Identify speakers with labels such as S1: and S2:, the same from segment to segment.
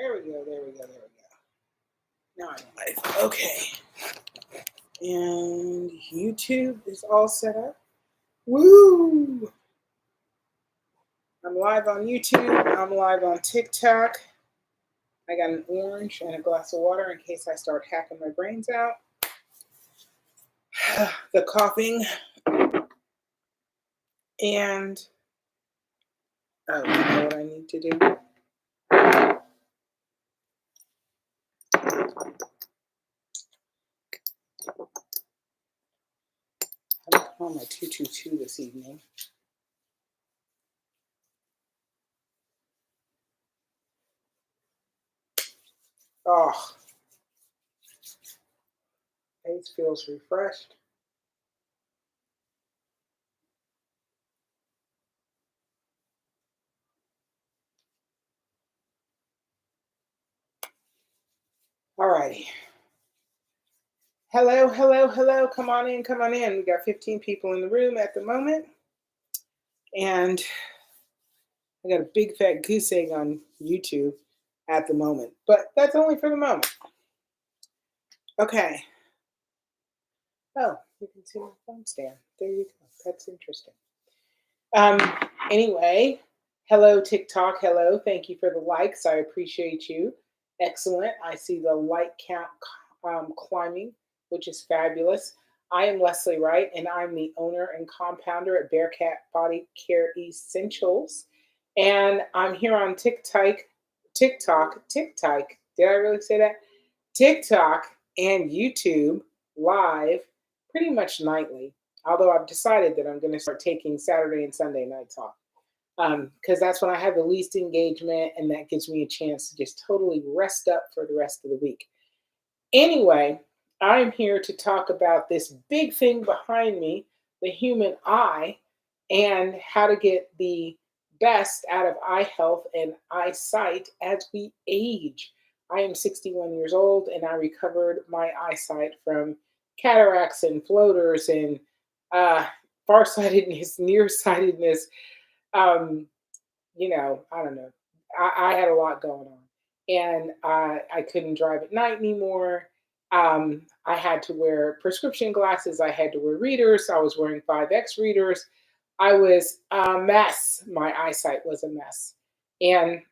S1: There we go. Now I'm live. Okay. And YouTube is all set up. Woo! I'm live on YouTube. I'm live on TikTok. I got an orange and a glass of water in case I start hacking my brains out. The coughing. And, oh, you know what I need to do? I'm calling my 222 this evening. Oh, face feels refreshed. Alrighty. Hello. Come on in. We got 15 people in the room at the moment. And I got a big fat goose egg on YouTube at the moment. But that's only for the moment. Okay. Oh, you can see my phone stand. There you go. That's interesting. Anyway, hello TikTok. Hello. Thank you for the likes. I appreciate you. Excellent. I see the like count climbing, which is fabulous. I am Leslie Wright, and I'm the owner and compounder at Bearcat Body Care Essentials. And I'm here on TikTok. Did I really say that? TikTok and YouTube live pretty much nightly. Although I've decided that I'm going to start taking Saturday and Sunday nights off. Because that's when I have the least engagement, and that gives me a chance to just totally rest up for the rest of the week. Anyway, I'm here to talk about this big thing behind me, the human eye, and how to get the best out of eye health and eyesight as we age. I am 61 years old, and I recovered my eyesight from cataracts and floaters and farsightedness, nearsightedness. I don't know. I had a lot going on, and I couldn't drive at night anymore. I had to wear prescription glasses. I had to wear readers. I was wearing 5X readers. I was a mess. My eyesight was a mess. And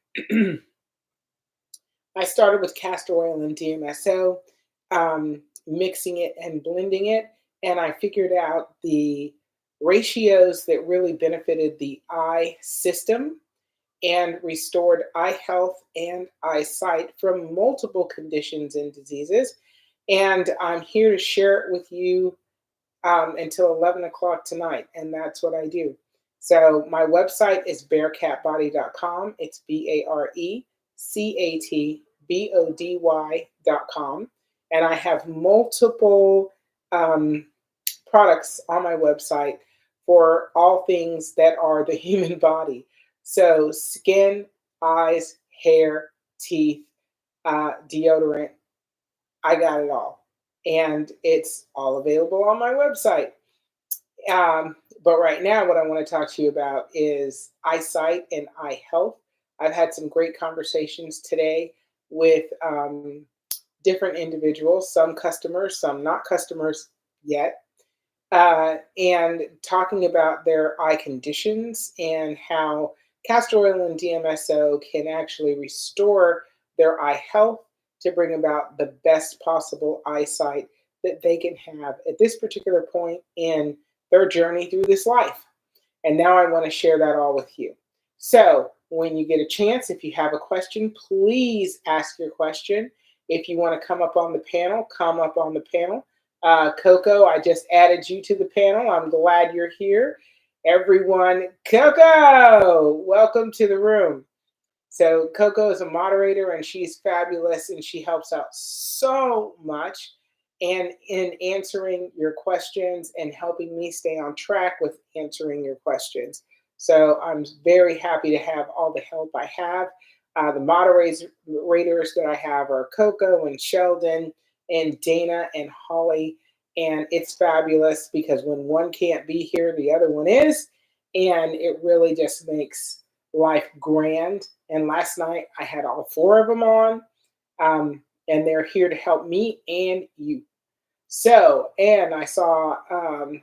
S1: I started with castor oil and DMSO, mixing it and blending it. And I figured out the ratios that really benefited the eye system and restored eye health and eyesight from multiple conditions and diseases. And I'm here to share it with you until 11 o'clock tonight. And that's what I do. So my website is bearcatbody.com. It's BARECATBODY.com. And I have multiple products on my website for all things that are the human body. So skin, eyes, hair, teeth, deodorant, I got it all. And it's all available on my website. But right now, what I want to talk to you about is eyesight and eye health. I've had some great conversations today with different individuals, some customers, some not customers yet, and talking about their eye conditions and how castor oil and DMSO can actually restore their eye health to bring about the best possible eyesight that they can have at this particular point in their journey through this life. And now I want to share that all with you. So when you get a chance, if you have a question, please ask your question. If you want to come up on the panel, come up on the panel. Coco, I just added you to the panel. I'm glad you're here. Everyone, Coco, welcome to the room. So Coco is a moderator, and she's fabulous, and she helps out so much and in answering your questions and helping me stay on track with answering your questions. So I'm very happy to have all the help I have. The moderators that I have are Coco and Sheldon and Dana and Holly. And it's fabulous because when one can't be here, the other one is. And it really just makes life grand. And last night I had all four of them on, and they're here to help me and you. So, and I saw, I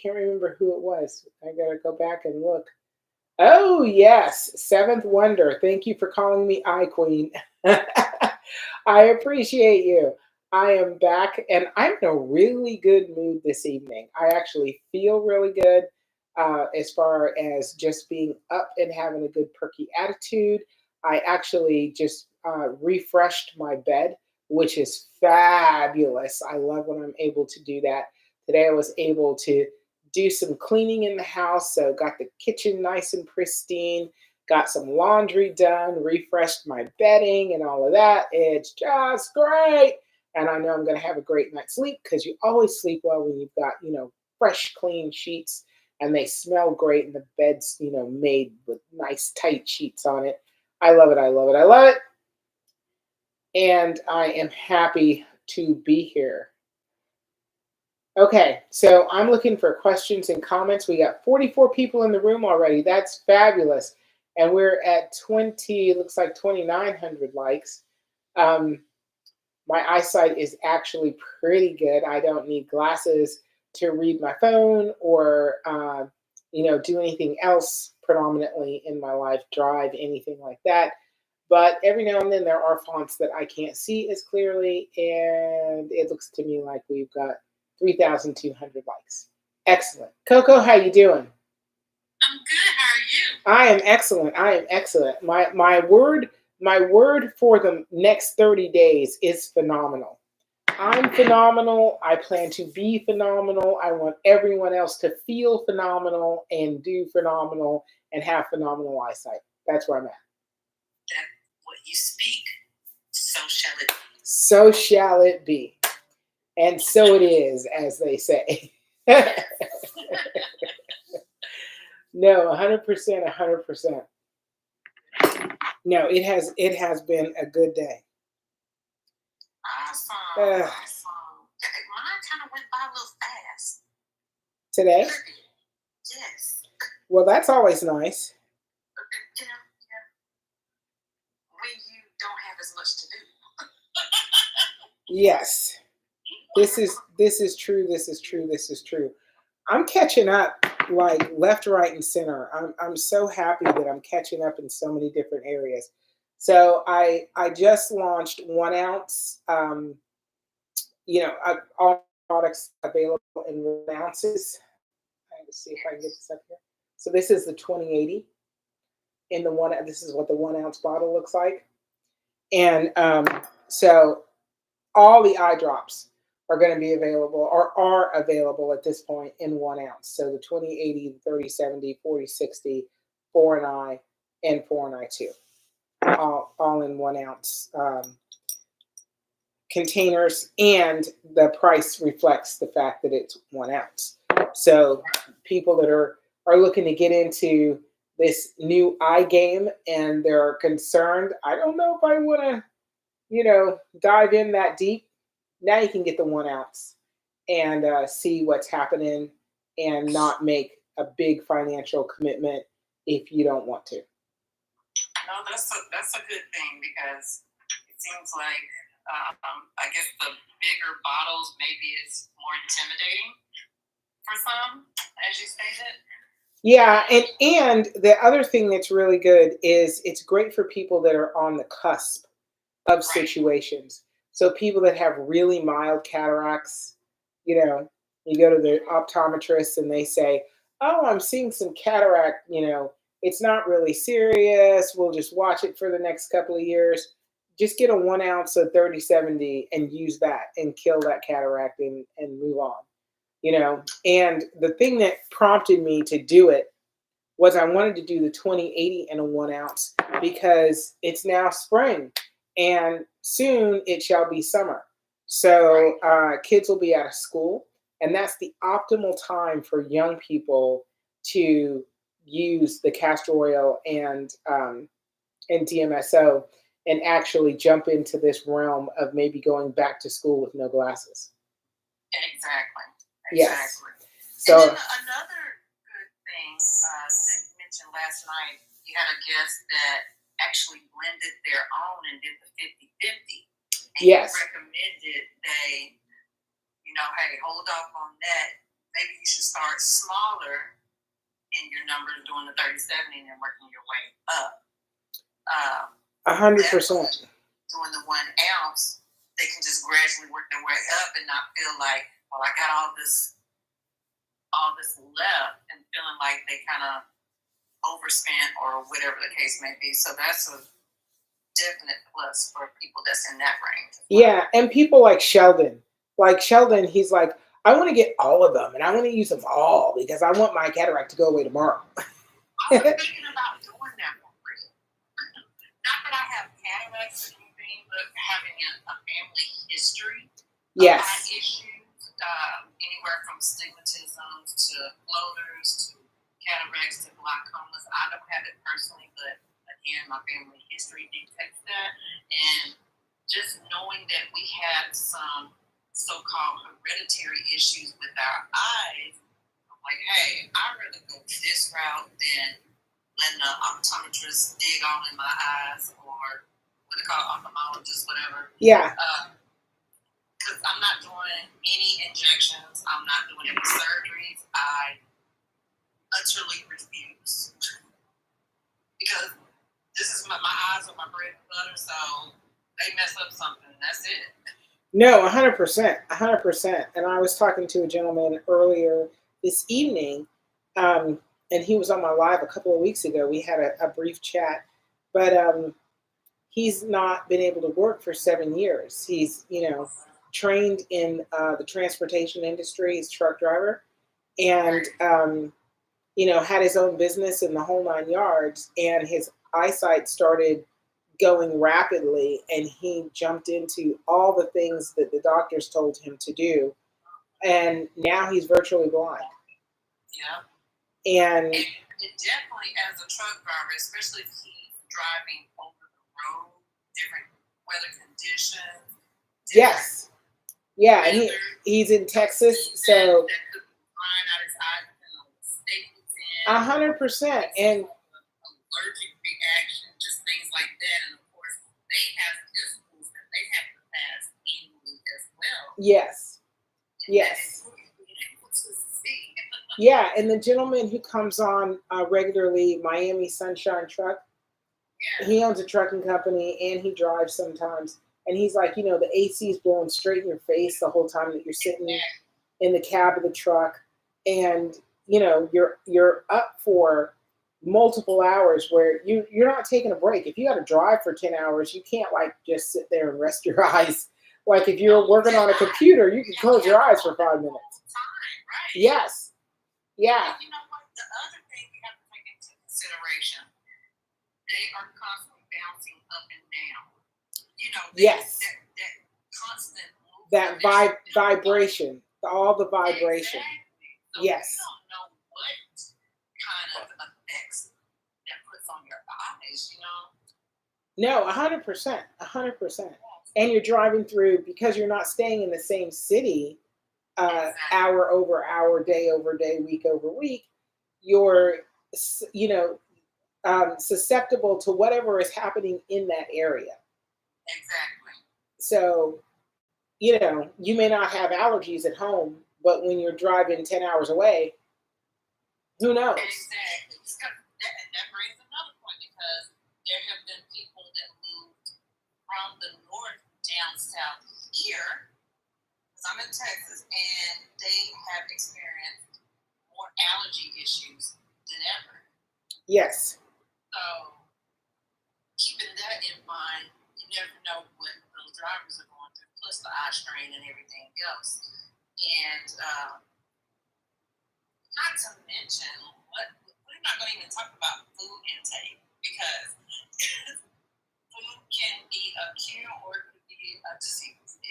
S1: can't remember who it was. I gotta go back and look. Oh, yes, Seventh Wonder. Thank you for calling me I Queen. I appreciate you. I am back and I'm in a really good mood this evening. I actually feel really good as far as just being up and having a good perky attitude. I actually just refreshed my bed, which is fabulous. I love when I'm able to do that. Today I was able to do some cleaning in the house, so got the kitchen nice and pristine, got some laundry done, refreshed my bedding and all of that. It's just great. And I know I'm going to have a great night's sleep because you always sleep well when you've got, fresh, clean sheets and they smell great and the bed's, made with nice, tight sheets on it. I love it. I love it. I love it. And I am happy to be here. Okay, so I'm looking for questions and comments. We got 44 people in the room already. That's fabulous. And we're at 20, looks like 2,900 likes. Um, my eyesight is actually pretty good. I don't need glasses to read my phone or, do anything else predominantly in my life, drive, anything like that. But every now and then there are fonts that I can't see as clearly, and it looks to me like we've got 3,200 likes. Excellent. Coco, how you doing?
S2: I'm good. How are
S1: I
S2: you?
S1: am excellent. I am excellent. My word for the next 30 days is phenomenal. I'm phenomenal. I plan to be phenomenal. I want everyone else to feel phenomenal and do phenomenal and have phenomenal eyesight. That's where I'm at.
S2: That what you speak, so shall it be.
S1: So shall it be. And so it is, as they say. No, 100%, 100%. No, it has been a good day.
S2: Awesome.
S1: Uh,
S2: Awesome. Mine kind of went by a little fast.
S1: Today?
S2: Yes.
S1: Well, that's always nice.
S2: Yeah, yeah. When you don't have as much to do.
S1: Yes. This is true. This is true. This is true. I'm catching up like left, right, and center. I'm so happy that I'm catching up in so many different areas. So I just launched 1 ounce. All products available in 1 ounces. Let's see if I can get this up here. So this is the 2080 in the one. This is what the 1 ounce bottle looks like, and so all the eye drops are going to be available or are available at this point in 1 ounce. So the 2080, the 3070, 4060, 4 and I, and 4 and I 2, all in 1 ounce containers, and the price reflects the fact that it's 1 ounce. So people that are looking to get into this new eye game and they're concerned, I don't know if I want to, dive in that deep. Now you can get the 1 ounce and see what's happening and not make a big financial commitment if you don't want to.
S2: No, that's a good thing because it seems like I guess the bigger bottles maybe is more intimidating for some, as you stated.
S1: Yeah, and the other thing that's really good is it's great for people that are on the cusp of situations. So people that have really mild cataracts, you go to the optometrist and they say, "Oh, I'm seeing some cataract, it's not really serious. We'll just watch it for the next couple of years. Just get a 1 ounce of 3070 and use that and kill that cataract and move on." And the thing that prompted me to do it was I wanted to do the 2080 in a 1 ounce because it's now spring and soon it shall be summer. So kids will be out of school, and that's the optimal time for young people to use the castor oil and DMSO and actually jump into this realm of maybe going back to school with no glasses.
S2: Exactly.
S1: Yes.
S2: So and then another good thing that you mentioned last night, you had a guest that actually blended their own and did the 50-50. And
S1: Yes.
S2: you recommended they, hey, hold off on that. Maybe you should start smaller in your numbers doing the 30-70 and then working your way up.
S1: 100%.
S2: Doing the 1 ounce, they can just gradually work their way up and not feel like, well, I got all this left, and feeling like they kind of overspent or whatever the case may be. So that's a definite plus for people that's in that range.
S1: Yeah, and people like Sheldon. Like Sheldon, he's like, I want to get all of them, and I want to use them all because I want my cataract to go away tomorrow.
S2: I was thinking about doing that for free. Not that I have cataracts or anything, but having a family history of
S1: Yes.
S2: eye issues, anywhere from stigmatisms to floaters to cataracts to glaucomas. I don't have it personally, but again, my family history dictates that. And just knowing that we had some so-called hereditary issues with our eyes, I'm like, hey, I'd rather go this route than letting an optometrist dig all in my eyes, or what they call ophthalmologist, whatever.
S1: Yeah.
S2: Because I'm not doing any injections. I'm not doing any surgeries. I utterly refuse. Because this is my eyes are my bread and butter, so they mess up something, and that's it.
S1: No, 100%, 100%. And I was talking to a gentleman earlier this evening, and he was on my live a couple of weeks ago. We had a brief chat, but he's not been able to work for 7 years. He's, trained in the transportation industry. He's a truck driver, and had his own business in the whole 9 yards. And his eyesight started going rapidly, and he jumped into all the things that the doctors told him to do, and now he's virtually blind.
S2: Yeah.
S1: And
S2: it definitely, as a truck driver, especially if he's driving over the road, different weather conditions.
S1: Yes. Yeah, and he's in Texas, so 100%. And
S2: allergic reaction, just things like that. And of course, they have physicals that they have to pass annually as well.
S1: Yes. Yes. Yeah, and the gentleman who comes on regularly, Miami Sunshine Truck, he owns a trucking company and he drives sometimes. And he's like, the AC is blowing straight in your face the whole time that you're sitting in the cab of the truck, and you're up for multiple hours where you're not taking a break. If you got to drive for 10 hours, you can't just sit there and rest your eyes. Like if you're working on a computer, you can close your eyes for 5 minutes. Yes. Yeah.
S2: You know what? The other thing we have to take into consideration, they are constantly bouncing up and down.
S1: Yes.
S2: That constant movement.
S1: That vibration. All the vibration.
S2: Exactly. So
S1: yes.
S2: You don't know what kind of effects that puts on your eyes,
S1: No, 100%. 100%. And you're driving through, because you're not staying in the same city exactly. Hour over hour, day over day, week over week, you're, susceptible to whatever is happening in that area.
S2: Exactly.
S1: So, you may not have allergies at home, but when you're driving 10 hours away, who knows?
S2: Exactly. And that brings another point, because there have been people that moved from the north down south here, because I'm in Texas, and they have experienced more allergy issues than ever.
S1: Yes.
S2: So, keeping that in mind, you never know what those drivers are going through, plus the eye strain and everything else. And not to mention, we're not going to even talk about food intake, because food can be a cure or it could be a disease.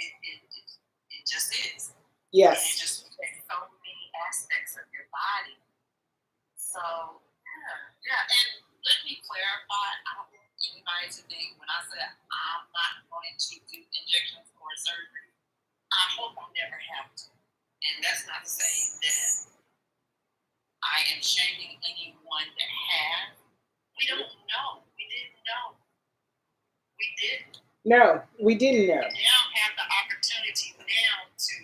S2: It just is.
S1: Yes.
S2: And it just affects so many aspects of your body. So, yeah. And let me clarify, I don't want anybody to think when I say I'm not going to do injections or surgery, I hope I never have to. And that's not saying that I am shaming anyone that has, We don't know. We didn't know. We didn't.
S1: No, we didn't know.
S2: We now have the opportunity now to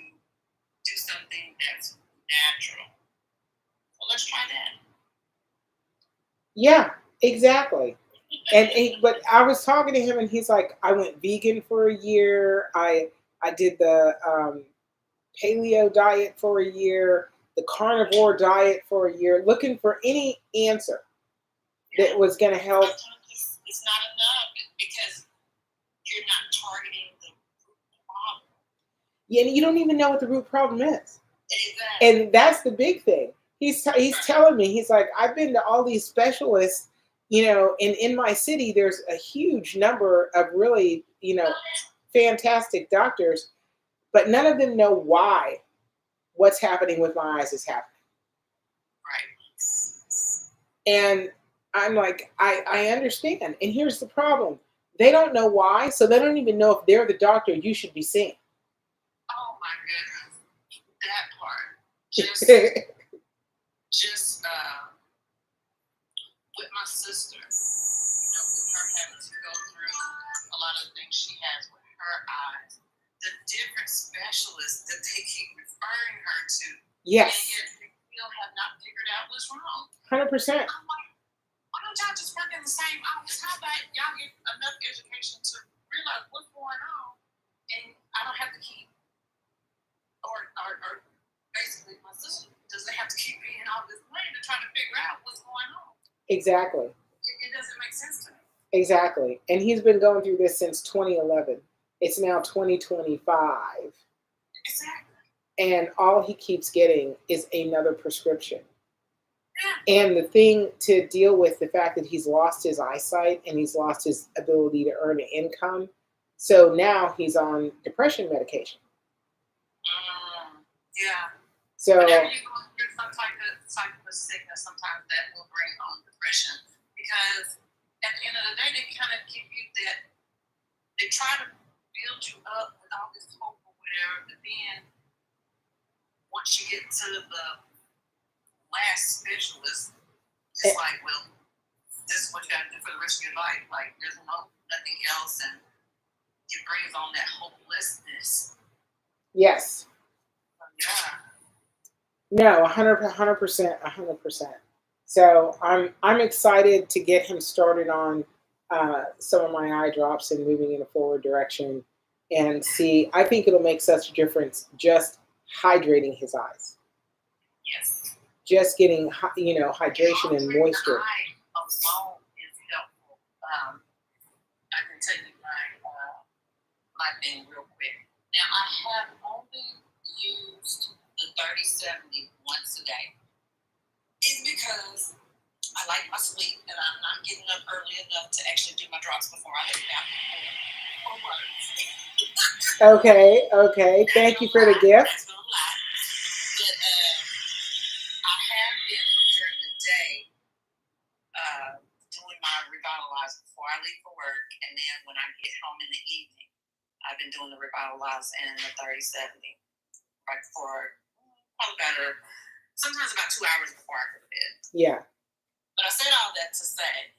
S2: do something that's natural. Well, let's try that.
S1: Yeah, exactly. But I was talking to him, and he's like, I went vegan for a year. I did the paleo diet for a year, the carnivore diet for a year, looking for any answer that was going to help.
S2: It's not enough because you're not targeting the root problem.
S1: Yeah, and you don't even know what the root problem is.
S2: Exactly.
S1: And that's the big thing. He's telling me, he's like, I've been to all these specialists, and in my city, there's a huge number of really, fantastic doctors, but none of them know why what's happening with my eyes is happening.
S2: Right.
S1: And I'm like, I understand. And here's the problem. They don't know why, so they don't even know if they're the doctor you should be seeing.
S2: Oh my goodness. That part. Just with my sister, with her having to go through a lot of things she has with her eyes, the different specialists that they keep referring her to.
S1: Yes.
S2: And yet they still have not figured out what's wrong.
S1: 100%.
S2: I'm like, why don't y'all just work in the same office? How about y'all get enough education to realize what's going on, and I don't have to keep, or basically my sister doesn't have to keep paying all this money to try to figure out what's going on.
S1: Exactly.
S2: It doesn't make sense to me.
S1: Exactly. And he's been going through this since 2011. It's now 2025.
S2: Exactly.
S1: And all he keeps getting is another prescription.
S2: Yeah.
S1: And the thing to deal with the fact that he's lost his eyesight and he's lost his ability to earn an income. So now he's on depression medication.
S2: Yeah.
S1: So
S2: whenever you go through some type of sickness, sometimes that will bring on depression. Because at the end of the day, they kind of give you that, they try to build you up with all this hope or whatever, but then once you get to the last specialist, it's like, well, this is what you got to do for the rest of your life. Like, there's nothing else, and it brings on that hopelessness.
S1: Yes.
S2: Yeah.
S1: No, 100%, 100%. So I'm excited to get him started on some of my eye drops and moving in a forward direction, and see. I think it'll make such a difference just hydrating his eyes.
S2: Yes.
S1: Just getting hydration and moisture.
S2: Eye alone is helpful. I can tell you my thing real quick. Now I have only used the 30/70 once a day. It's because I like my sleep and I'm not getting up early enough to actually do my drops before I head out for work.
S1: Okay. Thank you for the gift.
S2: That's no lie. But I have been during the day doing my Revitalize before I leave for work, and then when I get home in the evening, I've been doing the Revitalize and the 30/70 right before, probably sometimes about 2 hours before I go to bed.
S1: Yeah.
S2: But I said all that to say,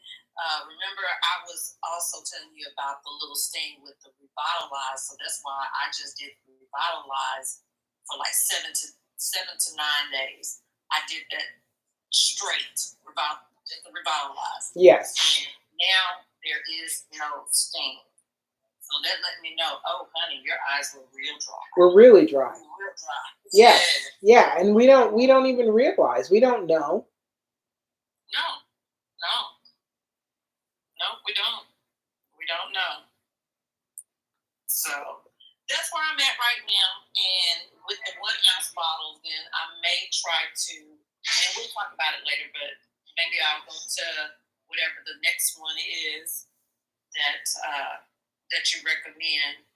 S2: remember I was also telling you about the little sting with the Revitalize, so that's why I just did Revitalize for like 7 to 9 days. I did that straight Revitalize.
S1: Yes.
S2: And now there is no sting. So that let me know, oh honey, your eyes were real dry.
S1: We're really dry.
S2: Real dry.
S1: Yes. Yeah, and we don't even realize. We don't know.
S2: No, we don't. We don't know. So that's where I'm at right now. And with the 1 ounce bottles, then I may try to, and we'll talk about it later, but maybe I'll go to whatever the next one is that you recommend,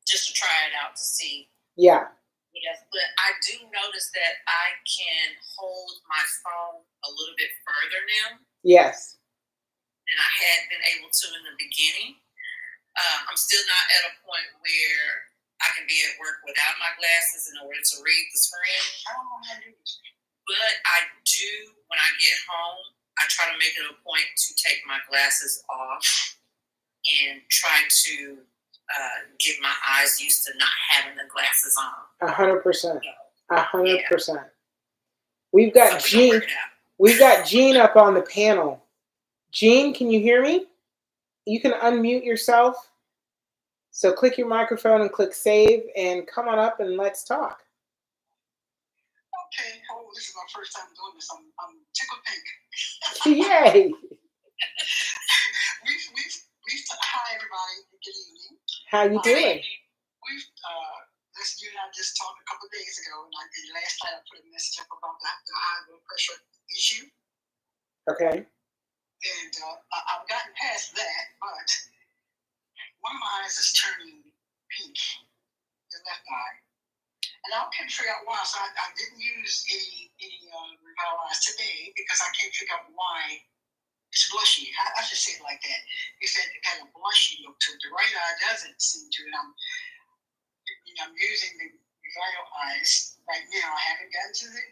S2: just to try it out to see.
S1: Yeah.
S2: Yes, but I do notice that I can hold my phone a little bit further now.
S1: Yes.
S2: Than I had been able to in the beginning. I'm still not at a point where I can be at work without my glasses in order to read the screen. I don't know how to do this. But I do, when I get home, I try to make it a point to take my glasses off and try to get my eyes used to not having the glasses on.
S1: 100%. 100%. We've got Jean. We've got Jean up on the panel. Jean, can you hear me? You can unmute yourself. So click your microphone and click save and come on up and let's talk.
S3: Okay. Oh, this is my first time doing this. I'm tickled pink.
S1: Yay.
S3: Hi, everybody. Good evening.
S1: How you doing?
S3: You and I just talked a couple of days ago, and last night I put a message up about the high blood pressure issue.
S1: Okay.
S3: And I've gotten past that, but one of my eyes is turning pink, the left eye. And I can't figure out why, so I didn't use any Revitalize today because I can't figure out why it's blushy. I should say it like that. It said it kind of blushy look to it. The right eye doesn't seem to, and I'm using the Revitalize right now. I haven't gotten to the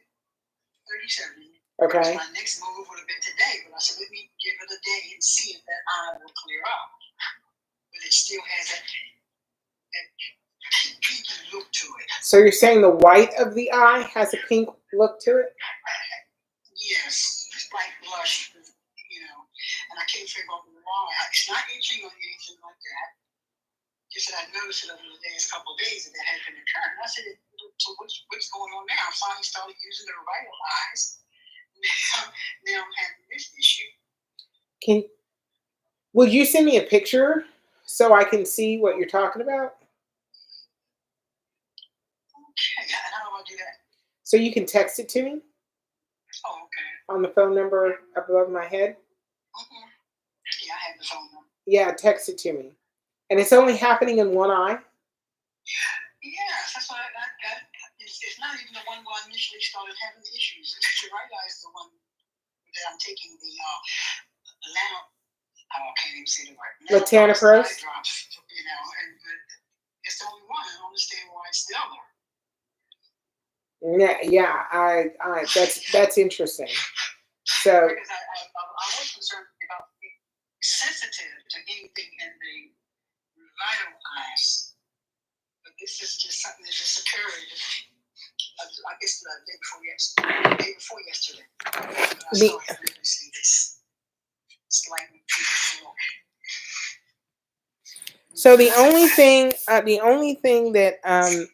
S3: 37.
S1: Okay.
S3: My next move would have been today, but I said, let me give it a day and see if that eye will clear up. But it still has that pinky look to it.
S1: So you're saying the white of the eye has a pink look to it?
S3: Yes, it's like blush, and I can't figure out why. It's not itching or anything like that. Just that I noticed it over the last couple of days that had been occurring. I said, so what's going on now? I finally started using the Revitalize. Now I'm having this issue.
S1: Would you send me a picture so I can see what you're talking about?
S3: Okay, how do I do that?
S1: So you can text it to me?
S3: Oh, okay.
S1: On the phone number above my head?
S3: Mm-hmm. Yeah, I have the phone number.
S1: Yeah, text it to me. And it's only happening in one eye?
S3: Yes, that's why it's not even the one where I initially started having the issues. The right eye is the one that I'm taking the I can't even say the word.
S1: Latanoprost?
S3: Drops, and it's the only one. I don't understand why it's the other.
S1: Yeah, that's interesting. So
S3: because I was concerned about being sensitive to anything in the Revitalize, but this is just something that just occurred. I guess the day before yesterday. I started noticing this slightly pinkish look.
S1: So the only thing that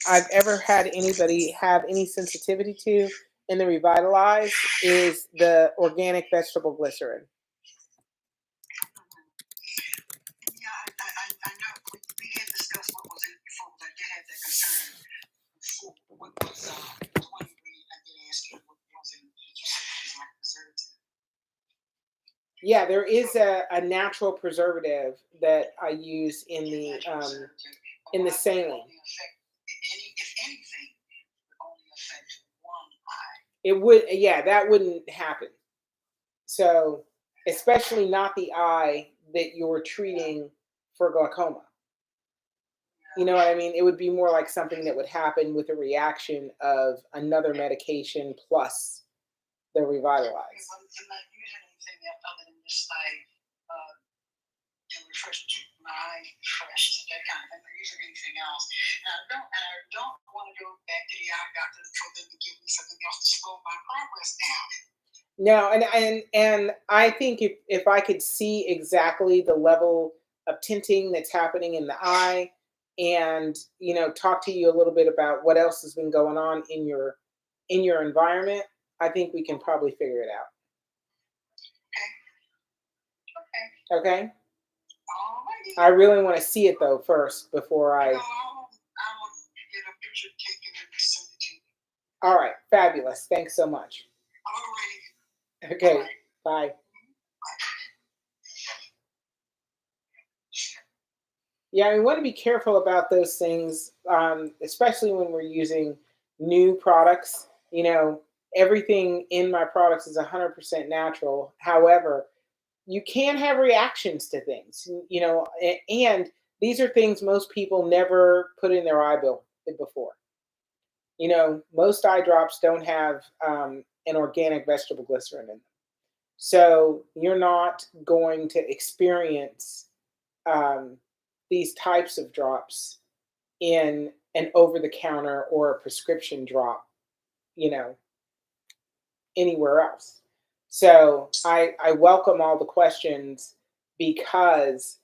S1: I've ever had anybody have any sensitivity to in the Revitalize is the organic vegetable glycerin.
S3: Yeah, I know. We had discussed what was in it before, but I did have that concern before. What was the one I did ask you what was in it? You said it was like preservative.
S1: Yeah, there is a natural preservative that I use in the saline.
S3: If anything, it only affects one eye.
S1: It would, yeah, that wouldn't happen. So, especially not the eye that you're treating for glaucoma. You know what I mean? It would be more like something that would happen with a reaction of another medication plus the Revitalize.
S3: I'm not using anything other than just my eye refreshed, that kind of thing. I'm not using anything else. And I don't want to go back to the eye doctor for them to give me something else to slow my progress down.
S1: No, and I think if I could see exactly the level of tinting that's happening in the eye, and talk to you a little bit about what else has been going on in your environment, I think we can probably figure it out. Okay.
S3: Alrighty.
S1: I really want to see it though first before I.
S3: No, I will get a picture taken and send it to you.
S1: All right, fabulous. Thanks so much.
S3: Alrighty.
S1: Okay,
S3: Bye.
S1: bye. Yeah, we want to be careful about those things, especially when we're using new products. Everything in my products is 100% natural. However, you can have reactions to things, and these are things most people never put in their eye bill before. Most eye drops don't have an organic vegetable glycerin in them. So you're not going to experience um, these types of drops in an over the counter or a prescription drop, you know, anywhere else. So I welcome all the questions because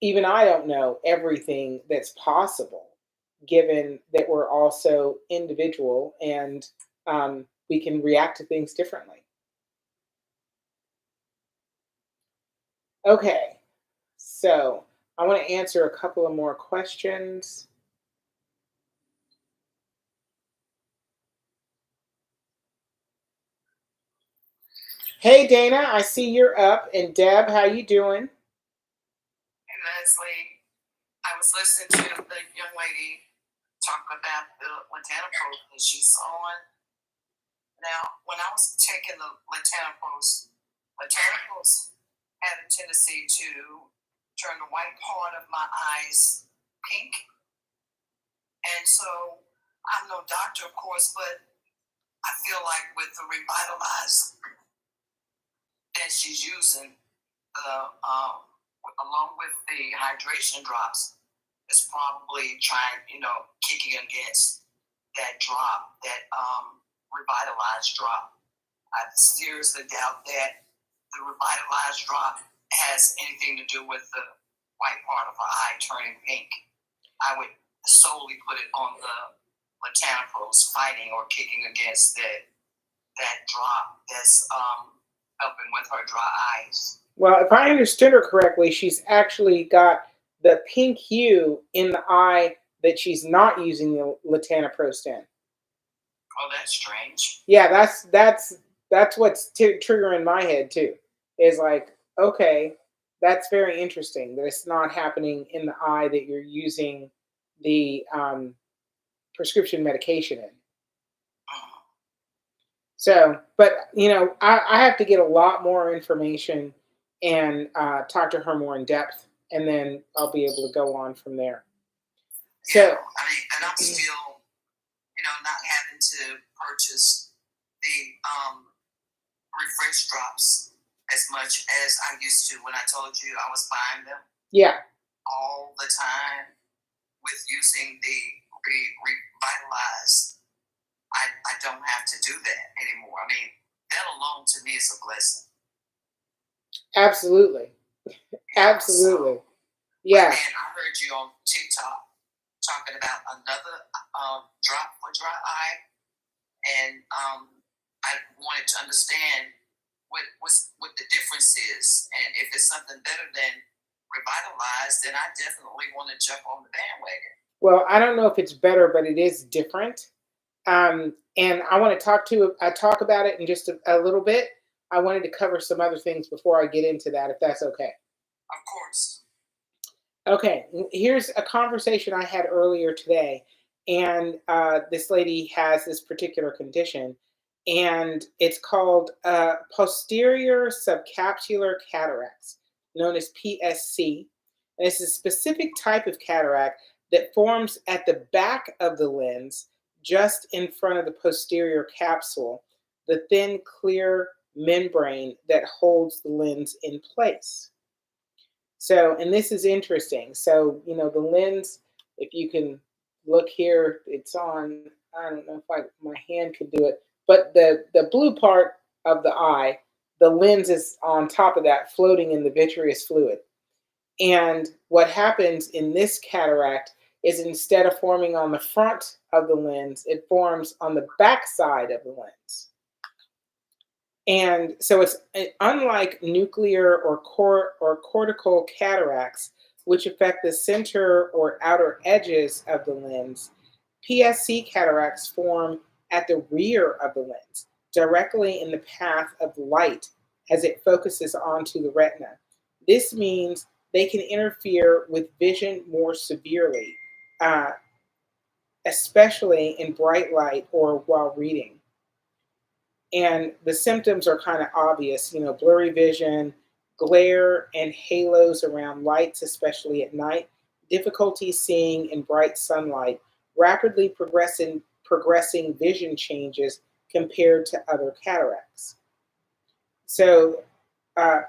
S1: even I don't know everything that's possible, given that we're also individual and we can react to things differently. Okay, so I want to answer a couple of more questions. Hey Dana, I see you're up, and Deb, how you doing?
S2: Hey, Leslie, I was listening to the young lady talk about the Latanapro that she's on. Now, when I was taking the Latanapros had a tendency to turn the white part of my eyes pink. And so I'm no doctor, of course, but I feel like with the Revitalize that she's using, along with the hydration drops, is probably trying, kicking against that drop, that Revitalize drop. I seriously doubt that the Revitalize drop has anything to do with the white part of her eye turning pink. I would solely put it on the Botanicals fighting or kicking against that drop that's helping with her dry eyes.
S1: Well, if I understood her correctly, she's actually got the pink hue in the eye that she's not using the latanoprosten.
S2: Oh, that's strange.
S1: Yeah, that's what's triggering my head too. Is like, okay, that's very interesting that it's not happening in the eye that you're using the prescription medication in. So, but I have to get a lot more information and talk to her more in depth, and then I'll be able to go on from there. So,
S2: yeah, and I'm still, not having to purchase the refresh drops as much as I used to when I told you I was buying them.
S1: Yeah.
S2: All the time with using the Revitalize. I don't have to do that anymore. I mean, that alone to me is a blessing.
S1: Absolutely. Absolutely. So, yeah.
S2: And I heard you on TikTok talking about another drop for dry eye, and I wanted to understand what the difference is, and if it's something better than Revitalize, then I definitely want to jump on the bandwagon.
S1: Well, I don't know if it's better, but it is different. And I want to talk about it in just a little bit. I wanted to cover some other things before I get into that, if that's okay.
S2: Of course.
S1: Okay, here's a conversation I had earlier today, and this lady has this particular condition, and it's called posterior subcapsular cataracts, known as PSC. And it's a specific type of cataract that forms at the back of the lens, just in front of the posterior capsule, the thin, clear membrane that holds the lens in place. So, and this is interesting. So, the lens, if you can look here, it's on, I don't know if my hand could do it, but the blue part of the eye, the lens is on top of that, floating in the vitreous fluid. And what happens in this cataract is instead of forming on the front of the lens, it forms on the back side of the lens. And so it's unlike nuclear or cortical cataracts, which affect the center or outer edges of the lens. PSC cataracts form at the rear of the lens, directly in the path of light as it focuses onto the retina. This means they can interfere with vision more severely, especially in bright light or while reading. And the symptoms are kind of obvious, blurry vision, glare and halos around lights, especially at night, difficulty seeing in bright sunlight, rapidly progressing vision changes compared to other cataracts. So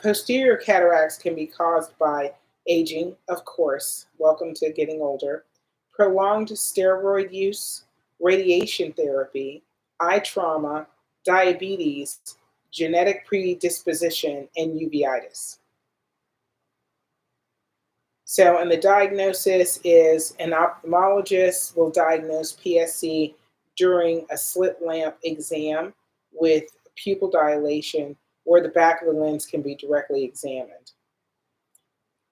S1: posterior cataracts can be caused by aging, of course. Welcome to getting older. Prolonged steroid use, radiation therapy, eye trauma, diabetes, genetic predisposition, and uveitis. So, and the diagnosis is an ophthalmologist will diagnose PSC during a slit lamp exam with pupil dilation where the back of the lens can be directly examined.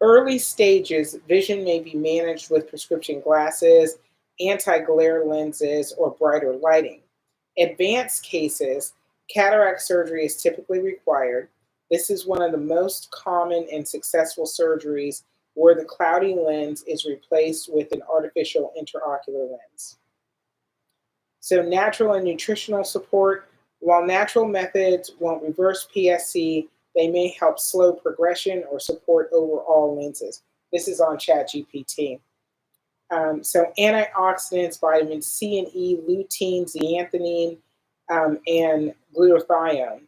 S1: Early stages, vision may be managed with prescription glasses, anti-glare lenses, or brighter lighting. Advanced cases, cataract surgery is typically required. This is one of the most common and successful surgeries where the cloudy lens is replaced with an artificial intraocular lens. So natural and nutritional support. While natural methods won't reverse PSC, they may help slow progression or support overall lenses. This is on ChatGPT. So antioxidants, vitamin C and E, lutein, zeaxanthin, and glutathione.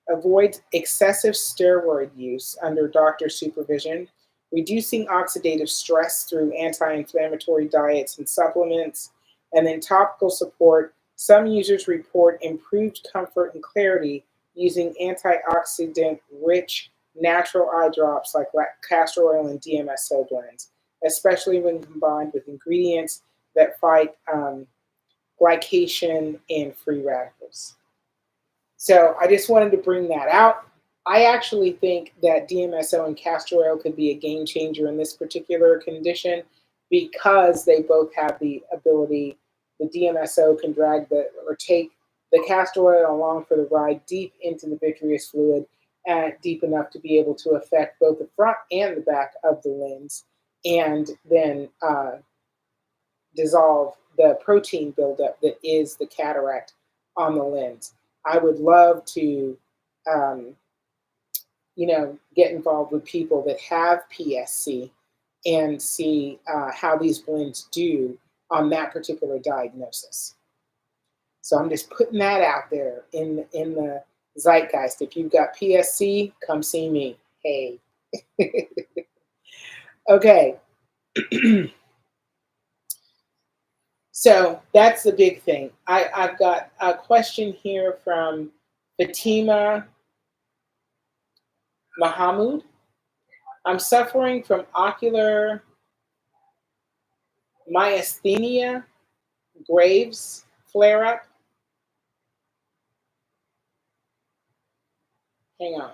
S1: Avoid excessive steroid use under doctor supervision. Reducing oxidative stress through anti-inflammatory diets and supplements. And then topical support. Some users report improved comfort and clarity using antioxidant-rich natural eye drops like castor oil and DMSO blends, especially when combined with ingredients that fight glycation and free radicals. So I just wanted to bring that out. I actually think that DMSO and castor oil could be a game changer in this particular condition because they both have the ability. The DMSO can drag or take the castor oil along for the ride deep into the vitreous fluid, and deep enough to be able to affect both the front and the back of the lens, and then dissolve the protein buildup that is the cataract on the lens. I would love to, get involved with people that have PSC and see how these blends do on that particular diagnosis. So I'm just putting that out there in the zeitgeist. If you've got PSC, come see me. Hey. Okay. So that's the big thing. I've got a question here from Fatima Mahamud. I'm suffering from ocular myasthenia graves flare-up. Hang on.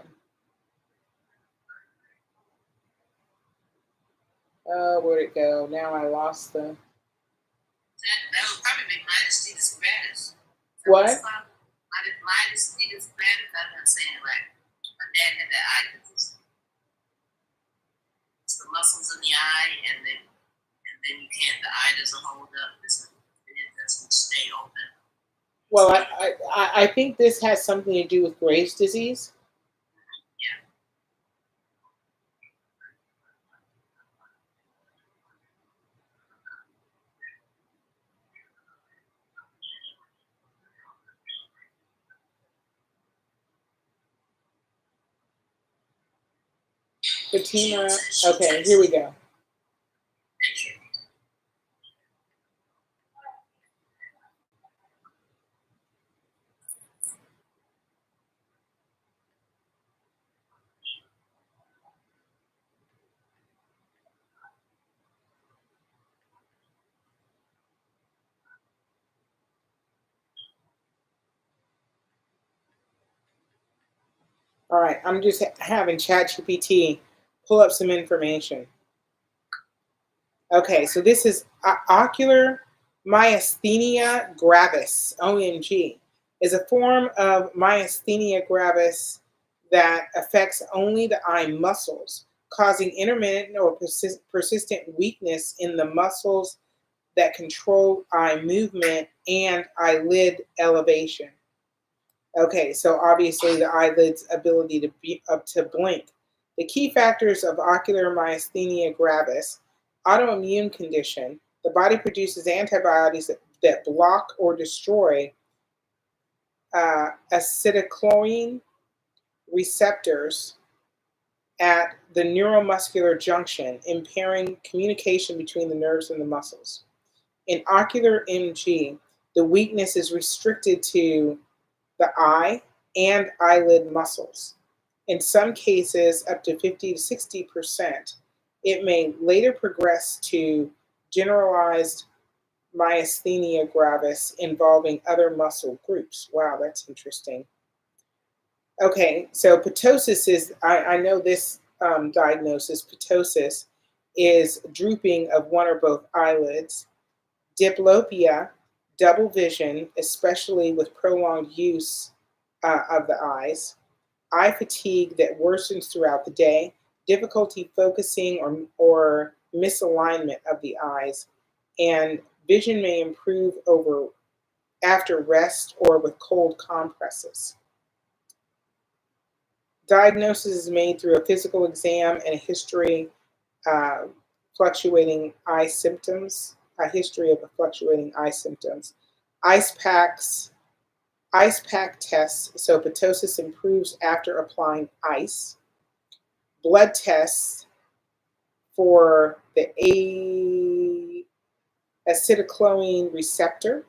S1: Where'd it go? Now I lost the...
S2: That would probably be myasthenia gravis.
S1: What?
S2: Myasthenia gravis, I'm not saying it right. My dad had that eye disease. It's the muscles in the eye, and then you can't, the eye doesn't hold up. It doesn't stay open.
S1: Well, I think this has something to do with Graves' disease. Fatima, okay, here we go. All right, I'm just having ChatGPT pull up some information. Okay, so this is ocular myasthenia gravis, OMG, is a form of myasthenia gravis that affects only the eye muscles, causing intermittent or persistent weakness in the muscles that control eye movement and eyelid elevation. Okay, so obviously the eyelid's ability to be up to blink. The key factors of ocular myasthenia gravis, autoimmune condition, the body produces antibodies that block or destroy acetylcholine receptors at the neuromuscular junction, impairing communication between the nerves and the muscles. In ocular MG, the weakness is restricted to the eye and eyelid muscles. In some cases, up to 50 to 60%, it may later progress to generalized myasthenia gravis involving other muscle groups. Wow, that's interesting. Okay, so ptosis is, I know this diagnosis, ptosis is drooping of one or both eyelids. Diplopia, double vision, especially with prolonged use of the eyes. Eye fatigue that worsens throughout the day. Difficulty focusing or misalignment of the eyes. And vision may improve over after rest or with cold compresses. Diagnosis is made through a physical exam and a history uh, fluctuating eye symptoms, a history of fluctuating eye symptoms. Ice packs, ice pack tests, so ptosis improves after applying ice. Blood tests for the acetylcholine receptor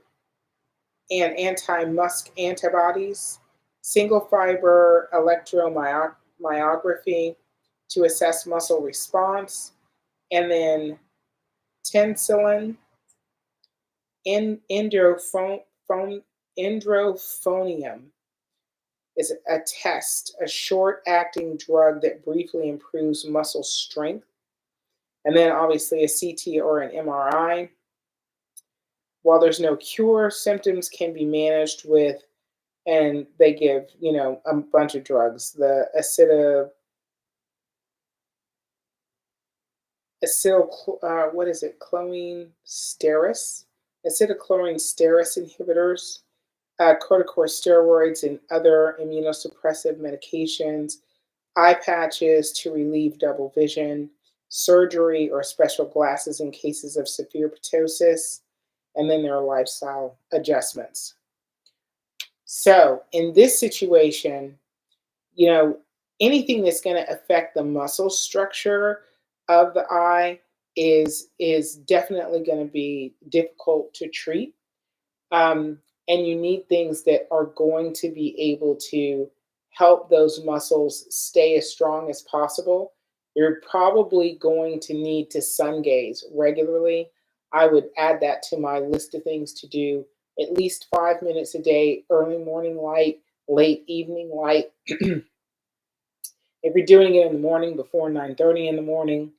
S1: and anti-musk antibodies. Single fiber electromyography to assess muscle response, and then tensilin, indrophonium is a test, a short-acting drug that briefly improves muscle strength, and then obviously a CT or an MRI. While there's no cure, symptoms can be managed with, and they give, a bunch of drugs. The what is it? Chlorine steris, acetylcholine steris inhibitors, corticosteroids, and other immunosuppressive medications, eye patches to relieve double vision, surgery or special glasses in cases of severe ptosis, and then there are lifestyle adjustments. So in this situation, you know, anything that's going to affect the muscle structure of the eye is definitely going to be difficult to treat. And you need things that are going to be able to help those muscles stay as strong as possible. You're probably going to need to sun gaze regularly. I would add that to my list of things to do at least 5 minutes a day, early morning light, late evening light. If you're doing it in the morning before 9:30 in the morning,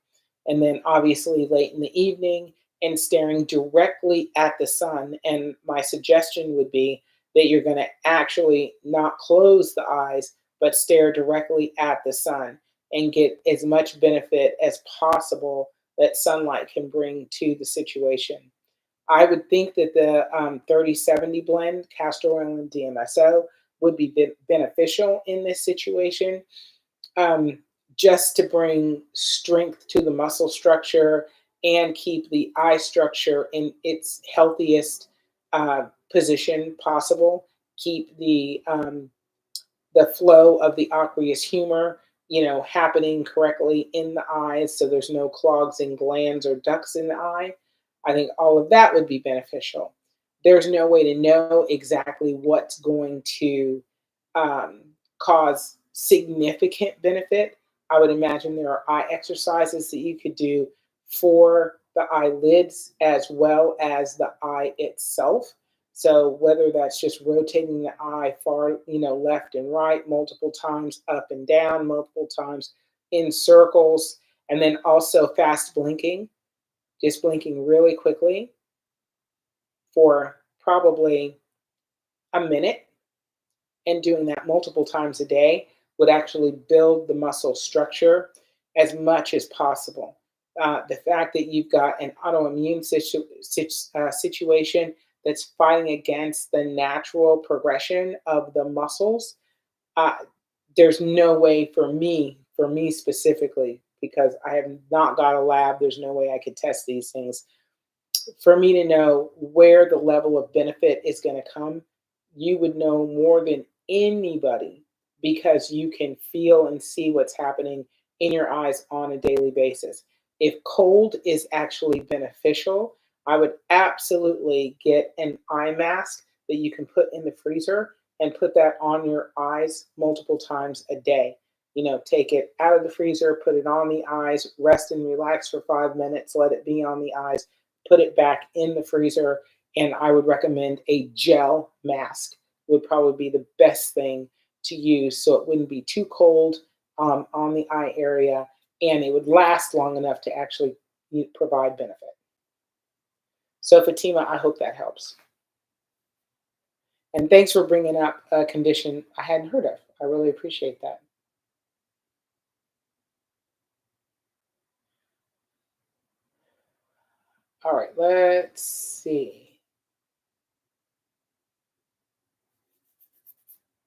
S1: and then obviously late in the evening, and staring directly at the sun. And my suggestion would be that you're going to actually not close the eyes, but stare directly at the sun and get as much benefit as possible that sunlight can bring to the situation. I would think that the 30/70 blend, castor oil and DMSO, would be beneficial in this situation, um, just to bring strength to the muscle structure and keep the eye structure in its healthiest position possible. Keep the flow of the aqueous humor, happening correctly in the eyes, so there's no clogs and glands or ducts in the eye. I think all of that would be beneficial. There's no way to know exactly what's going to um, cause significant benefit. I would imagine there are eye exercises that you could do for the eyelids as well as the eye itself. So whether that's just rotating the eye far, left and right multiple times, up and down multiple times, in circles, and then also fast blinking, just blinking really quickly for probably a minute, and doing that multiple times a day would actually build the muscle structure as much as possible. The fact that you've got an autoimmune situation that's fighting against the natural progression of the muscles, uh, there's no way for me specifically, because I have not got a lab, there's no way I could test these things. For me to know where the level of benefit is going to come, you would know more than anybody because you can feel and see what's happening in your eyes on a daily basis. If cold is actually beneficial, I would absolutely get an eye mask that you can put in the freezer and put that on your eyes multiple times a day. Take it out of the freezer, put it on the eyes, rest and relax for 5 minutes, let it be on the eyes, put it back in the freezer. And I would recommend a gel mask, would probably be the best thing to use so it wouldn't be too cold on the eye area, and it would last long enough to actually provide benefit. So Fatima, I hope that helps. And thanks for bringing up a condition I hadn't heard of. I really appreciate that. All right, let's see.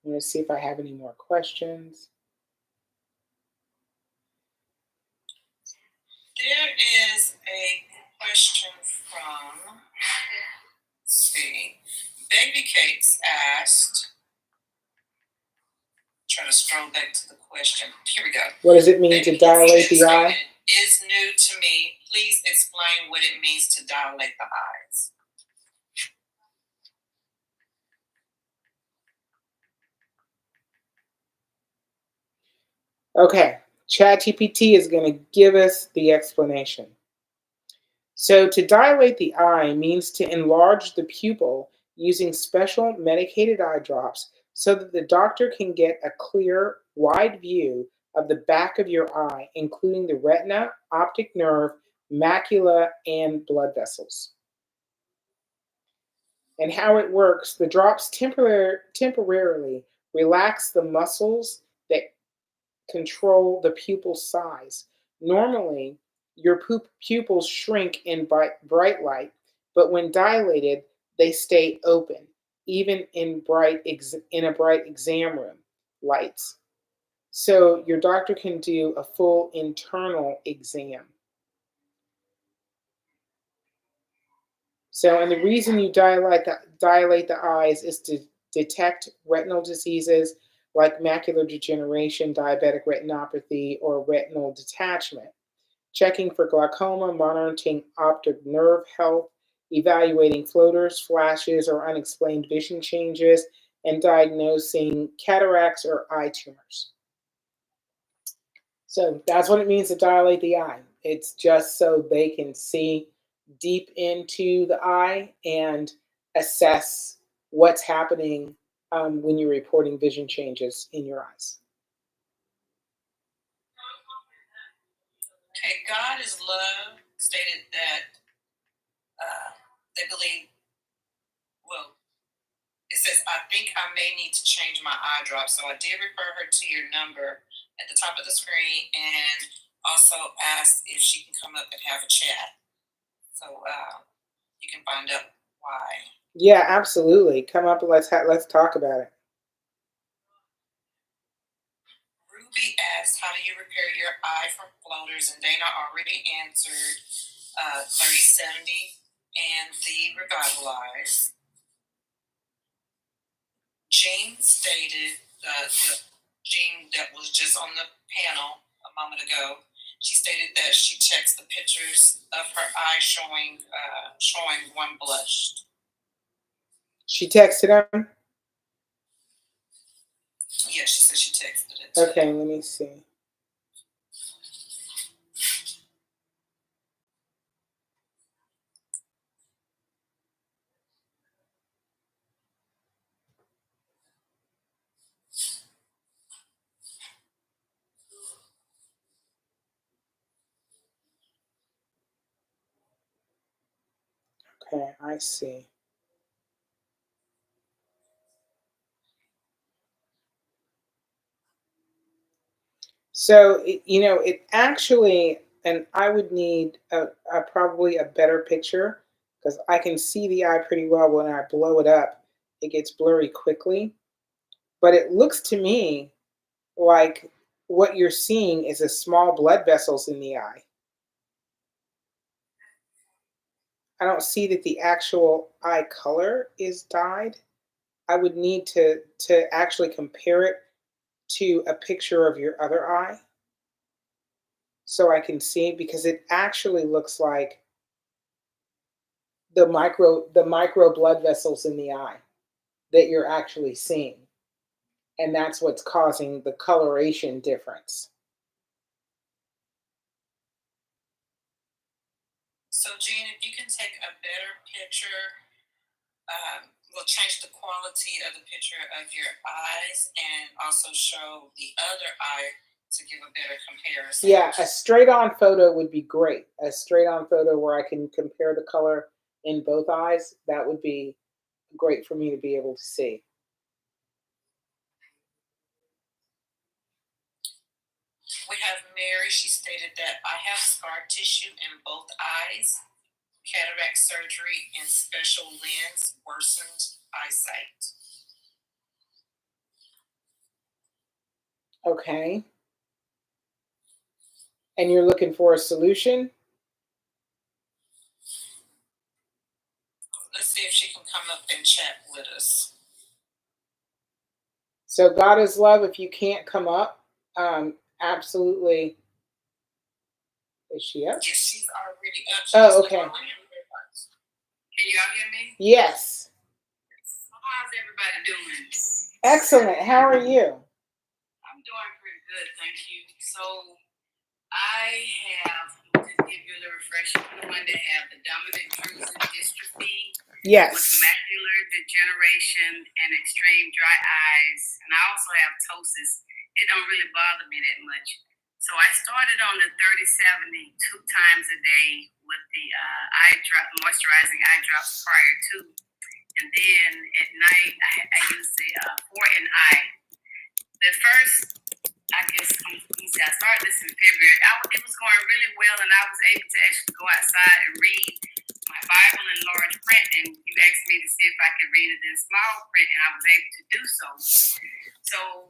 S1: I'm going to see if I have any more questions.
S2: There is a question from, let's see, Baby Cakes asked, try to scroll back to the question. Here we go.
S1: What does it mean to dilate the eye?
S2: Is new to me. Please explain what it means to dilate the eyes.
S1: Okay, ChatGPT is going to give us the explanation. So, to dilate the eye means to enlarge the pupil using special medicated eye drops so that the doctor can get a clear, wide view of the back of your eye, including the retina, optic nerve, macula, and blood vessels. And how it works, the drops temporarily relax the muscles that control the pupil size. Normally, your pupils shrink in bright light, but when dilated, they stay open, even in a bright exam room lights. So your doctor can do a full internal exam. So, and the reason you dilate the eyes is to detect retinal diseases like macular degeneration, diabetic retinopathy, or retinal detachment, checking for glaucoma, monitoring optic nerve health, evaluating floaters, flashes, or unexplained vision changes, and diagnosing cataracts or eye tumors. So that's what it means to dilate the eye. It's just so they can see deep into the eye and assess what's happening when you're reporting vision changes in your eyes.
S2: Okay, God is love stated that they believe, well, it says, I think I may need to change my eye drop. So I did refer her to your number at the top of the screen and also asked if she can come up and have a chat. So you can find out why.
S1: Yeah, absolutely. Come up and let's talk about it.
S2: Ruby asked, how do you repair your eye from floaters? And Dana already answered 3070 and the Revitalize. Jean stated, Jean that was just on the panel a moment ago, she stated that she checks the pictures of her eye showing one blushed.
S1: She texted him?
S2: Yeah, she said she texted it.
S1: Okay, let me see. Okay, I see. So, it actually, and I would need probably a better picture because I can see the eye pretty well. When I blow it up, it gets blurry quickly. But it looks to me like what you're seeing is a small blood vessels in the eye. I don't see that the actual eye color is dyed. I would need to actually compare it to a picture of your other eye so I can see, because it actually looks like the micro blood vessels in the eye that you're actually seeing. And that's what's causing the coloration difference.
S2: So, Jean, if you can take a better picture, we'll change the quality of the picture of your eyes and also show the other eye to give a better comparison.
S1: Yeah, a straight on photo would be great. A straight on photo where I can compare the color in both eyes, that would be great for me to be able to see.
S2: We have Mary. She stated that I have scar tissue in both eyes, cataract surgery, and special lens worsened eyesight.
S1: Okay. And you're looking for a solution?
S2: Let's see if she can come up and chat with us.
S1: So God is love. If you can't come up, absolutely. Is she up?
S2: Yes, she's already up.
S1: Oh, okay.
S2: Can y'all hear me?
S1: Yes.
S2: How's everybody doing?
S1: Excellent. How are you?
S2: I'm doing pretty good, thank you. So I have, to give you a little refresher, I'm going to have the dominant drusen dystrophy
S1: Yes.
S2: with macular degeneration and extreme dry eyes, and I also have ptosis. It don't really bother me that much. So I started on the 30/70 2 times a day with the eye drop, moisturizing eye drops prior to, and then at night I use the 4NI. The first, I guess, I started this in February. It was going really well, and I was able to actually go outside and read my Bible in large print, and you asked me to see if I could read it in small print, and I was able to do so. So,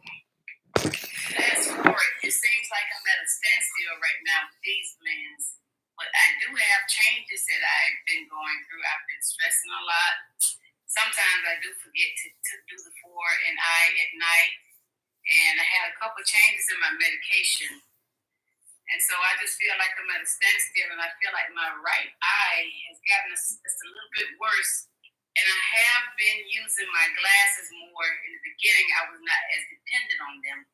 S2: fast forward, it seems like I'm at a standstill right now with these lenses, but I do have changes that I've been going through. I've been stressing a lot. Sometimes I do forget to do the 4NI at night, and I had a couple changes in my medication. And so I just feel like I'm at a standstill, and I feel like my right eye has gotten just a little bit worse. And I have been using my glasses more. In the beginning, I was not as dependent on them.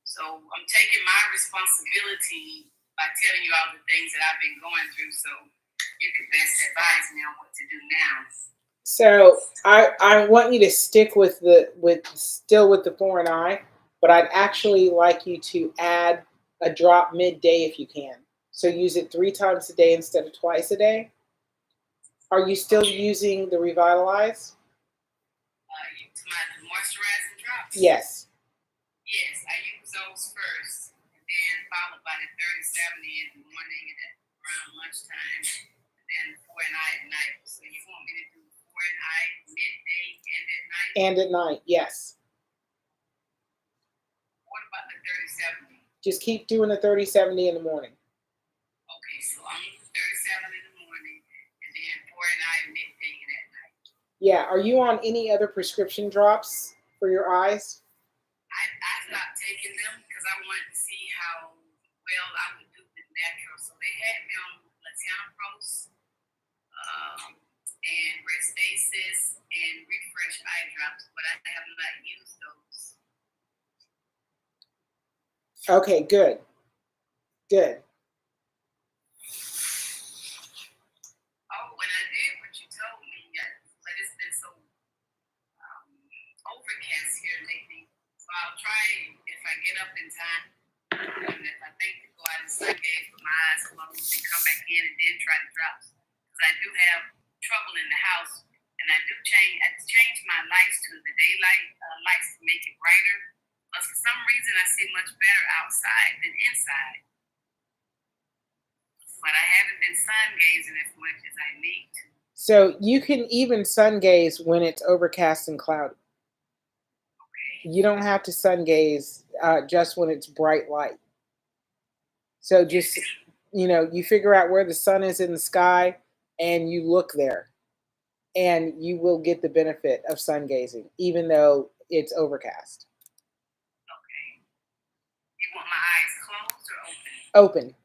S2: So I'm taking my responsibility by telling you all the things that I've been going through, so you can best advise me on what to do now.
S1: So I want you to stick with the 4NI, but I'd actually like you to add a drop midday if you can. So use it 3 times a day instead of twice a day. Are you still using the Revitalize?
S2: My moisturizing drops?
S1: Yes.
S2: Yes, I use those first, and then followed by the 30/70 in the morning and around lunchtime, and then 4NI at night. So you want me to do 4NI midday and at night?
S1: And at night, yes.
S2: What about the 30/70?
S1: Just keep doing the 30/70 in the morning.
S2: Okay, so I'm 30/70 in the morning, and then 4NI midday and at night.
S1: Yeah. Are you on any other prescription drops for your eyes?
S2: I stopped taking them because I wanted to see how well I would do with natural. So they had me on Latanoprost, and Restasis and Refresh eye drops, but I have not used those.
S1: Okay, good. Good.
S2: Oh, when I did what you told me, but it's been so overcast here lately. So I'll try if I get up in time, and if I think to go out in sun gaze with my eyes closed and come back in and then try to drop. Because I do have trouble in the house, and I change my lights to the daylight lights to make it brighter. But for some reason, I see much better outside than inside. But I haven't been sun gazing as much as I need to.
S1: So you can even sun gaze when it's overcast and cloudy.
S2: Okay.
S1: You don't have to sun gaze just when it's bright light. So just, you figure out where the sun is in the sky and you look there, and you will get the benefit of sun gazing, even though it's overcast.
S2: Okay. my eyes closed or open?
S1: Open.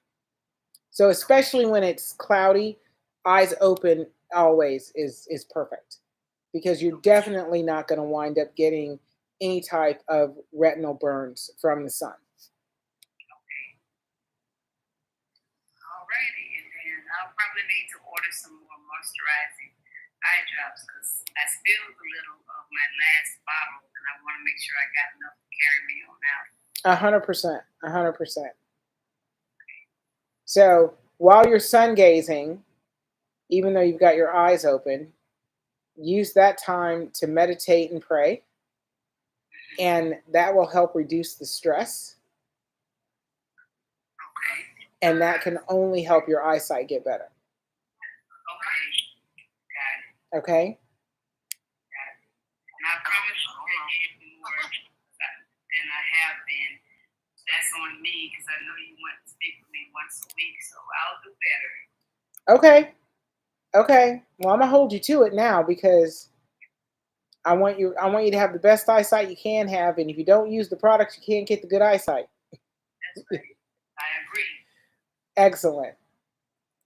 S1: So especially when it's cloudy, eyes open always is perfect, because you're definitely not going to wind up getting any type of retinal burns from the sun.
S2: Okay. Alrighty, and then I'll probably need to order some more moisturizing eye drops because I spilled a little of my last bottle, and I want to make sure I got enough to carry me on out.
S1: 100%. 100%. So while you're sun gazing, even though you've got your eyes open, use that time to meditate and pray, and that will help reduce the stress,
S2: Okay.
S1: and that can only help your eyesight get better.
S2: Okay. Got it.
S1: Okay?
S2: Got it. And I promise to get more than I have been. That's on me because I know you want to speak with me once a week, so I'll do better.
S1: Okay. Okay. Well, I'm gonna hold you to it now, because I want you to have the best eyesight you can have, and if you don't use the products, you can't get the good eyesight.
S2: That's right. I agree.
S1: Excellent.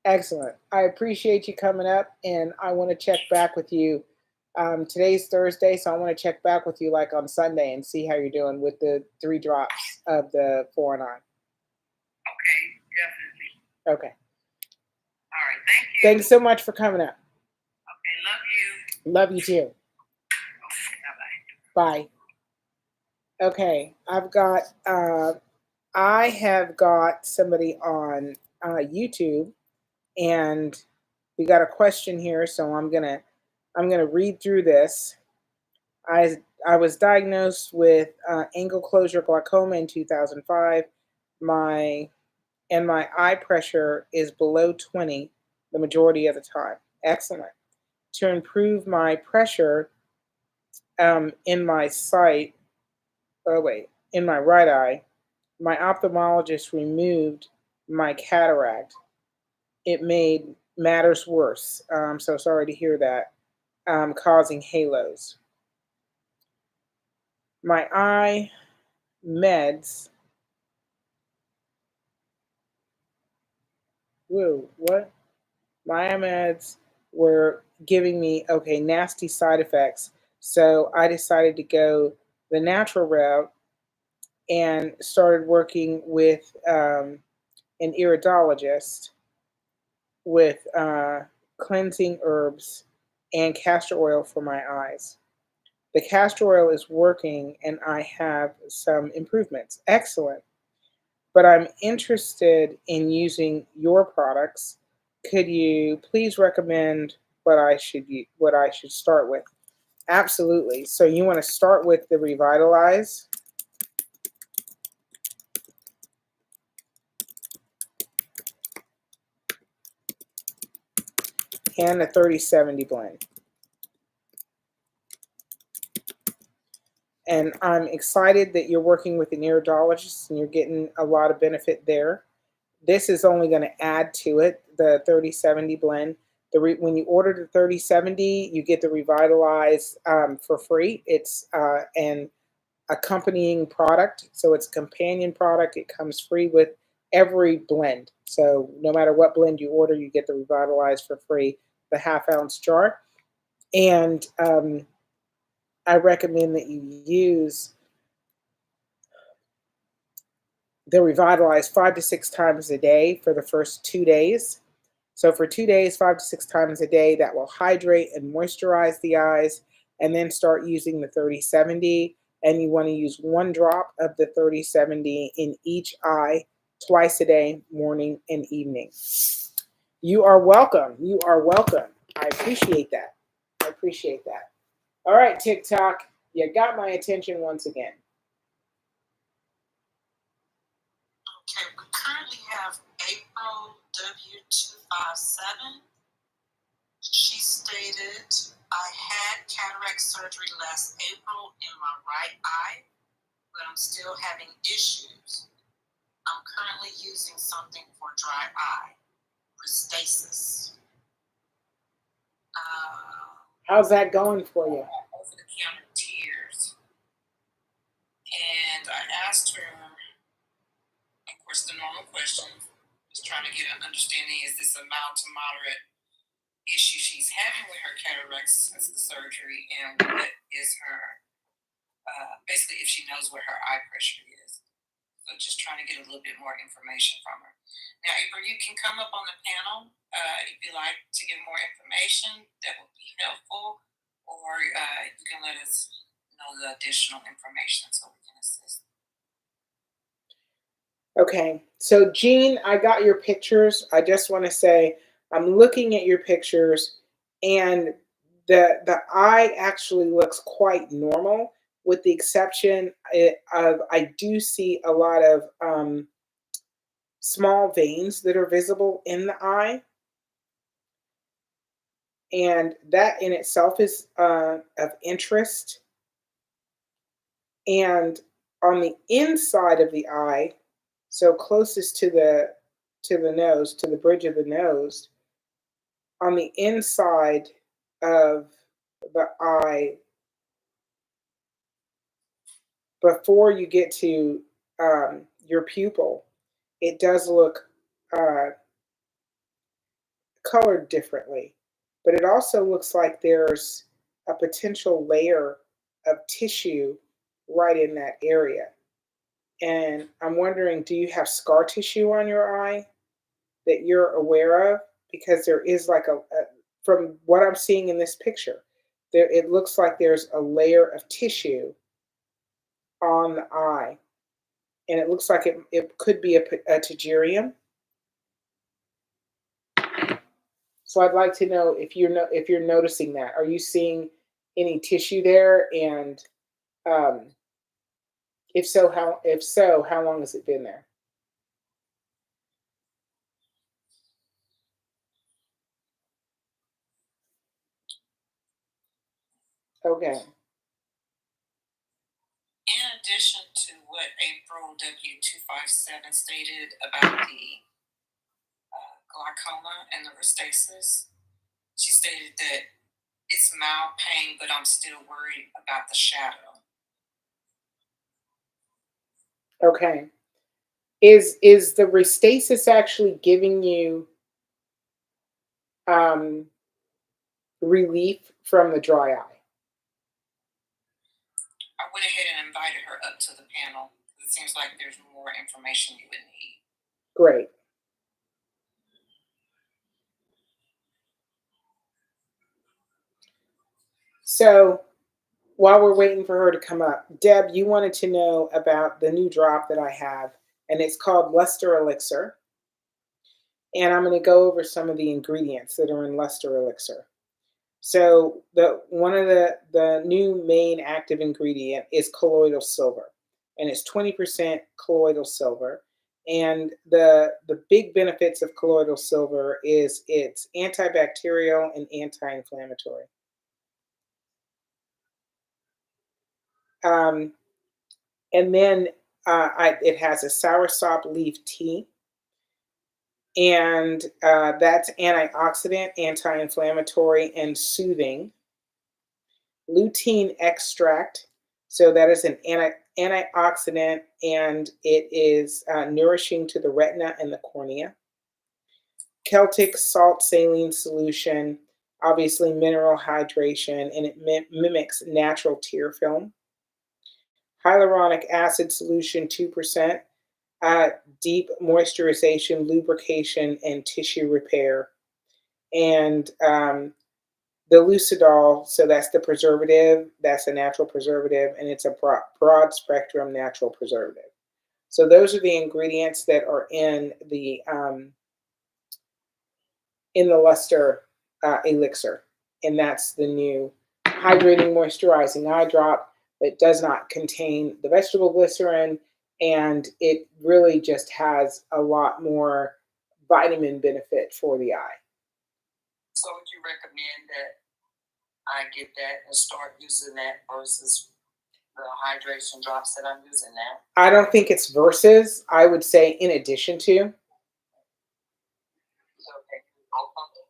S1: Excellent. I appreciate you coming up, and I want to check back with you. Today's Thursday, so I want to check back with you like on Sunday and see how you're doing with the 3 drops of the 4 and on.
S2: Okay, definitely.
S1: Okay.
S2: All right, thank you.
S1: Thanks so much for coming up.
S2: Okay, love you.
S1: Love you too.
S2: Okay, bye-bye.
S1: Bye. Okay, I have got somebody on YouTube, and we got a question here, so I'm gonna read through this. I was diagnosed with angle closure glaucoma in 2005. My eye pressure is below 20 the majority of the time. Excellent. To improve my pressure in my sight, in my right eye, my ophthalmologist removed my cataract. It made matters worse. I'm so sorry to hear that, causing halos. My eye meds. Whoa, what? My eye meds were giving me, nasty side effects. So I decided to go the natural route and started working with an iridologist with cleansing herbs and castor oil for my eyes. The castor oil is working, and I have some improvements. Excellent. But I'm interested in using your products. Could you please recommend what I should start with? Absolutely. So you want to start with the Revitalize. And the 3070 blend. And I'm excited that you're working with an iridologist and you're getting a lot of benefit there. This is only going to add to it, the 3070 blend. When you order the 3070, you get the Revitalize for free. It's an accompanying product, so it's a companion product. It comes free with every blend. So no matter what blend you order, you get the Revitalize for free, the half-ounce jar. And I recommend that you use the Revitalize 5 to 6 times a day for the first 2 days. So for 2 days, 5 to 6 times a day, that will hydrate and moisturize the eyes, and then start using the 3070. And you want to use 1 drop of the 3070 in each eye twice a day, morning and evening. You are welcome. You are welcome. I appreciate that. I appreciate that. All right, TikTok, you got my attention once again.
S3: Okay, we currently have April W257. She stated, I had cataract surgery last April in my right eye, but I'm still having issues. I'm currently using something for dry eye, Restasis.
S1: How's that going for you?
S2: Over-the-counter tears. And I asked her, understanding is this a mild to moderate issue she's having with her cataracts since the surgery, and what is her, basically if she knows what her eye pressure is. So just trying to get a little bit more information from her. Now, April, you can come up on the panel if you like to give more information. That would be helpful. Or you can let us know the additional information so we can assist.
S1: Okay, so Jean, I got your pictures. I just want to say I'm looking at your pictures, and the eye actually looks quite normal, with the exception of I do see a lot of small veins that are visible in the eye, and that in itself is of interest. And on the inside of the eye, so closest to the nose, to the bridge of the nose, on the inside of the eye, before you get to your pupil, it does look uh, colored differently. But it also looks like there's a potential layer of tissue right in that area. And I'm wondering, do you have scar tissue on your eye that you're aware of? Because there is like from what I'm seeing in this picture, there it looks like there's a layer of tissue on the eye, and it looks like it could be a pterygium. So I'd like to know if you're noticing that. Are you seeing any tissue there? And if so, how long has it been there? Okay.
S2: In addition to what April W257 stated about the glaucoma and the restasis, she stated that it's mild pain, but I'm still worried about the shadow.
S1: Okay. Is the restasis actually giving you relief from the dry eye?
S2: I went ahead and invited her up to the panel. It seems like there's more information you would need.
S1: Great. So while we're waiting for her to come up, Deb, you wanted to know about the new drop that I have, and it's called Luster Elixir. And I'm going to go over some of the ingredients that are in Luster Elixir. So one of the new main active ingredient is colloidal silver, and it's 20% colloidal silver. And the big benefits of colloidal silver is it's antibacterial and anti-inflammatory. And then it has a soursop leaf tea, and that's antioxidant, anti-inflammatory, and soothing. Lutein extract, so that is an antioxidant, and it is nourishing to the retina and the cornea. Celtic salt saline solution, obviously mineral hydration, and it mimics natural tear film. Hyaluronic acid solution, 2%, deep moisturization, lubrication, and tissue repair. And the Lucidol, so that's the preservative, that's a natural preservative, and it's a broad spectrum natural preservative. So those are the ingredients that are in the Luster Elixir, and that's the new hydrating, moisturizing eye drop that does not contain the vegetable glycerin, and it really just has a lot more vitamin benefit for the eye.
S2: So would you recommend that I get that and start using that versus the hydration drops that I'm using now?
S1: I don't think it's versus. I would say in addition to.
S2: So I can use both of them?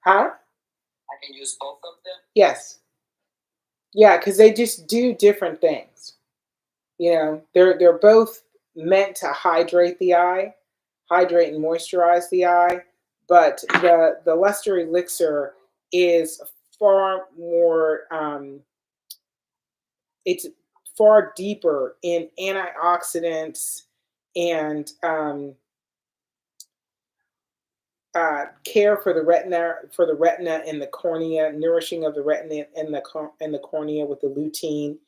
S1: Huh?
S2: I can use both of them?
S1: Yes. Yeah, because they just do different things. You know, they're both meant to hydrate the eye. hydrate and moisturize the eye, but the luster elixir is far more. It's far deeper in antioxidants and care for the retina and the cornea, nourishing of the retina and the cornea with the lutein,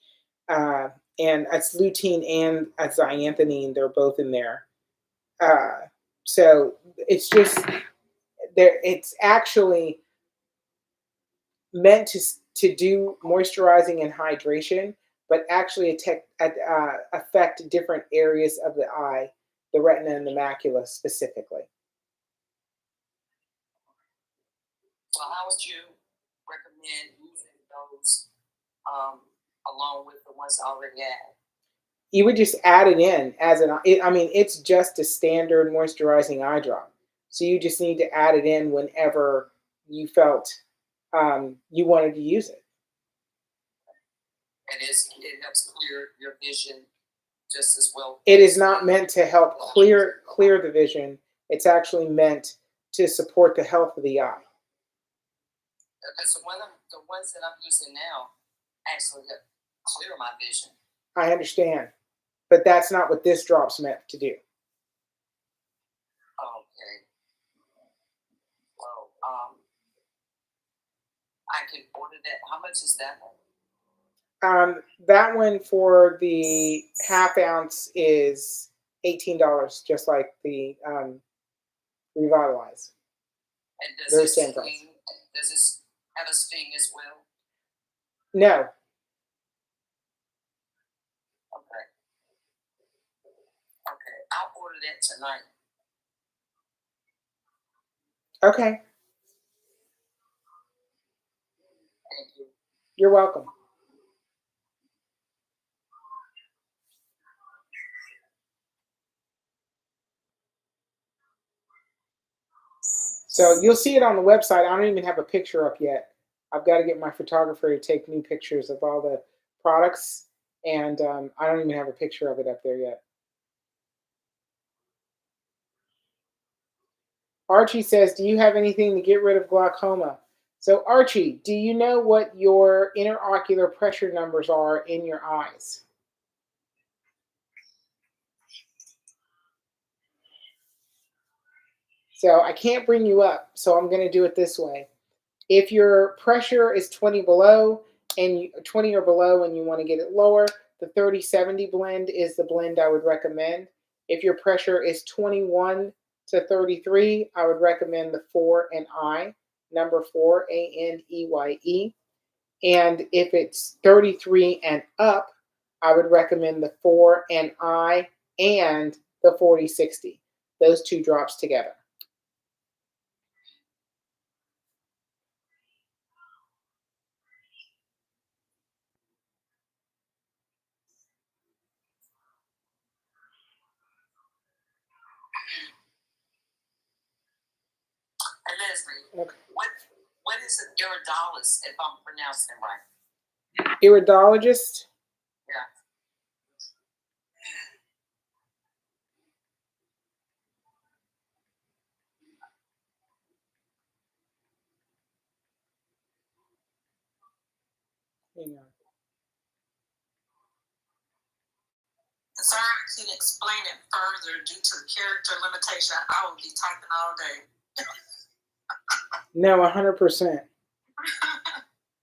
S1: uh, and it's lutein and zeaxanthin. They're both in there. So it's just there. It's actually meant to do moisturizing and hydration, but actually affect different areas of the eye, the retina and the macula specifically.
S2: So how would you recommend using those along with the ones I already had?
S1: You would just add it in as it's just a standard moisturizing eye drop. So you just need to add it in whenever you felt you wanted to use it.
S2: And it helps clear your vision just as well.
S1: It is not meant to help clear the vision. It's actually meant to support the health of the eye.
S2: Because the ones that I'm using now actually clear my vision.
S1: I understand, but that's not what this drop's meant to do.
S2: Okay. Well, I can order that. How much is that one?
S1: That one for the half ounce is $18, just like the Revitalize.
S2: And
S1: They're the same price.
S2: Does this have a sting as well?
S1: No.
S2: Okay. Okay, I'll order that tonight.
S1: Okay.
S2: Thank you.
S1: You're welcome. So you'll see it on the website. I don't even have a picture up yet. I've got to get my photographer to take new pictures of all the products, and I don't even have a picture of it up there yet. Archie says, do you have anything to get rid of glaucoma? So Archie, do you know what your interocular pressure numbers are in your eyes? So I can't bring you up, so I'm going to do it this way. If your pressure is 20 below and 20 or below and you want to get it lower, the 30/70 blend is the blend I would recommend. If your pressure is 21 to 33, I would recommend the 4NI, number 4, ANEYE. And if it's 33 and up, I would recommend the 4NI and the 40/60. Those two drops together.
S2: And Leslie,
S1: Okay.
S2: what is an iridologist, if I'm pronouncing it right?
S1: Iridologist?
S2: Yeah.
S1: Hang on.
S2: Sir, I can explain it further due to the character limitation. I will be typing all day.
S1: No, 100%.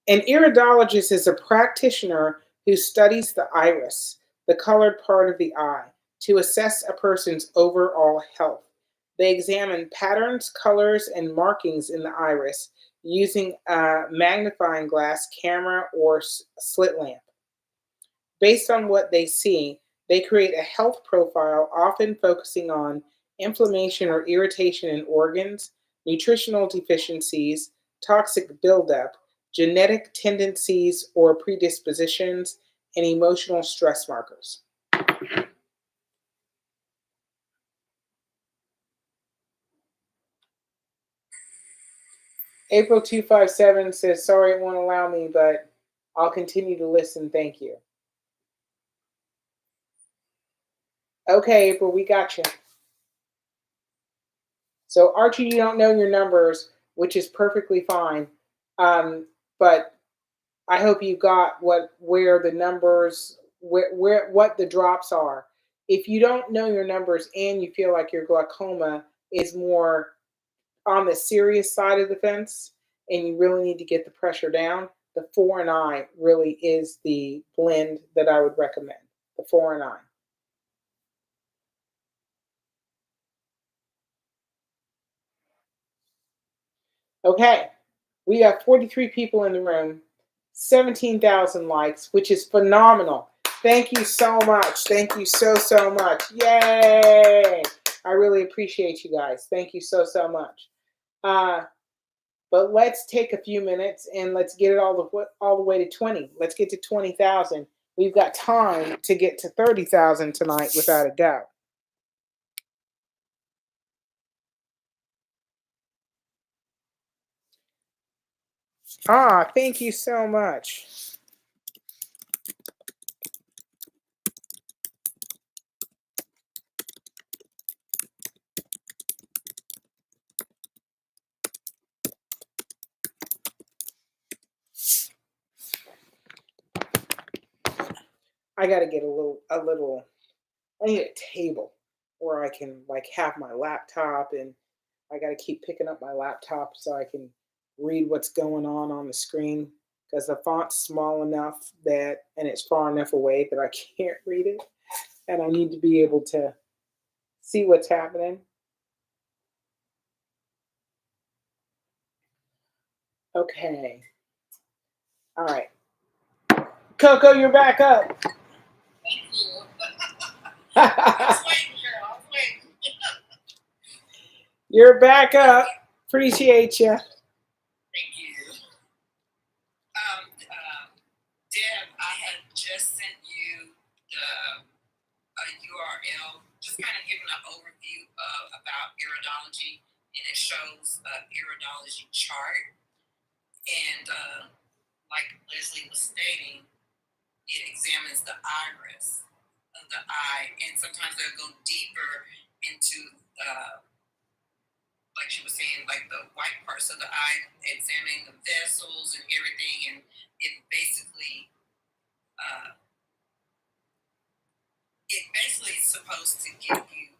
S1: An iridologist is a practitioner who studies the iris, the colored part of the eye, to assess a person's overall health. They examine patterns, colors, and markings in the iris using a magnifying glass, camera, or slit lamp. Based on what they see, they create a health profile, often focusing on inflammation or irritation in organs, nutritional deficiencies, toxic buildup, genetic tendencies or predispositions, and emotional stress markers. April 257 says, sorry it won't allow me, but I'll continue to listen. Thank you. Okay, April, we got you. So Archie, you don't know your numbers, which is perfectly fine. But I hope you got where the numbers where what the drops are. If you don't know your numbers and you feel like your glaucoma is more on the serious side of the fence and you really need to get the pressure down, the 4 and I really is the blend that I would recommend. The 4 and I. Okay, we have 43 people in the room, 17,000 likes, which is phenomenal. Thank you so much. Thank you so much. Yay! I really appreciate you guys. Thank you so much. But let's take a few minutes and let's get it all the way to 20. Let's get to 20,000. We've got time to get to 30,000 tonight without a doubt. Thank you so much. I got to get I need a table where I can like have my laptop, and I got to keep picking up my laptop so I can read what's going on the screen, because the font's small enough that and it's far enough away that I can't read it, and I need to be able to see what's happening. Okay. All right. Coco, you're back up.
S2: Thank you. I was waiting, girl. I was waiting.
S1: You're back up. Appreciate you.
S2: Thank you. Deb, I had just sent you the URL, just kind of giving an overview about iridology, and it shows an iridology chart. And like Leslie was stating, it examines the iris of the eye, and sometimes they'll go deeper into like she was saying, like the white parts of the eye, examining the vessels and everything, and it basically is supposed to give you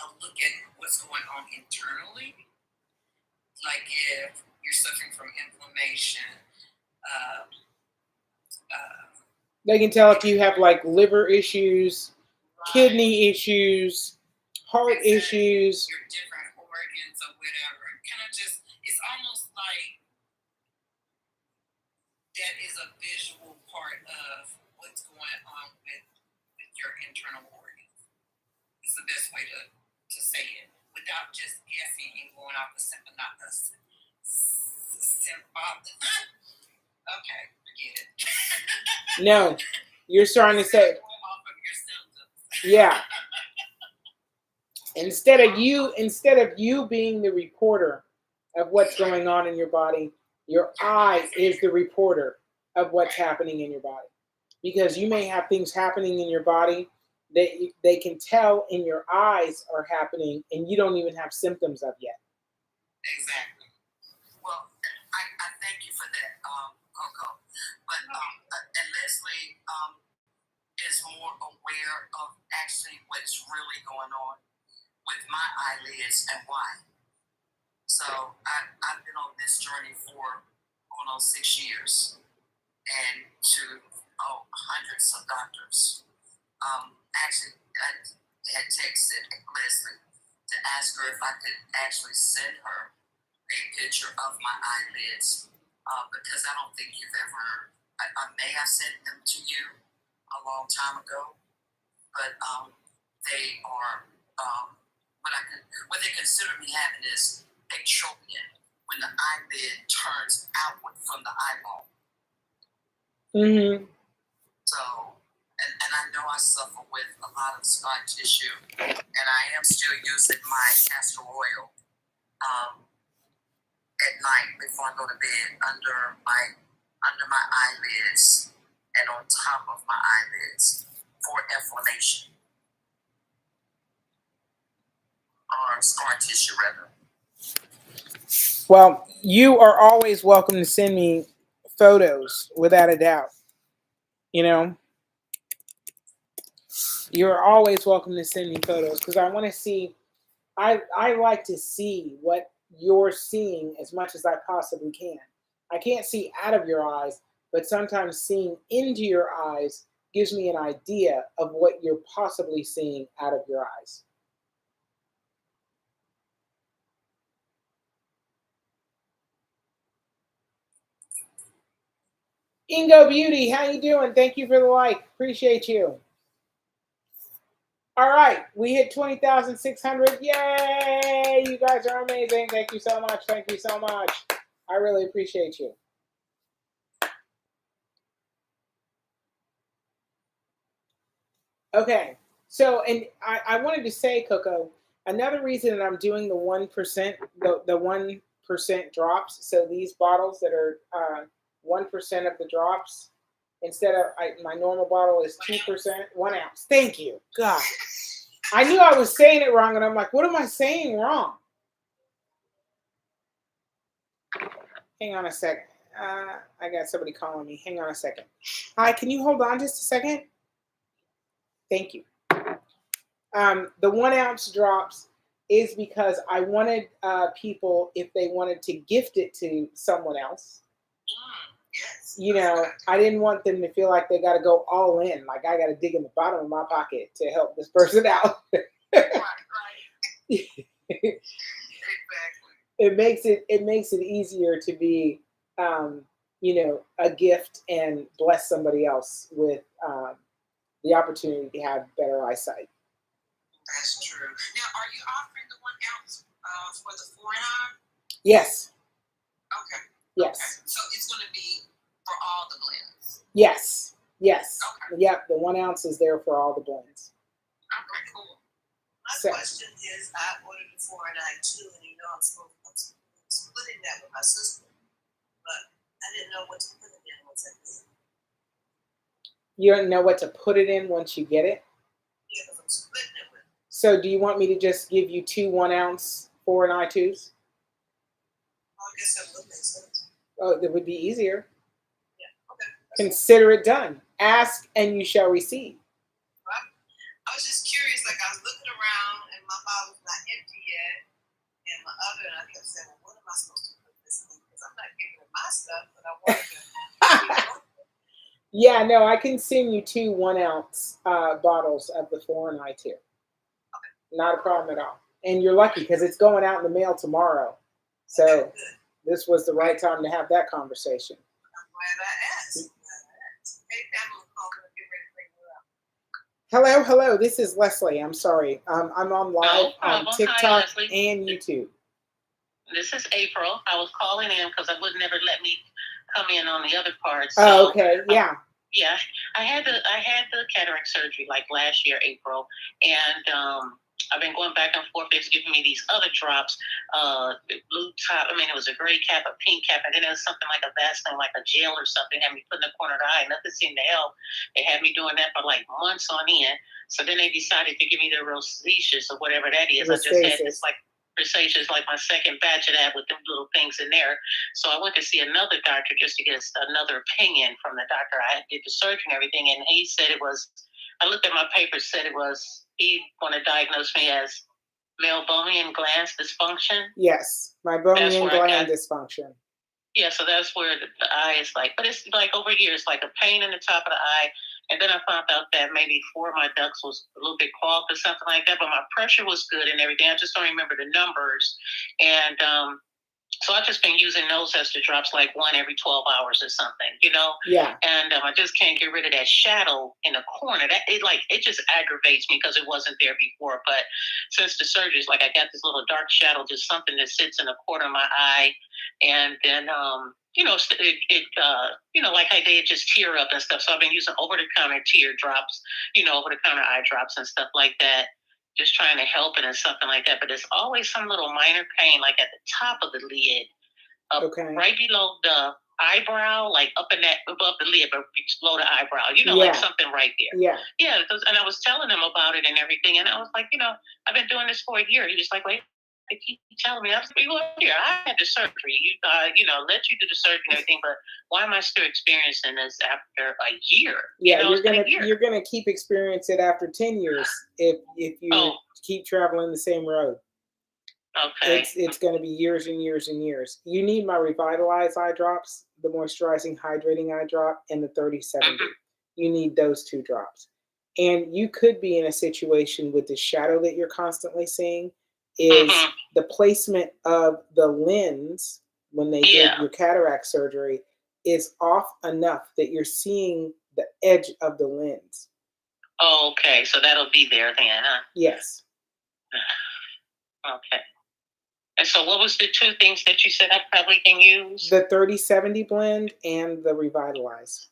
S2: a look at what's going on internally, like if you're suffering from inflammation.
S1: They can tell if you have like liver issues, kidney issues, heart issues.
S2: Your different organs or whatever. Kind of just, it's almost like that is a visual part of what's going on with your internal organs. It's the best way to say it without just guessing and going off the symptom, not the okay, forget it.
S1: No, you're starting to say.
S2: Off of your symptoms.
S1: Yeah. Instead of you being the reporter of what's going on in your body, your eye is the reporter of what's happening in your body. Because you may have things happening in your body that they can tell in your eyes are happening, and you don't even have symptoms of yet.
S2: Exactly. Well, I thank you for that, Coco. But and Leslie is more aware of actually what's really going on with my eyelids and why. So I've been on this journey for almost 6 years, and to hundreds of doctors. Actually, I had texted Leslie to ask her if I could actually send her a picture of my eyelids, because I don't think you've ever. I may have sent them to you a long time ago, but they are what they consider me having is ectropion, when the eyelid turns outward from the eyeball.
S1: Mm-hmm.
S2: So, and I know I suffer with a lot of scar tissue, and I am still using my castor oil at night before I go to bed under my eyelids and on top of my eyelids for inflammation. or scar tissue rather.
S1: Well, you are always welcome to send me photos, without a doubt. You know, you're always welcome to send me photos because I want to see. I like to see what you're seeing as much as I possibly can. I can't see out of your eyes, but sometimes seeing into your eyes gives me an idea of what you're possibly seeing out of your eyes. Ingo Beauty, how you doing? Thank you for the like. Appreciate you. All right, we hit 20,600. Yay! You guys are amazing. Thank you so much. Thank you so much. I really appreciate you. Okay, so and I wanted to say, Coco, another reason that I'm doing the 1%, the 1% drops. So these bottles that are 1% of the drops, instead of my normal bottle is 2%, 1 ounce. Thank you. God, I knew I was saying it wrong, and I'm like, what am I saying wrong? Hang on a second. I got somebody calling me. Hang on a second. Hi, can you hold on just a second? Thank you. The 1 ounce drops is because I wanted people, if they wanted to gift it to someone else,
S2: Yes.
S1: you know, I didn't want them to feel like they got to go all in. Like I got to dig in the bottom of my pocket to help this person out.
S2: Right. Exactly.
S1: It makes it easier to be, you know, a gift and bless somebody else with the opportunity to have better eyesight.
S2: That's true. Now, are you offering the 1 ounce for the 4 and on?
S1: Yes.
S2: Okay.
S1: Yes.
S2: Okay. So it's going to be for all the blends.
S1: Yes. Yes.
S2: Okay.
S1: Yep. The 1 ounce is there for all the blends.
S2: Okay. Cool.
S3: My question is, I ordered the 4 and I too, and you know I'm splitting that with my sister, but I didn't know what to put it in once I did.
S1: You don't know what to put it in once you get it?
S3: Yeah, because I'm splitting it with.
S1: So do you want me to just give you 2 1 ounce 4 and I2s?
S3: Oh, I guess that would make sense.
S1: Oh, that would be easier.
S3: Yeah. Okay.
S1: Consider it done. Ask and you shall receive.
S3: Right. I was just curious, like I was looking around and my bottle's not empty yet, and my other, and I kept saying, well, what am I supposed to put this in? Because I'm not giving her my stuff, but I wanted to.
S1: Yeah, no, I can send you 2 1 ounce bottles of the 4 and I2. Not a problem at all. And you're lucky because it's going out in the mail tomorrow. So this was the right time to have that conversation.
S3: I'm glad I asked. Hey, Pamela, get ready to bring you up.
S1: Hello. This is Leslie. I'm sorry. I'm on live on TikTok and YouTube.
S4: This is April. I was calling in because I would never let me come in on the other part.
S1: So, oh, okay. Yeah.
S4: Yeah. I had the cataract surgery like last year, April, and I've been going back and forth. They've given me these other drops, blue top. I mean, it was a gray cap, a pink cap, and then it was something like a Vaseline, like a gel or something. Had me put in the corner of the eye. Nothing seemed to help. They had me doing that for like months on end. So then they decided to give me the Rosacea or whatever that is. I just had this like Rosacea, like my second batch of that with them little things in there. So I went to see another doctor just to get another opinion from the doctor. I did the surgery and everything, and he said it was. I looked at my papers, said it was, he want to diagnose me as meibomian gland dysfunction.
S1: Yes, meibomian gland dysfunction.
S4: Yeah, so that's where the eye is like, but it's like over years, like a pain in the top of the eye. And then I found out that maybe 4 of my ducts was a little bit clogged or something like that, but my pressure was good and everything. I just don't remember the numbers. And so I've just been using those as the drops like 1 every 12 hours or something, you know?
S1: Yeah.
S4: And I just can't get rid of that shadow in the corner. That it just aggravates me because it wasn't there before. But since the surgery, like I got this little dark shadow, just something that sits in the corner of my eye. And then, you know, like how they just tear up and stuff. So I've been using over-the-counter tear drops, you know, over-the-counter eye drops and stuff like that. Just trying to help it and something like that. But there's always some little minor pain, like at the top of the lid, right below the eyebrow, like up in that above the lid, but below the eyebrow.
S1: Yeah.
S4: Like something right there.
S1: Yeah.
S4: Yeah, and I was telling him about it and everything, and I was like, I've been doing this for a year. He was like, wait. They keep telling me, I was like, well, here, I had the surgery. Let you do the surgery and everything, but why am I still experiencing this after a year?
S1: Yeah, you're gonna keep experiencing it after 10 years if you keep traveling the same road.
S4: Okay.
S1: It's gonna be years and years and years. You need my Revitalize eye drops, the moisturizing hydrating eye drop, and the 3070.
S4: Mm-hmm.
S1: You need those 2 drops. And you could be in a situation with the shadow that you're constantly seeing is the placement of the lens when they did your cataract surgery is off enough that you're seeing the edge of the lens.
S4: Oh, okay. So that'll be there then, huh?
S1: Yes.
S4: Okay. And so what was the 2 things that you said I probably can use?
S1: The 3070 blend and the Revitalize.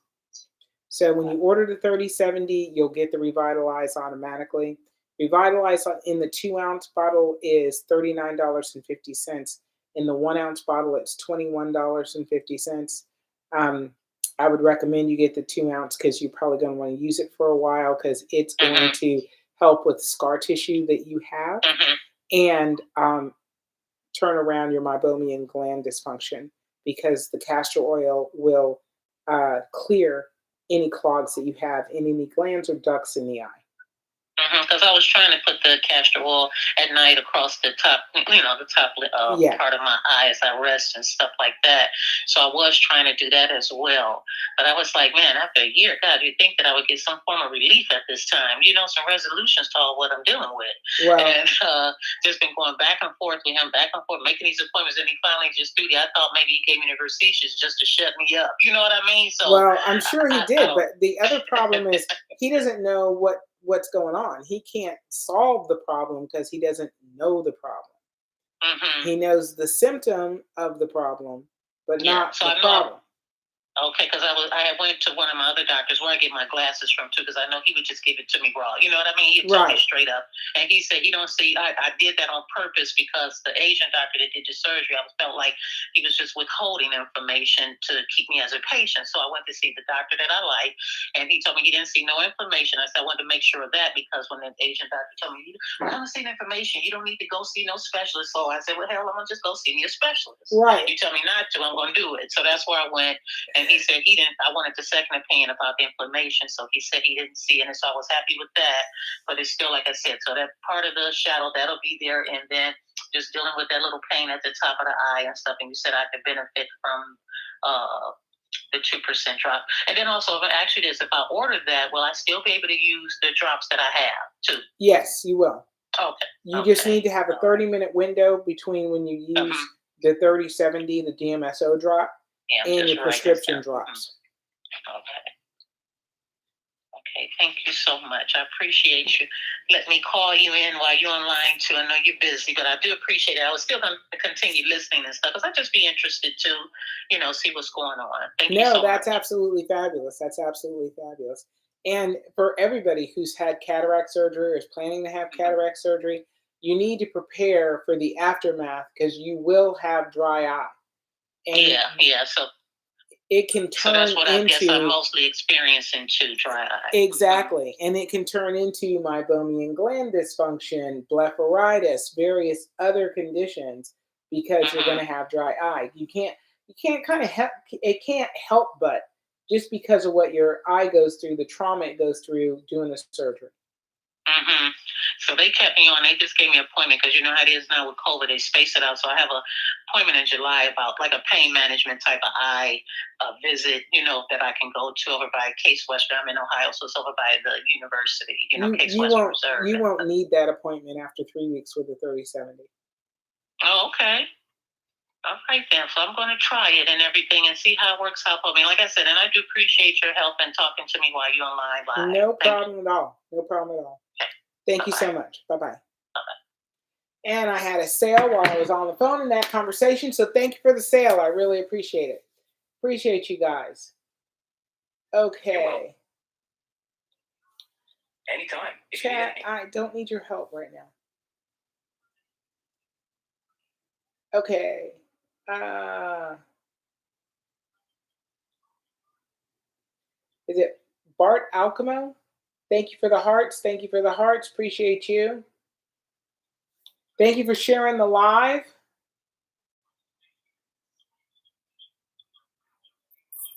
S1: So when you order the 3070, you'll get the Revitalize automatically. Revitalize in the 2-ounce bottle is $39.50. In the 1-ounce bottle, it's $21.50. I would recommend you get the 2-ounce because you're probably going to want to use it for a while because it's going to help with scar tissue that you have and turn around your meibomian gland dysfunction because the castor oil will clear any clogs that you have in any glands or ducts in the eye.
S4: Because I was trying to put the castor oil at night across the top, the top part of my eye as I rest and stuff like that. So I was trying to do that as well. But I was like, man, after a year, God, you'd think that I would get some form of relief at this time. Some resolutions to all what I'm dealing with.
S1: Well,
S4: and just been going back and forth with him, making these appointments. And he finally just threw I thought maybe he gave me the facetious just to shut me up. You know what I mean? So,
S1: well, I'm sure he did. But the other problem is he doesn't know what's going on. He can't solve the problem because he doesn't know the problem. He knows the symptom of the problem, but not the problem.
S4: Okay, because I went to one of my other doctors where I get my glasses from too, because I know he would just give it to me raw. You know what I mean? He'd tell me straight up. And he said he don't see. I did that on purpose because the Asian doctor that did the surgery, I felt like he was just withholding information to keep me as a patient. So I went to see the doctor that I like, and he told me he didn't see no information. I said I wanted to make sure of that because when the Asian doctor told me you don't see the information, you don't need to go see no specialist. So I said, well, hell, I'm gonna just go see me a specialist.
S1: Right.
S4: You tell me not to, I'm gonna do it. So that's where I went. And he said he didn't. I wanted the second opinion about the inflammation, so he said he didn't see it, and so I was happy with that. But it's still, like I said, so that part of the shadow that'll be there, and then just dealing with that little pain at the top of the eye and stuff. And you said I could benefit from the 2% drop, and then also if I ask you this, if I ordered that, will I still be able to use the drops that I have too?
S1: Yes, you will.
S4: Okay.
S1: You just need to have a 30-minute window between when you use the 3070, the DMSO drop. And your prescription drops.
S4: Okay, thank you so much. I appreciate you. Let me call you in while you're online too. I know you're busy, but I do appreciate it. I was still going to continue listening and stuff because I'd just be interested to, see what's going on. Thank you so
S1: that's
S4: much.
S1: Absolutely fabulous. That's absolutely fabulous. And for everybody who's had cataract surgery or is planning to have cataract surgery, you need to prepare for the aftermath because you will have dry eye.
S4: And yeah. So
S1: it can turn
S4: that's what I guess I'm mostly experiencing too, dry eye.
S1: Exactly. And it can turn into meibomian gland dysfunction, blepharitis, various other conditions because you're going to have dry eye. You can't kind of help. It can't help but just because of what your eye goes through, the trauma it goes through doing the surgery.
S4: So they kept me on. They just gave me an appointment because you know how it is now with COVID. They space it out. So I have an appointment in July about like a pain management type of eye visit, that I can go to over by Case Western. I'm in Ohio, so it's over by the university, Case Western Reserve.
S1: You won't need that appointment after 3 weeks with the 3070.
S4: Oh, okay. All right, then. So I'm going to try it and everything and see how it works out for me. Like I said, and I do appreciate your help and talking to me while you're online live.
S1: No problem at all. No problem at all.
S4: Okay.
S1: Thank you so much. Bye-bye. Bye-bye. And I had a sale while I was on the phone in that conversation, so thank you for the sale. I really appreciate it. Appreciate you guys. Okay.
S5: Anytime.
S1: Chat, I don't need your help right now. Okay. Is it Bart Alcamo? Thank you for the hearts. Thank you for the hearts. Appreciate you. Thank you for sharing the live.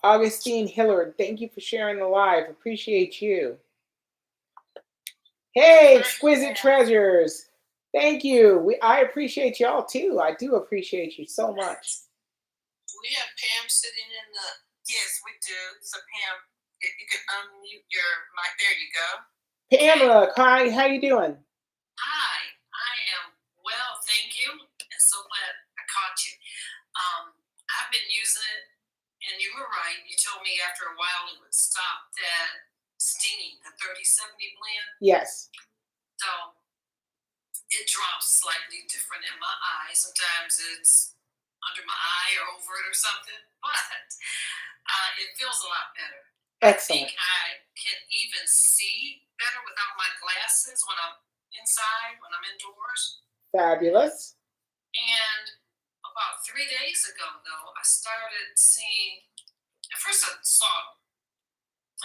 S1: Augustine Hillard, thank you for sharing the live. Appreciate you. Hey, exquisite treasures. Thank you. I appreciate y'all too. I do appreciate you so much.
S2: Do we have Pam sitting in the? Yes, we do. So Pam, if you could unmute your mic, there you go.
S1: Pamela, hi. How you doing?
S2: Hi, I am well, thank you, and so glad I caught you. I've been using it, and you were right. You told me after a while it would stop that stinging, the 30-70 blend.
S1: Yes.
S2: So it drops slightly different in my eye. Sometimes it's under my eye or over it or something, but it feels a lot better.
S1: Excellent.
S2: I think I can even see better without my glasses when I'm inside, when I'm indoors.
S1: Fabulous.
S2: And about 3 days ago, though, I started seeing. At first, I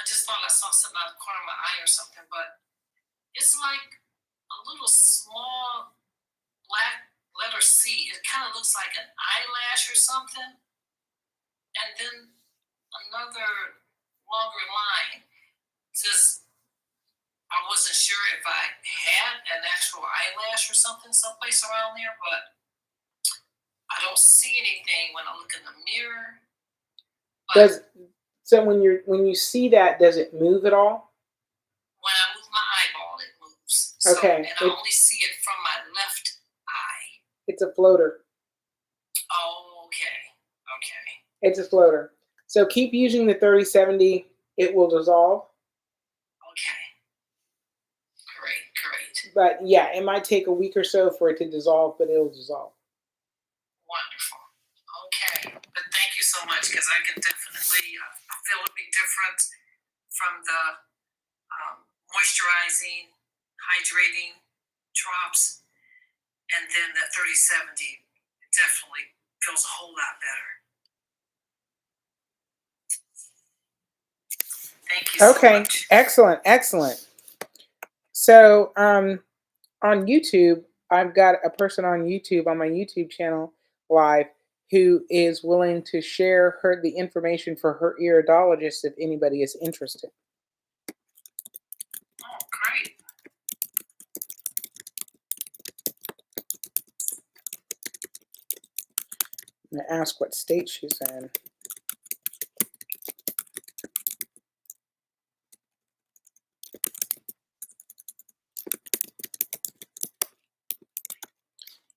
S2: just thought I saw something out of the corner of my eye or something, but it's like a little small black letter C. It kind of looks like an eyelash or something, and then another longer line. Just I wasn't sure if I had an actual eyelash or something someplace around there, but I don't see anything when I look in the mirror.
S1: So when you see that, does it move at all?
S2: When I move my eyeball, it moves. So,
S1: okay.
S2: And I only see it from my left eye.
S1: It's a floater.
S2: Oh, okay.
S1: It's a floater. So keep using the 30-70. It will dissolve.
S2: Okay. Great.
S1: But yeah, it might take a week or so for it to dissolve, but it'll dissolve.
S2: Wonderful. Okay. But thank you so much, because I can definitely feel a big difference from the moisturizing, hydrating drops, and then that 30-70 definitely feels a whole lot better. Thank you so much.
S1: Excellent. So on YouTube, I've got a person on YouTube, on my YouTube channel live, who is willing to share the information for her iridologist if anybody is interested.
S2: Oh, great.
S1: I'm going to ask what state she's in.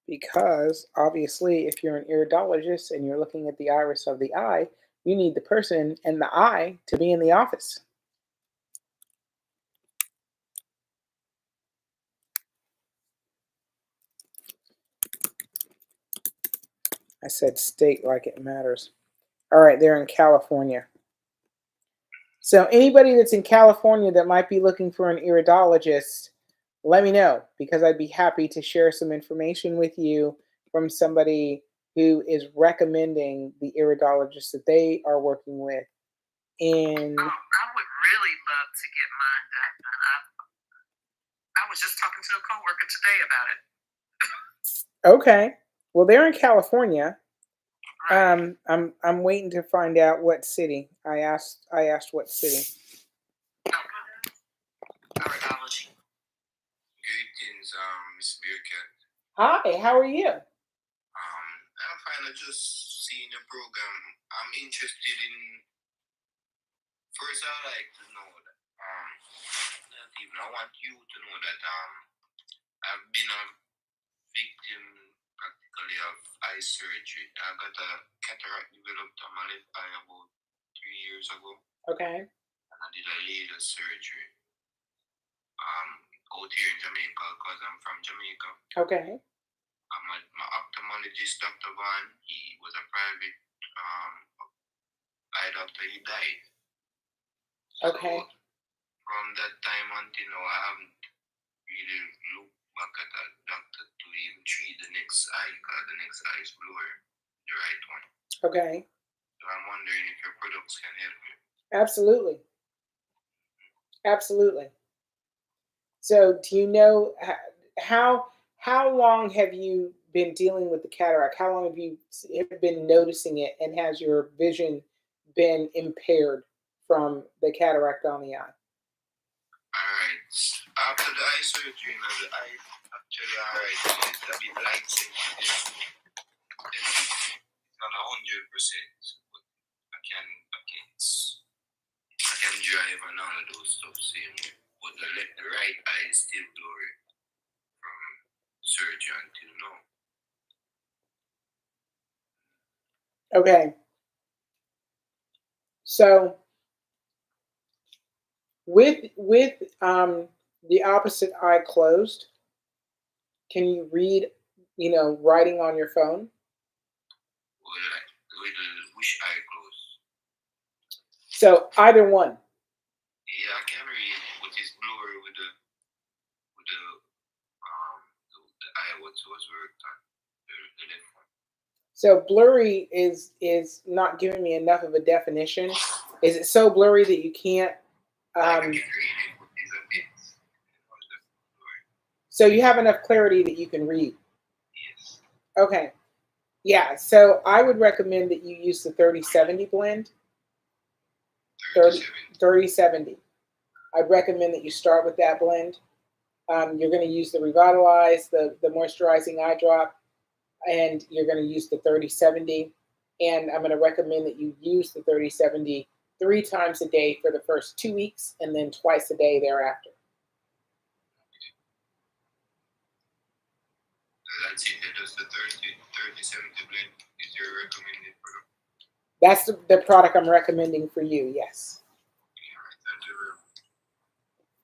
S1: Because obviously, if you're an iridologist and you're looking at the iris of the eye, you need the person and the eye to be in the office. I said state like it matters. All right, they're in California. So anybody that's in California that might be looking for an iridologist, let me know, because I'd be happy to share some information with you from somebody who is recommending the iridologist that they are working with.
S2: I would really love to get mine done. I was just talking to a coworker today about it.
S1: Okay. Well, they're in California.
S2: Right.
S1: I'm waiting to find out what city. I asked what city.
S2: Iridology.
S5: Greetings, Miss Birkin.
S1: Hi, how are you?
S5: I'm fine. I just seen your program. I'm interested in. First, I'd like to know that. Not even. I want you to know that. I've been a victim practically of eye surgery. I got a cataract developed on my left eye about 3 years ago.
S1: Okay.
S5: And I did a laser surgery. Out here in Jamaica, because I'm from Jamaica.
S1: Okay.
S5: My ophthalmologist, Dr. Van, he was a private eye doctor. He died.
S1: Okay.
S5: So from that time until now, I haven't really looked back at that doctor to even treat the next eye, because the next eye is bluer, the right one.
S1: Okay.
S5: So I'm wondering if your products can help me.
S1: Absolutely. Absolutely. So, do you know how long have you been dealing with the cataract? How long have you been noticing it, and has your vision been impaired from the cataract on the eye?
S5: Alright. After the eye surgery, now the eye actually alright. It's a bit light sensitive. It's not 100%, but I can drive and all of those stuff same way. But the right eye is still blurry from surgery until now.
S1: Okay. So with the opposite eye closed, can you read, writing on your phone?
S5: Which eye close?
S1: So either one.
S5: Yeah, I can read, but it's blurry with the eye what was worked on. The left one.
S1: So blurry is not giving me enough of a definition. Is it so blurry that you can't?
S5: I can read it, but it's a bit blurry.
S1: So you have enough clarity that you can read.
S5: Yes.
S1: Okay. Yeah. So I would recommend that you use the 3070 blend. 3070. I'd recommend that you start with that blend. You're going to use the Revitalize, the moisturizing eye drop, and you're going to use the 3070. And I'm going to recommend that you use the 3070 3 times a day for the first 2 weeks, and then twice a day thereafter.
S5: That's it. Just the 3070 blend is your recommended product.
S1: That's the product I'm recommending for you. Yes.
S5: Thank you very much.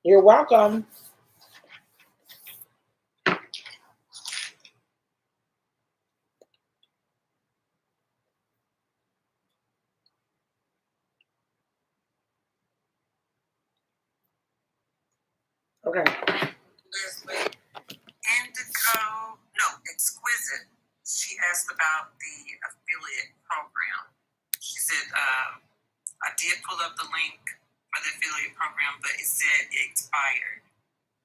S1: You're welcome. Okay.
S2: Leslie, Exquisite. She asked about the affiliate program. She said, I did pull up the link for the affiliate program, but it said it expired.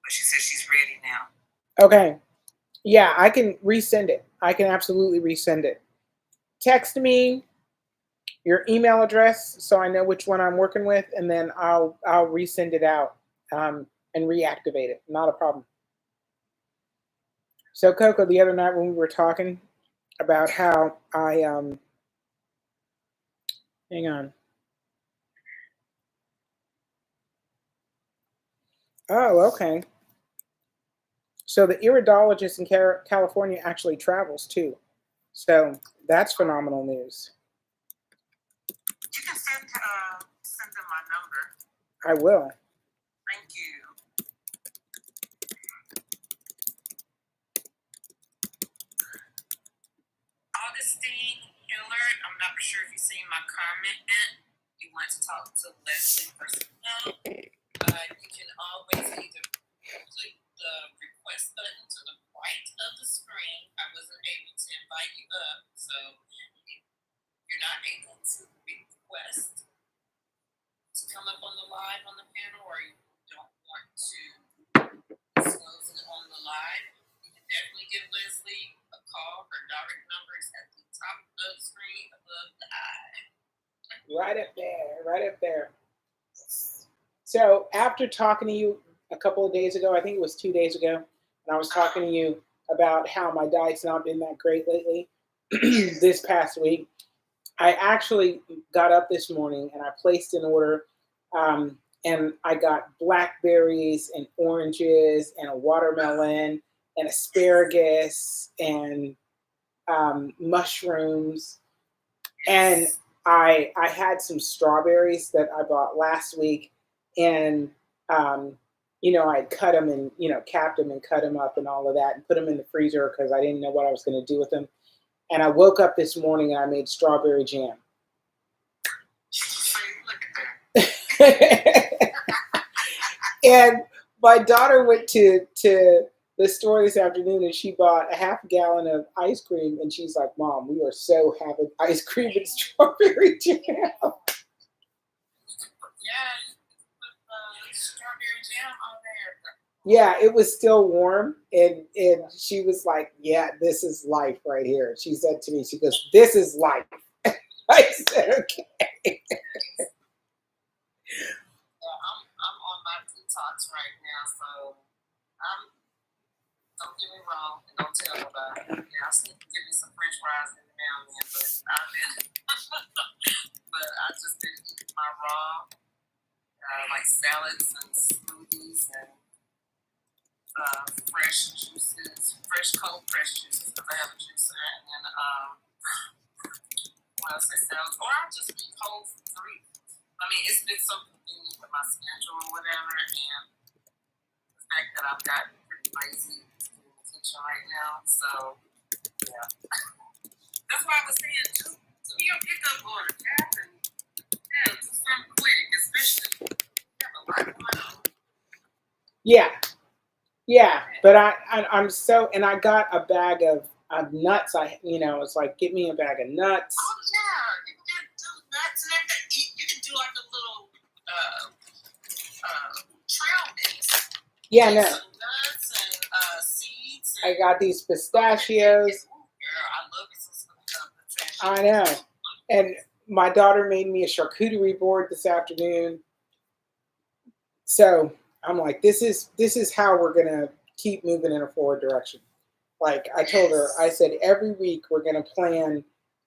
S2: But she said she's ready now.
S1: Okay. Yeah, I can resend it. I can absolutely resend it. Text me your email address so I know which one I'm working with, and then I'll resend it out and reactivate it. Not a problem. So Coco, the other night when we were talking about how I hang on. Oh, okay. So the iridologist in California actually travels too. So that's phenomenal news.
S2: You can send them my number.
S1: I will.
S2: Thank you. Augustine Hillard, I'm not sure if you've seen my comment. You want to talk to Leslie personally? You can always either click the request button to the right of the screen. I wasn't able to invite you up, so if you're not able to request to come up on the live on the panel, or you don't want to disclose it on the live, you can definitely give Leslie a call. Her direct number is at the top of the screen above the eye.
S1: Right up there, right up there. So after talking to you a couple of days ago, I think it was 2 days ago, and I was talking to you about how my diet's not been that great lately this past week, I actually got up this morning and I placed an order, and I got blackberries and oranges and a watermelon and asparagus and mushrooms, and I had some strawberries that I bought last week, and I cut them and capped them and cut them up and all of that and put them in the freezer because I didn't know what I was going to do with them. And I woke up this morning and I made strawberry jam. And my daughter went to the store this afternoon and she bought a half gallon of ice cream, and she's like, "Mom, we are so having ice cream and strawberry jam."
S2: Yeah, you put strawberries jam on there.
S1: Yeah, it was still warm, and she was like, "Yeah, this is life right here." She said to me, "She goes, this is life." I said, "Okay."
S2: I'm on my detox right now, so don't get me wrong, and don't tell nobody. Yeah, I still give me some French fries every now and then, but I've been, but I just been eating my raw, like salads and smoothies and fresh juices, fresh cold pressed juices, because I have a juicer, and then what else I salads, or I'll just eat whole for free. I mean, it's been so convenient with my schedule or whatever, and the fact that I've gotten pretty lazy in the kitchen right now. So, yeah. That's why I was saying, just do your pickup order, Cap, and yeah, do something quick, especially if you have a lot going on.
S1: Yeah, but I'm so, and I got a bag of nuts. It's like, get me a bag of nuts.
S2: Oh, yeah, you can do nuts and everything. You can do like a little trail mix.
S1: Yeah,
S2: Take
S1: no,
S2: some nuts and seeds.
S1: I got these pistachios.
S2: Girl, I love it pistachios.
S1: I know, and my daughter made me a charcuterie board this afternoon. So I'm like, this is how we're gonna keep moving in a forward direction. Like I told her, I said every week we're gonna plan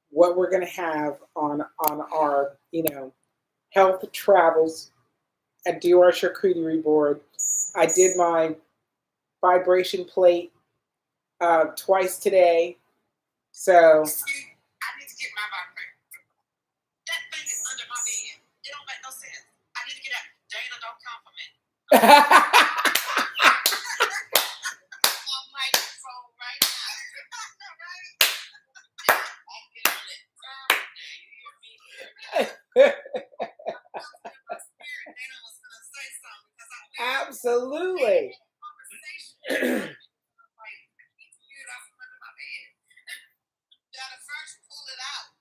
S1: what we're gonna have on our health travels and do our charcuterie board. I did my vibration plate twice today. So
S2: I need to get my vibrator. That thing is under my bed. It don't make no sense. I need to get out. Dana, don't compliment. On microphone right now. Right? I'll get on it. You hear me? Dana was gonna say something because
S1: Absolutely.
S2: conversation. Like, I need to get it off from under my bed. You gotta first pull it out.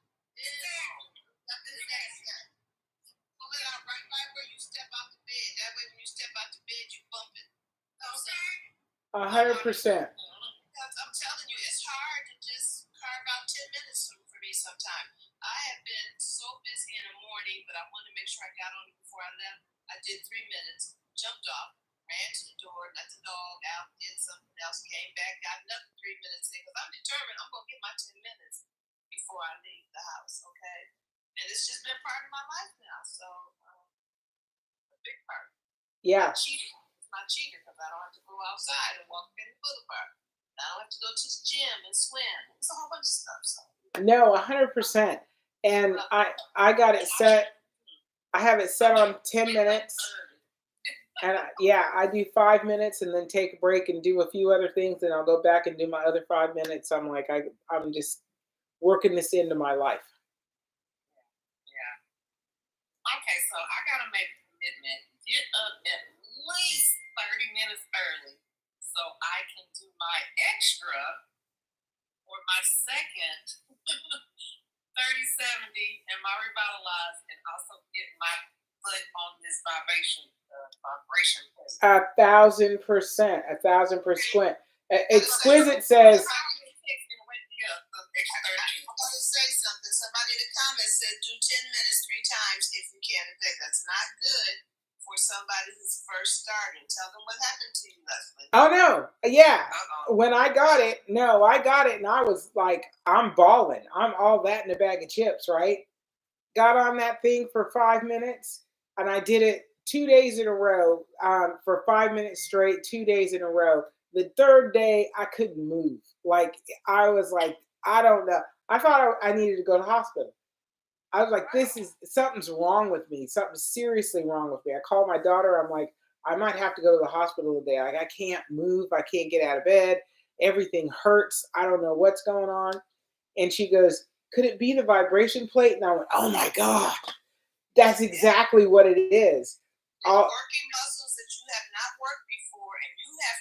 S2: Pull it out right by where you step out the bed. That way, when you step out the bed, you bump it. Okay.
S1: 100%.
S2: I'm telling you, it's hard to just carve out 10 minutes for me sometimes. I have been so busy in the morning, but I wanted to make sure I got on it before I left. I did 3 minutes, jumped off, ran to the door, let the dog out, did something else, came back, got another 3 minutes in, because I'm determined I'm going to get my 10 minutes before I leave the house, okay? And it's just been part of my life now, so a big part.
S1: Yeah.
S2: It's not cheating because I don't have to go outside and walk in the boulevard. I don't have to go to the gym and swim. It's a whole bunch of stuff. So.
S1: No, 100%. And I got it set. I have it set on 10 minutes. And I do 5 minutes and then take a break and do a few other things. And I'll go back and do my other 5 minutes. I'm like, I'm just working this into my life.
S2: Yeah. Okay, so I got to make a commitment. Get up at least 30 minutes early so I can do my extra or my second 30-70 and my revitalize and also get my foot on this vibration plate.
S1: 1,000%. 1,000%. Exquisite says.
S2: I'm going to say something. Somebody in the comments said do 10 minutes 3 times if you can a day. That's not good for somebody who's first starting. Tell them what happened to you, Leslie.
S1: Oh, no. Yeah.
S2: Uh-oh.
S1: When I got it, and I was like, I'm balling. I'm all that in a bag of chips, right? Got on that thing for 5 minutes, and I did it 2 days in a row for 5 minutes straight, 2 days in a row. The third day, I couldn't move. Like, I was like, I don't know. I thought I needed to go to the hospital. I was like, something's wrong with me. Something's seriously wrong with me. I called my daughter. I'm like, I might have to go to the hospital today. Like, I can't move. I can't get out of bed. Everything hurts. I don't know what's going on. And she goes, could it be the vibration plate? And I went, oh my God, that's exactly what it is.
S2: Working muscles that you have not worked before, and you have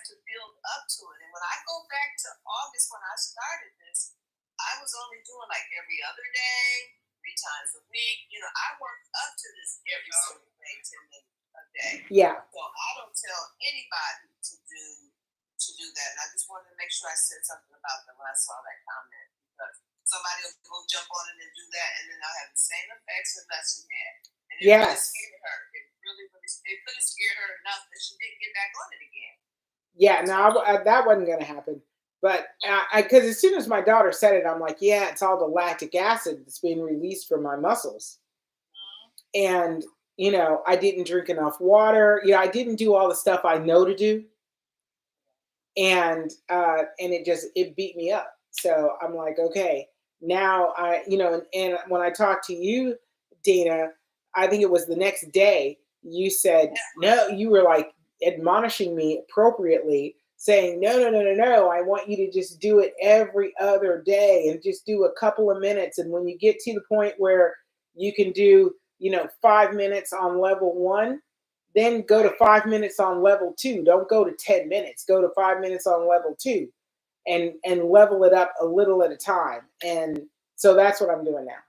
S2: to build up to it. And when I go back to August when I started this, I was only doing like every other day, 3 times a week. I worked up to this every single day, 10 minutes.
S3: a day.
S1: Yeah.
S3: So I don't tell anybody to do that. And I just wanted to make sure I said something about that when I saw that comment, because somebody will go jump on it and do that, and then they'll have the same effects as lesson had. And it really scared her. It could have scared her enough that she didn't get back on it again.
S1: Yeah, no, that wasn't going to happen. But because as soon as my daughter said it, I'm like, yeah, it's all the lactic acid that's being released from my muscles. And, I didn't drink enough water. I didn't do all the stuff I know to do. And it beat me up. So I'm like, okay, now and when I talked to you, Dana, I think it was the next day, you said, no, you were like admonishing me appropriately, saying, no, I want you to just do it every other day and just do a couple of minutes. And when you get to the point where you can do, 5 minutes on level 1, then go to 5 minutes on level 2. Don't go to 10 minutes. Go to 5 minutes on level 2 and level it up a little at a time. And so that's what I'm doing now.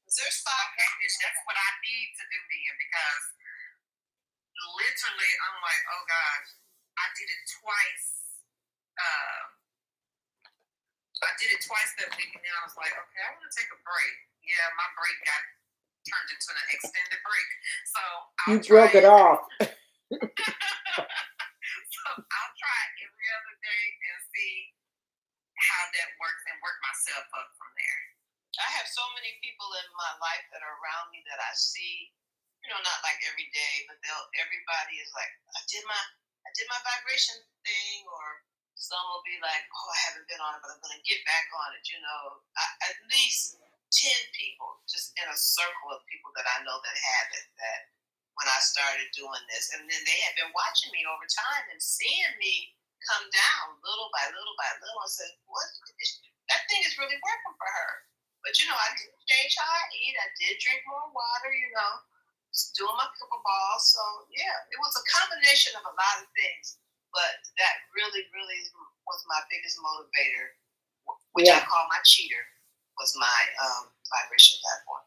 S2: There's 5 pages. That's what I need to do then, because literally I'm like, oh gosh, I did it twice. I did it twice that week, and then I was like, okay, I want to take a break. Yeah, my break got turned into an extended break. So
S1: you broke it off.
S2: So I'll try every other day and see how that works and work myself up from there.
S3: I have so many people in my life that are around me that I see, not like every day, but everybody is like, I did my vibration thing, or some will be like, oh, I haven't been on it, but I'm gonna get back on it. At least 10 people just in a circle of people that I know that have it, that when I started doing this, and then they have been watching me over time and seeing me come down little by little by little, and said, what, that thing is really working for her. But I did change how I eat. I did drink more water, doing my pickleball. So yeah, it was a combination of a lot of things, but that really, really was my biggest motivator, which I call my cheater, was my vibration platform.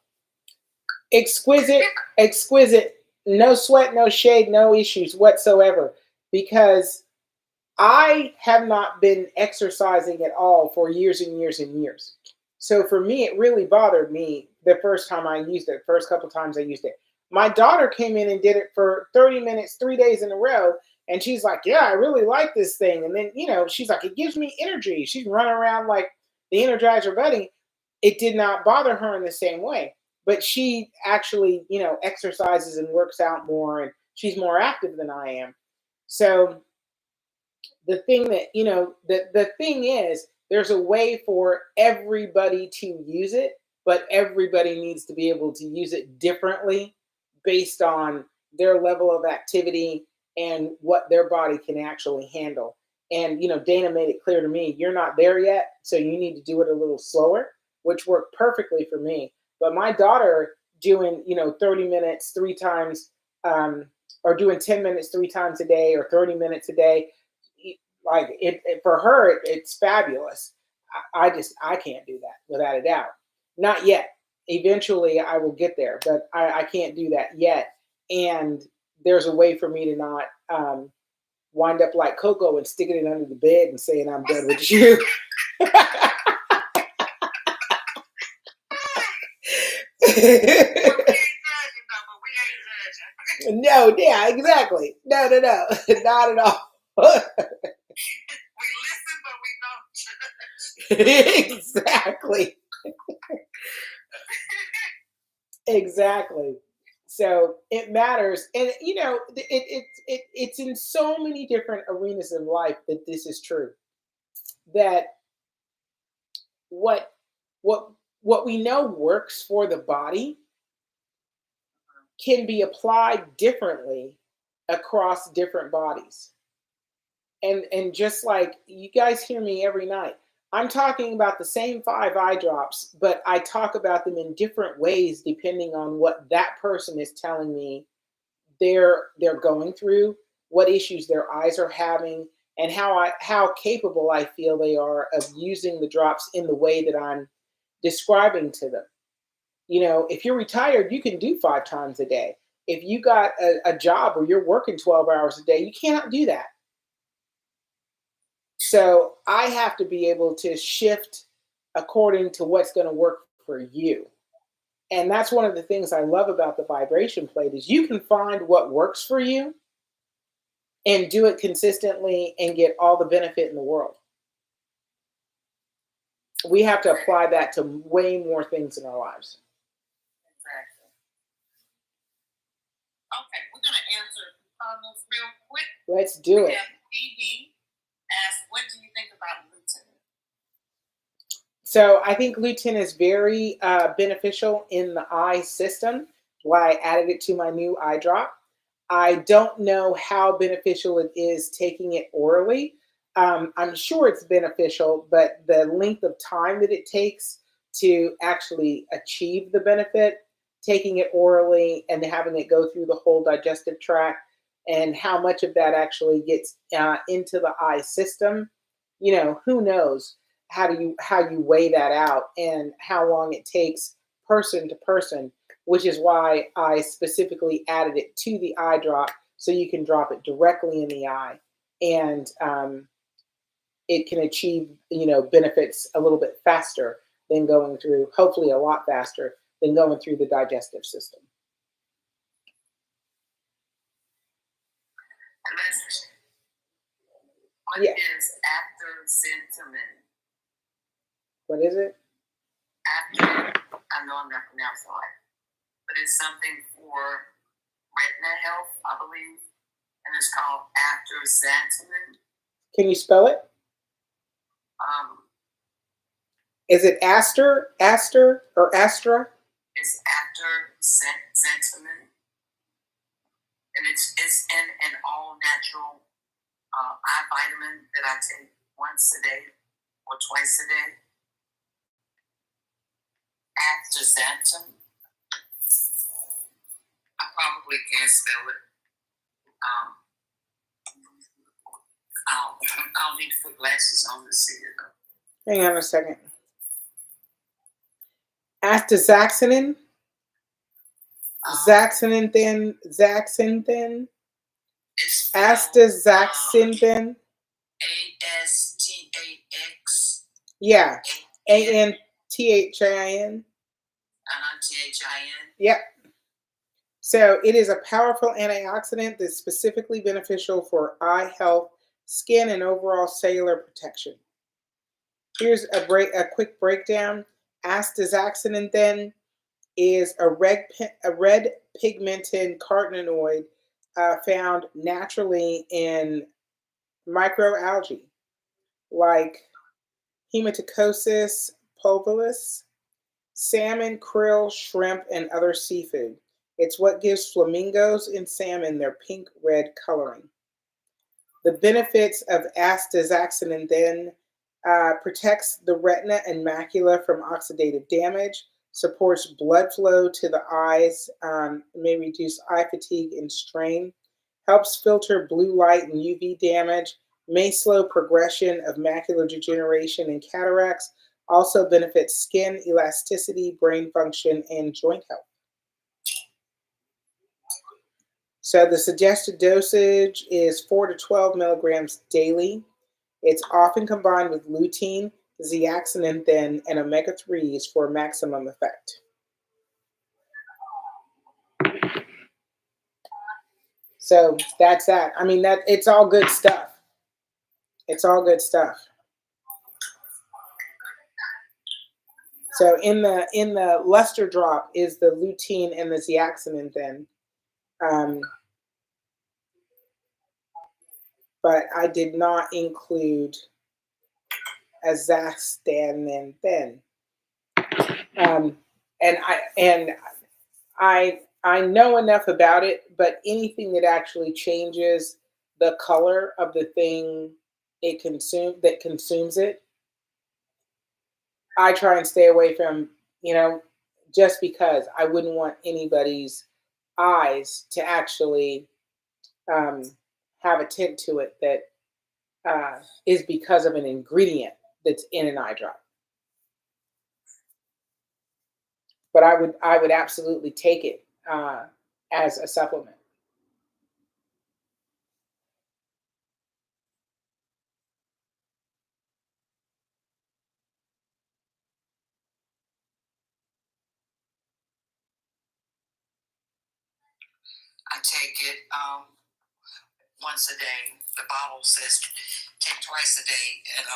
S1: Exquisite. No sweat, no shade, no issues whatsoever, because I have not been exercising at all for years and years and years. So for me, it really bothered me the first time I used it, first couple times I used it. My daughter came in and did it for 30 minutes, 3 days in a row. And she's like, yeah, I really like this thing. And then, she's like, it gives me energy. She's running around like the Energizer Bunny. It did not bother her in the same way. But she actually, exercises and works out more, and she's more active than I am. So the thing that, the thing is, there's a way for everybody to use it, but everybody needs to be able to use it differently based on their level of activity and what their body can actually handle. And, Dana made it clear to me, you're not there yet, so you need to do it a little slower, which worked perfectly for me. But my daughter doing, 30 minutes 3 times, or doing 10 minutes 3 times a day, or 30 minutes a day, like it for her, it's fabulous. I can't do that without a doubt. Not yet. Eventually I will get there, but I can't do that yet. And there's a way for me to not wind up like Coco and sticking it under the bed and saying I'm done with you. No, yeah, exactly. No, not at all.
S2: We listen, but we don't judge.
S1: Exactly. Exactly. So it matters, and it's in so many different arenas of life that this is true. That what we know works for the body can be applied differently across different bodies. And just like you guys hear me every night, I'm talking about the same 5 eye drops, but I talk about them in different ways depending on what that person is telling me they're going through, what issues their eyes are having, and how capable I feel they are of using the drops in the way that I'm describing to them. If you're retired, you can do 5 times a day. If you got a job where you're working 12 hours a day, you cannot do that. So I have to be able to shift according to what's going to work for you. And that's one of the things I love about the vibration plate is you can find what works for you and do it consistently and get all the benefit in the world. We have to apply that to way more things in our lives.
S2: Exactly. Okay, we're going to answer comments real quick.
S1: Let's do
S2: We
S1: it.
S2: have BB asked, what do you think about lutein?
S1: So I think lutein is very beneficial in the eye system. Why I added it to my new eye drop. I don't know how beneficial it is taking it orally. I'm sure it's beneficial, but the length of time that it takes to actually achieve the benefit, taking it orally and having it go through the whole digestive tract, and how much of that actually gets into the eye system, who knows how you weigh that out and how long it takes person to person, which is why I specifically added it to the eye drop so you can drop it directly in the eye, and it can achieve benefits a little bit faster than going through, hopefully a lot faster than going through the digestive system.
S2: What is after-sentiment?
S1: What is it?
S2: After, I know I'm not pronouncing it right, but it's something for retina health, I believe, and it's called after-sentiment.
S1: Can you spell it? Is it Aster, or Astra?
S2: It's after-sentiment, and it's in an all-natural eye vitamin that I take once a day or twice a day. Astaxanthin. I probably can't spell it. I'll need to put glasses on to see it.
S1: Hang on a second. Astaxanthin? Zaxanthin? Astaxanthin?
S2: ASTAX.
S1: Yeah. ANTHIN?
S2: THIN.
S1: Yep. So it is a powerful antioxidant that's specifically beneficial for eye health, skin, and overall cellular protection. Here's a quick breakdown. Astaxanthin is a red pigmented carotenoid found naturally in microalgae like Hematococcus pulveris, salmon, krill, shrimp, and other seafood. It's what gives flamingos and salmon their pink-red coloring. The benefits of astaxanthin protects the retina and macula from oxidative damage, supports blood flow to the eyes, may reduce eye fatigue and strain, helps filter blue light and UV damage, may slow progression of macular degeneration and cataracts, also benefits skin elasticity, brain function, and joint health. So the suggested dosage is 4 to 12 milligrams daily. It's often combined with lutein, zeaxanthin, and omega-3s for maximum effect. So that's that. I mean, it's all good stuff. It's all good stuff. So in the luster drop is the lutein and the zeaxanthin. But I did not include azaxanthin. And I know enough about it, but anything that actually changes the color of the thing that consumes it, I try and stay away from, just because I wouldn't want anybody's eyes to actually have a tint to it that is because of an ingredient that's in an eye drop. But I would absolutely take it as a supplement.
S2: I take it once a day. The bottle says take twice a day, and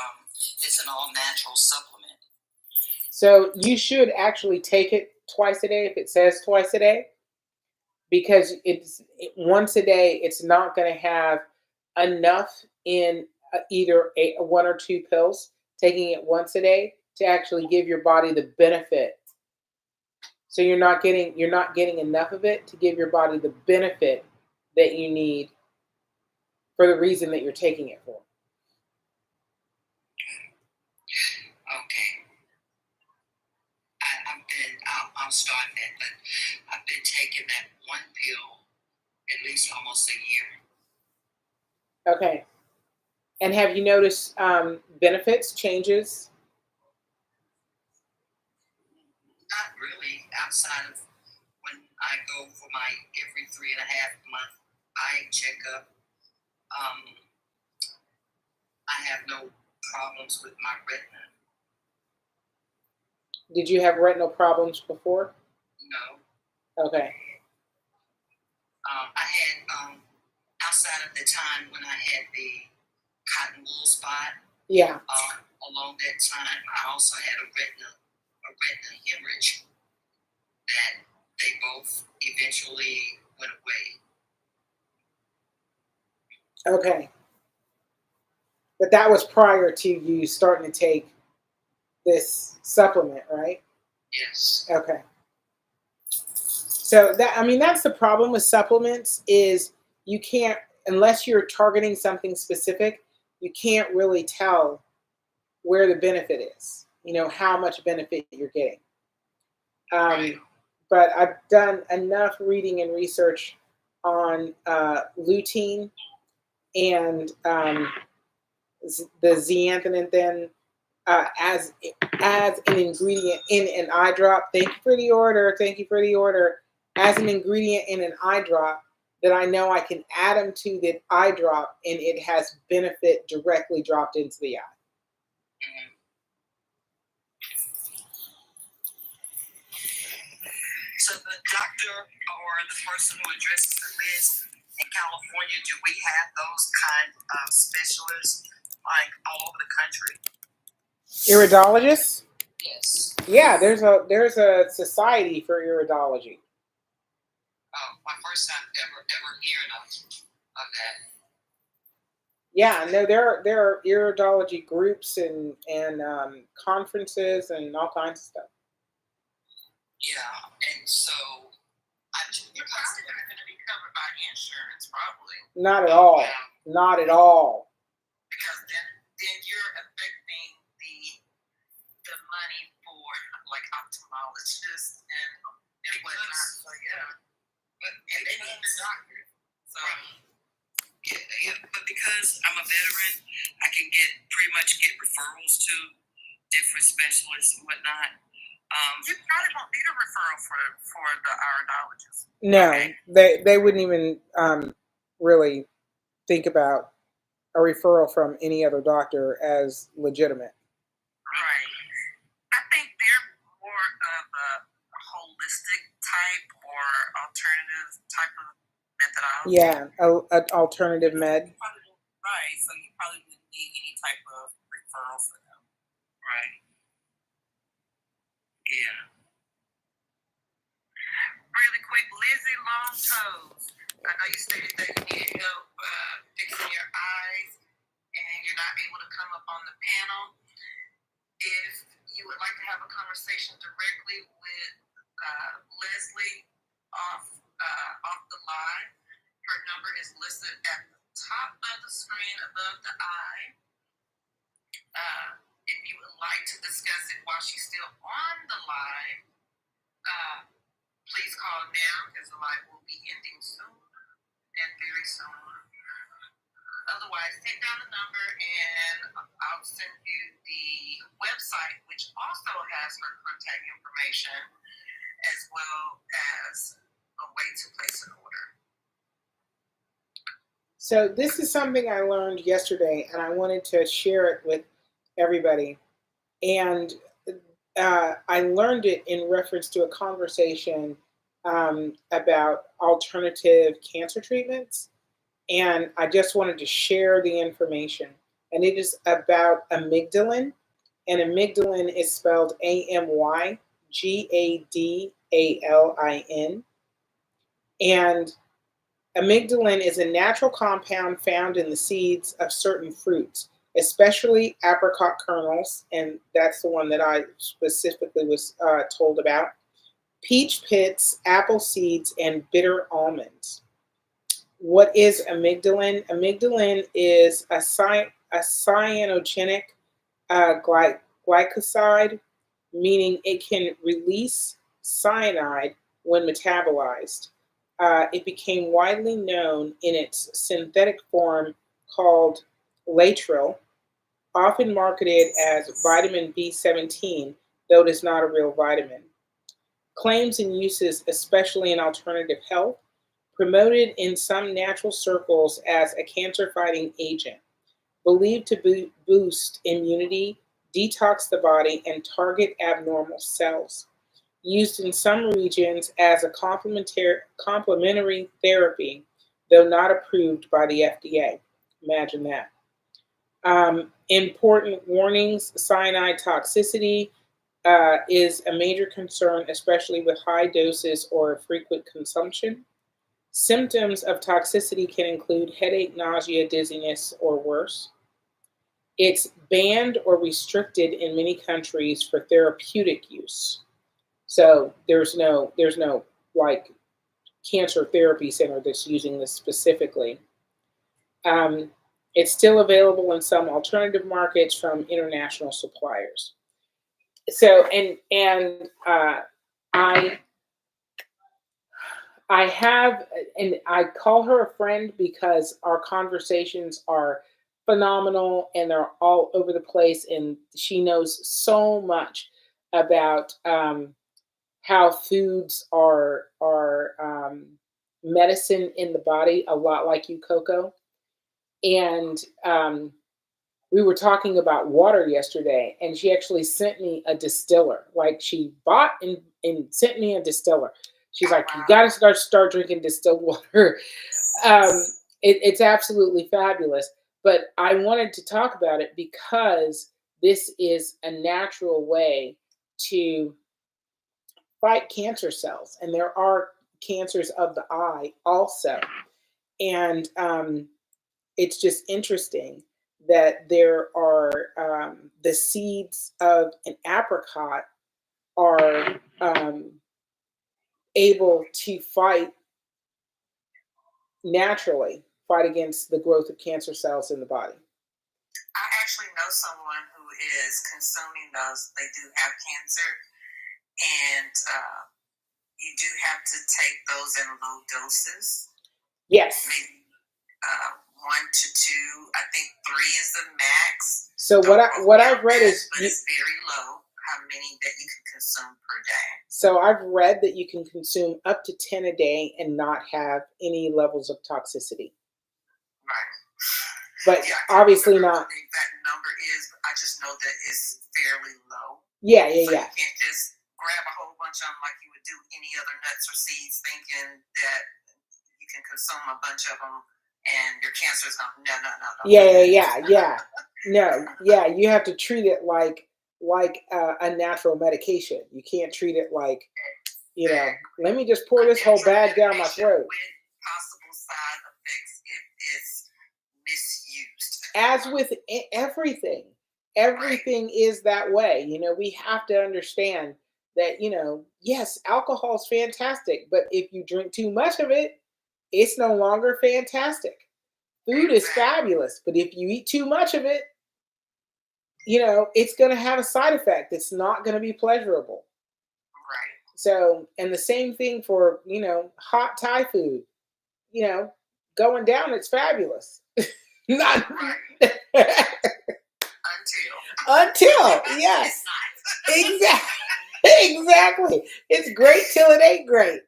S2: it's an all natural supplement.
S1: So you should actually take it twice a day if it says twice a day, because once a day. It's not going to have enough in either one or two pills. Taking it once a day to actually give your body the benefit. So you're not getting enough of it to give your body the benefit that you need for the reason that you're taking it for.
S2: Okay. I'll start that, but I've been taking that one pill at least almost a year.
S1: Okay. And have you noticed benefits, changes?
S2: Not really, outside of when I go for my every 3.5 month eye checkup. I have no problems with my retina.
S1: Did you have retinal problems before?
S2: No.
S1: Okay.
S2: I had outside of the time when I had the cotton wool spot.
S1: Yeah.
S2: Along that time, I also had a retina hemorrhage that they both eventually went away.
S1: Okay. But that was prior to you starting to take this supplement, right?
S2: Yes.
S1: Okay. So that's the problem with supplements is you can't, unless you're targeting something specific, you can't really tell where the benefit is, how much benefit you're getting.
S2: Right.
S1: But I've done enough reading and research on lutein and the zeaxanthin as an ingredient in an eye drop. Thank you for the order. As an ingredient in an eye drop that I know I can add them to the eye drop and it has benefit directly dropped into the eye.
S2: Mm-hmm. So the doctor or the person who addresses the list in California, do we have those kind of specialists like all over the country?
S1: Iridologists?
S2: Yes.
S1: Yeah, there's a society for iridology.
S2: Oh, my first time ever hearing of that.
S1: Yeah, no, there are iridology groups and conferences and all kinds of stuff.
S2: Yeah, and so you're probably not going to be covered by insurance, probably.
S1: Not at all. Not at all.
S2: Because then you're affecting the money for like ophthalmologists and whatnot. So yeah, but and they need the doctor. So yeah, but because I'm a veteran, I can pretty much get referrals to different specialists and whatnot. You probably won't need a referral for the iridologist.
S1: No,
S2: okay.
S1: they wouldn't even really think about a referral from any other doctor as legitimate.
S2: Right. I think they're more of a holistic type or alternative type of methodology.
S1: Yeah, an alternative med.
S2: Right. So you probably wouldn't need any type of referral for them. Right. Yeah. Really quick, Lizzie Longtoes. I know you stated that you need help fixing your eyes and you're not able to come up on the panel. If you would like to have a conversation directly with Leslie off the line, her number is listed at the top of the screen above the eye. If you would like to discuss it while she's still on the line, please call now because the line will be ending soon and very soon. Otherwise, take down the number and I'll send you the website, which also has her contact information, as well as a way to place an order.
S1: So this is something I learned yesterday, and I wanted to share it with everybody. And I learned it in reference to a conversation about alternative cancer treatments. And I just wanted to share the information. And it is about amygdalin. And amygdalin is spelled Amygdalin. And amygdalin is a natural compound found in the seeds of certain fruits, especially apricot kernels, and that's the one that I specifically was told about, peach pits, apple seeds, and bitter almonds. What is amygdalin? Amygdalin is a cyanogenic glycoside, meaning it can release cyanide when metabolized. It became widely known in its synthetic form called laetrile, often marketed as vitamin B17, though it is not a real vitamin. Claims and uses, especially in alternative health, promoted in some natural circles as a cancer-fighting agent, believed to boost immunity, detox the body, and target abnormal cells. Used in some regions as a complementary therapy, though not approved by the FDA. Imagine that. Important warnings: cyanide toxicity is a major concern, especially with high doses or frequent consumption. Symptoms of toxicity can include headache, nausea, dizziness, or worse. It's banned or restricted in many countries for therapeutic use. So there's no like cancer therapy center that's using this specifically. Um, it's still available in some alternative markets from international suppliers. So I I have, and I call her a friend because our conversations are phenomenal and they're all over the place, and she knows so much about how foods are medicine in the body, a lot like you, Coco. And we were talking about water yesterday, and she actually sent me a distiller. Like she bought and sent me a distiller. She's like, you got to start drinking distilled water. Um, it's absolutely fabulous. But I wanted to talk about it because this is a natural way to fight cancer cells, and there are cancers of the eye also. And it's just interesting that there are the seeds of an apricot are able to fight against the growth of cancer cells in the body.
S2: I actually know someone who is consuming those. They do have cancer, and you do have to take those in low doses.
S1: Yes.
S2: Maybe 1 to 2. I think 3 is the max.
S1: So what I've read is,
S2: but it's very low how many that you can consume per day.
S1: So I've read that you can consume up to 10 a day and not have any levels of toxicity.
S2: Right.
S1: But yeah, obviously not.
S2: What the exact number is, but I just know that it's fairly low.
S1: Yeah.
S2: So you can't just grab a whole bunch of them like you would do any other nuts or seeds, thinking that you can consume a bunch of them and your cancer is not. No.
S1: Yeah. No, yeah, you have to treat it like a natural medication. You can't treat it like, let me just pour this whole bag down my throat.
S2: With possible side effects if it's misused.
S1: As with everything is that way. We have to understand that, yes, alcohol is fantastic, but if you drink too much of it, it's no longer fantastic. Food is fabulous, but if you eat too much of it, it's going to have a side effect. It's not going to be pleasurable.
S2: Right.
S1: So, and the same thing for, hot Thai food, going down, it's fabulous. Not
S2: right.
S1: Until, yes. Exactly. It's great till it ain't great.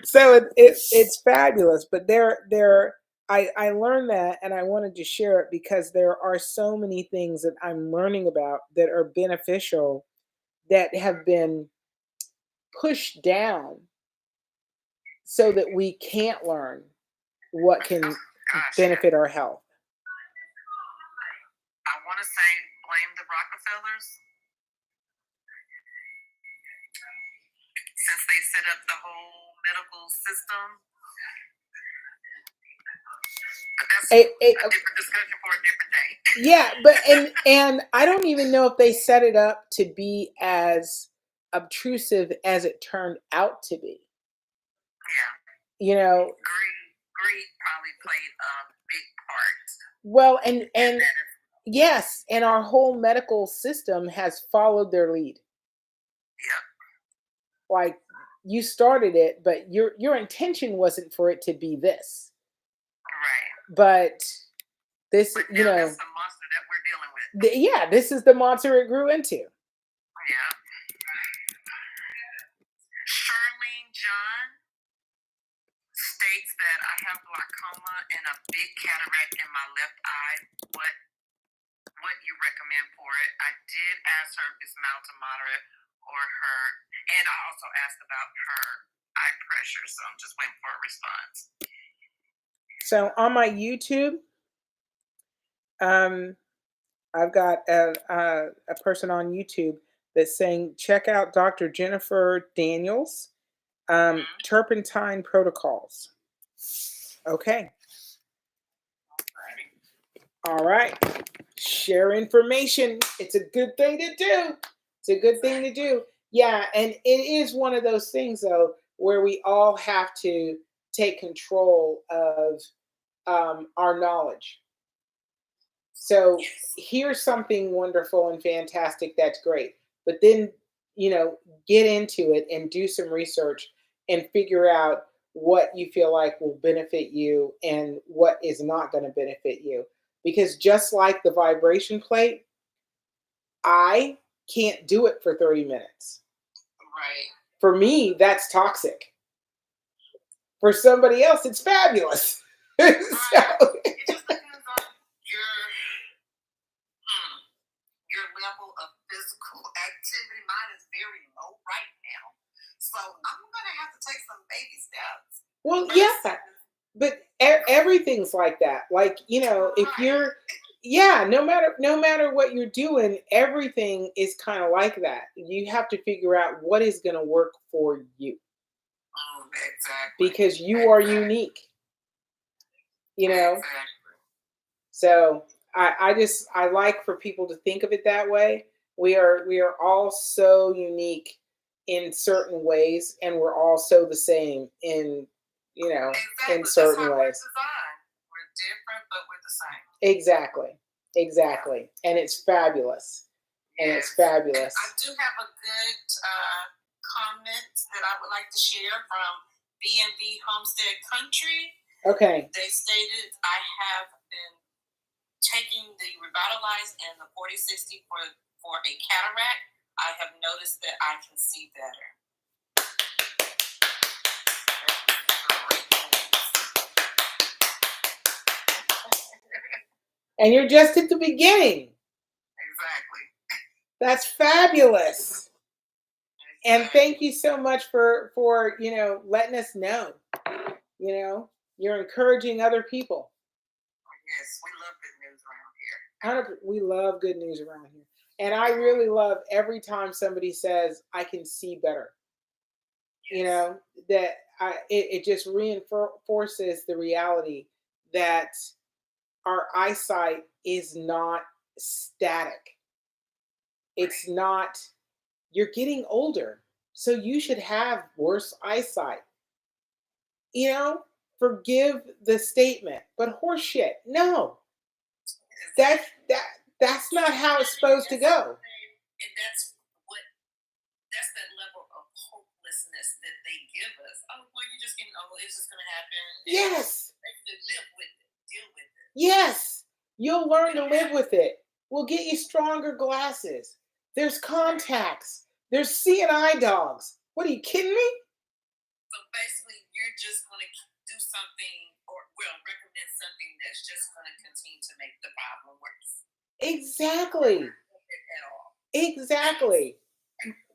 S1: So it's fabulous. But I learned that, and I wanted to share it because there are so many things that I'm learning about that are beneficial that have been pushed down so that we can't learn what can
S2: Gosh,
S1: benefit our health.
S2: I want to say blame the Rockefellers since they set up the whole medical system. But that's a different discussion for a different day.
S1: Yeah, but and I don't even know if they set it up to be as obtrusive as it turned out to be.
S2: Yeah.
S1: You know,
S2: Greed probably played a big part.
S1: Well, and yes, and our whole medical system has followed their lead.
S2: Yep.
S1: Like you started it, but your intention wasn't for it to be this.
S2: Right.
S1: But this,
S2: But now that's the monster that we're dealing with.
S1: Yeah, this is the monster it grew into.
S2: Yeah. Charlene John states that I have glaucoma and a big cataract in my left eye. What you recommend for it? I did ask her if it's mild to moderate or her, and I also asked about her eye pressure, so I'm just waiting for a response.
S1: So on my YouTube, I've got a person on YouTube that's saying, check out Dr. Jennifer Daniels, Turpentine Protocols. Okay. All right. Share information. It's a good thing to do. It's a good thing to do. Yeah, and it is one of those things, though, where we all have to take control of our knowledge. So here's something wonderful and fantastic. That's great. But then, get into it and do some research and figure out what you feel like will benefit you and what is not going to benefit you. Because just like the vibration plate, I can't do it for 30 minutes.
S2: Right.
S1: For me, that's toxic. For somebody else, it's fabulous.
S2: Right. It just depends on your level of physical activity. Mine is very low right now. So I'm going to have to take some baby steps.
S1: Well, yeah. But everything's like that. Like, if you're, no matter what you're doing, everything is kind of like that. You have to figure out what is going to work for you.
S2: Exactly.
S1: Because you are unique.
S2: Exactly.
S1: So I like for people to think of it that way. We are all so unique in certain ways, and we're all so the same in in certain ways.
S2: We're different, but we're the same.
S1: Exactly. And it's fabulous. And it's fabulous.
S2: And I do have a good comment that I would like to share from B&B Homestead Country.
S1: Okay.
S2: They stated, I have been taking the Revitalize and the 4060 for a cataract. I have noticed that I can see better.
S1: And you're just at the beginning.
S2: Exactly.
S1: That's fabulous. Exactly. And thank you so much for letting us know. You're encouraging other people.
S2: Yes, we love good news around here.
S1: We love good news around here. And I really love every time somebody says, I can see better. Yes. It just reinforces the reality that our eyesight is not static. It's not, you're getting older, so you should have worse eyesight. Forgive the statement, but horse shit. No. That's not how it's supposed to go.
S2: And that's that level of hopelessness that they give us. Oh, well, you're just getting old. It's just going to happen.
S1: Yes.
S2: Live with it. Deal with it.
S1: Yes. You'll learn to live with it. We'll get you stronger glasses. There's contacts. There's seeing eye dogs. What, are you kidding me?
S2: So basically, you're just going to do something, or recommend something that's just going to continue to make the problem worse.
S1: Exactly.
S2: At all.
S1: Exactly.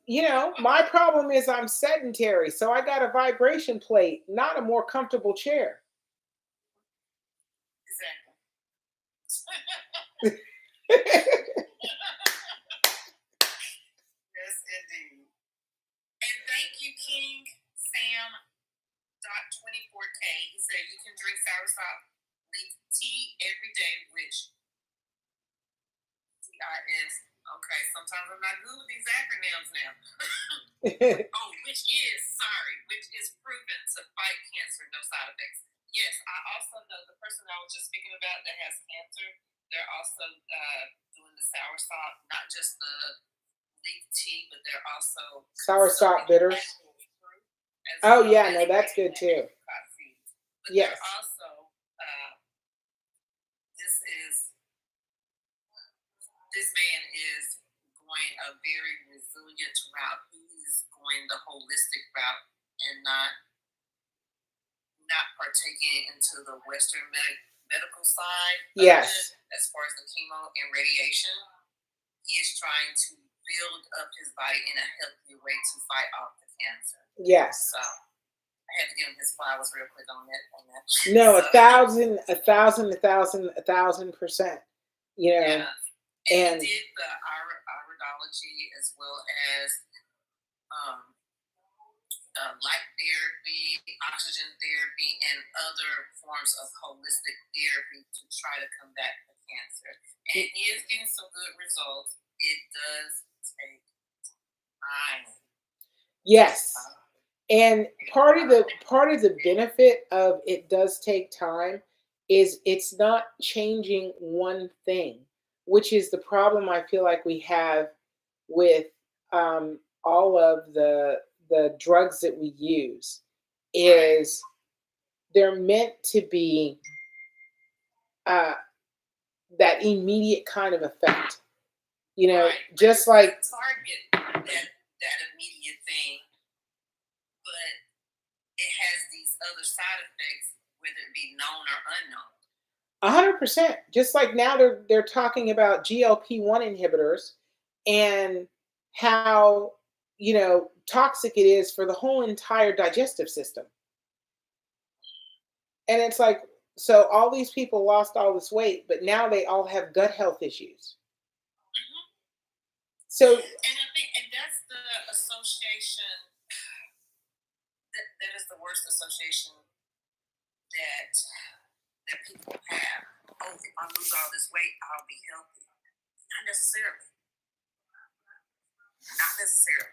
S1: You know, my problem is I'm sedentary, so I got a vibration plate, not a more comfortable chair.
S2: Exactly. Yes, indeed. And thank you, King Sam. 24K. He said you can drink soursop leaf tea every day, which TIS. Okay, sometimes I'm not good with these acronyms now. Which is proven to fight cancer, no side effects. Yes, I also know the person I was just speaking about that has cancer. They're also doing the soursop, not just the leaf tea, but they're also
S1: soursop bitters. Oh yeah, no, that's good too.
S2: But yes. Also, this man is going a very resilient route. He's going the holistic route and not partaking into the Western medical side.
S1: Yes.
S2: As far as the chemo and radiation, he is trying to build up his body in a healthy way to fight off the cancer.
S1: Yes.
S2: So I had to give him his flowers real quick on that.
S1: No, 1,000%. You know.
S2: Yeah. And he did the iridology as well as light therapy, oxygen therapy, and other forms of holistic therapy to try to combat the cancer. And he is getting some good results. It does take time.
S1: Yes. And part of the benefit of it does take time is it's not changing one thing, which is the problem I feel like we have with all of the drugs that we use, is they're meant to be that immediate kind of effect. You know, just like
S2: target that immediate thing, but it has these other side effects, whether it be known or unknown.
S1: 100%. Just like now they're talking about GLP-1 inhibitors and how, you know, toxic it is for the whole entire digestive system. And it's like, so all these people lost all this weight, but now they all have gut health issues.
S2: Mm-hmm.
S1: So,
S2: and I think, and that's the association that is the worst association that people have. Oh, if I lose all this weight, I'll be healthy. Not necessarily. Not necessarily.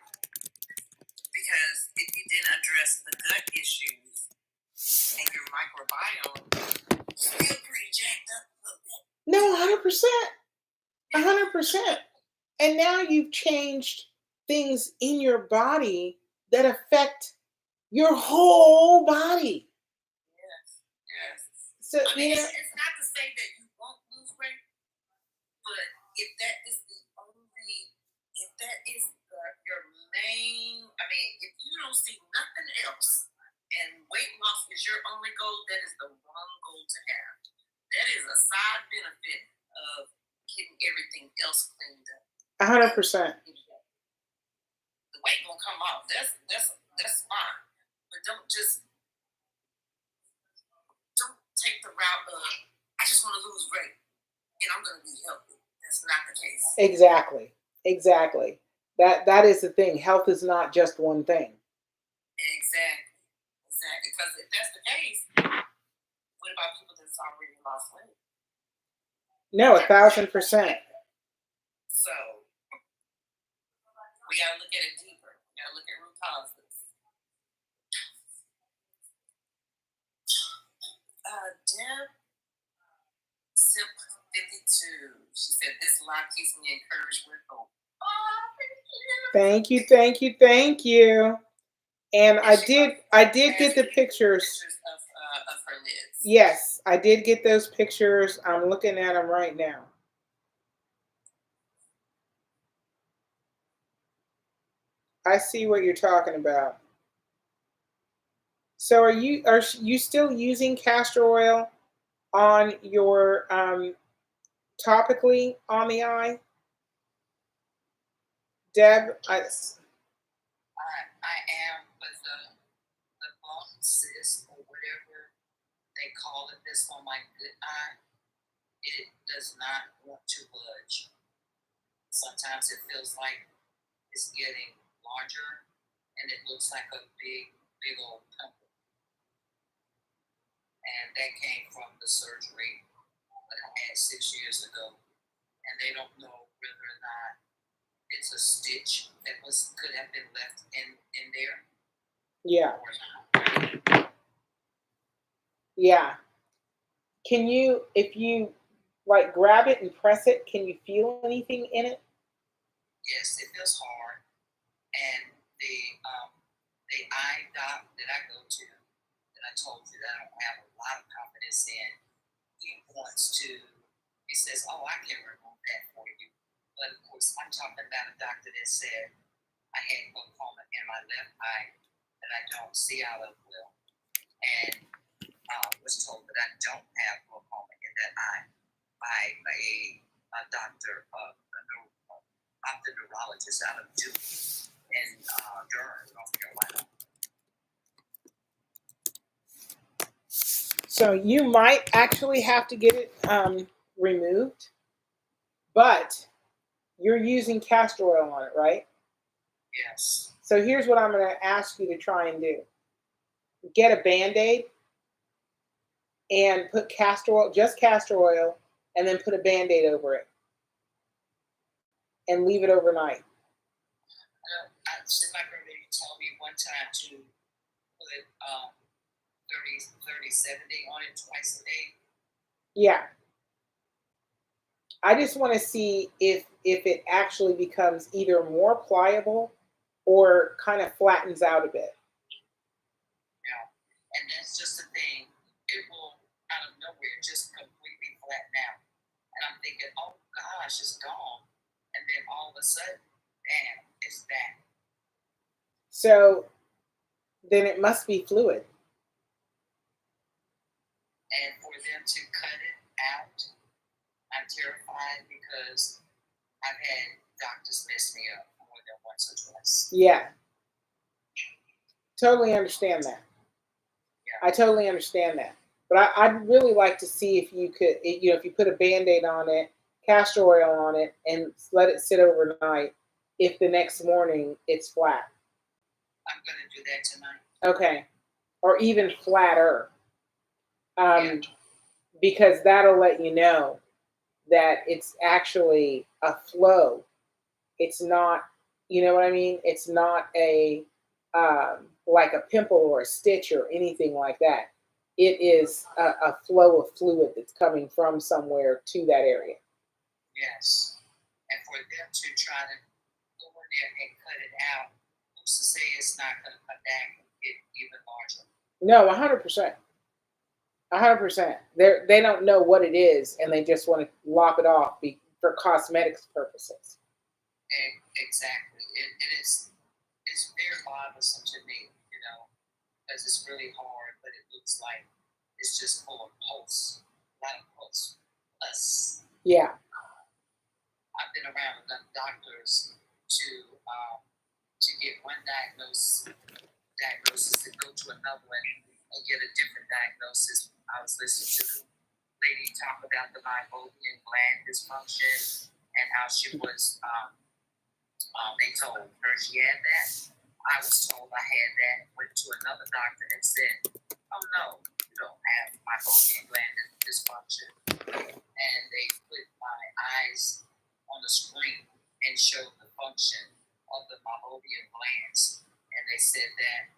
S2: Because if you didn't address the gut issues and your microbiome, you're still pretty jacked up a little bit.
S1: No, 100%. 100%. And now you've changed things in your body that affect your whole body.
S2: Yes.
S1: So,
S2: I mean, it's not to say that you won't lose weight, but if that is your main, I mean, if you don't see nothing else and weight loss is your only goal, that is the wrong goal to have. That is a side benefit of getting everything else cleaned up.
S1: 100%.
S2: The weight gonna come off. That's fine. But don't take the route of I just want to lose weight and I'm gonna be healthy. That's not the case.
S1: Exactly. That is the thing. Health is not just one thing.
S2: Exactly. Because if that's the case, what about people that's already lost weight?
S1: No, 1,000%.
S2: So we gotta look at it deeper. We gotta look at root causes. Deb Simp 52. She said this live keeps me encouraged with hope.
S1: Thank you. And I did get the pictures
S2: of her lids.
S1: Yes, I did get those pictures. I'm looking at them right now. I see what you're talking about. So are you still using castor oil on your topically on the eye, Deb?
S2: I am, but the bump cyst or whatever they call it, this on my good eye, it does not want to budge. Sometimes it feels like it's getting larger, and it looks like a big old pimple. And that came from the surgery that I had 6 years ago. And they don't know whether or not it's a stitch that could have been left in there.
S1: Yeah.
S2: Or not.
S1: Yeah. Can you, if you like grab it and press it, can you feel anything in it?
S2: Yes, it feels hard. And the eye doc that I go to, that I told you that I don't have a lot of confidence in, he says, oh, I can remove that for you. But of course, I'm talking about a doctor that said I had glaucoma in my left eye that I don't see out of well. And was told that I don't have glaucoma in that eye by a doctor, ophthalmologist out of Duke in Durham, North Carolina.
S1: So you might actually have to get it removed, but you're using castor oil on it, right?
S2: Yes.
S1: So here's what I'm going to ask you to try and do. Get a Band-Aid and put castor oil, just castor oil, and then put a Band-Aid over it and leave it overnight.
S2: My grandmother told me one time to put 30-70 on it twice a day.
S1: Yeah. I just want to see if it actually becomes either more pliable or kind of flattens out a bit.
S2: Yeah. And that's just the thing. It will, out of nowhere, just completely flatten out. And I'm thinking, oh gosh, it's gone. And then all of a sudden, bam, it's back.
S1: So then it must be fluid.
S2: And for them to cut it out, I'm terrified because I've had doctors mess me up more than once or twice.
S1: Yeah. Totally understand that. Yeah. I totally understand that. But I'd really like to see if you could, if you put a Band-Aid on it, castor oil on it, and let it sit overnight, if the next morning it's flat.
S2: I'm going to do that tonight.
S1: Okay. Or even flatter. Because that'll let you know that it's actually a flow. It's not, you know what I mean? It's not a like a pimple or a stitch or anything like that. It is a flow of fluid that's coming from somewhere to that area.
S2: Yes. And for them to try to go in there and cut it out, who's to say it's not going to cut back and get even larger?
S1: No, 100%. 100%. They don't know what it is, and they just want to lop it off for cosmetics purposes.
S2: Exactly. It's very bothersome to me, because it's really hard, but it looks like it's just full of pulse, a lot of pulse.
S1: Yeah.
S2: I've been around enough doctors to get one diagnosis to go to another one and get a different diagnosis. I was listening to the lady talk about the meibomian gland dysfunction and how she was, they told her she had that. I was told I had that, went to another doctor and said, oh no, you don't have meibomian gland dysfunction. And they put my eyes on the screen and showed the function of the meibomian glands. And they said that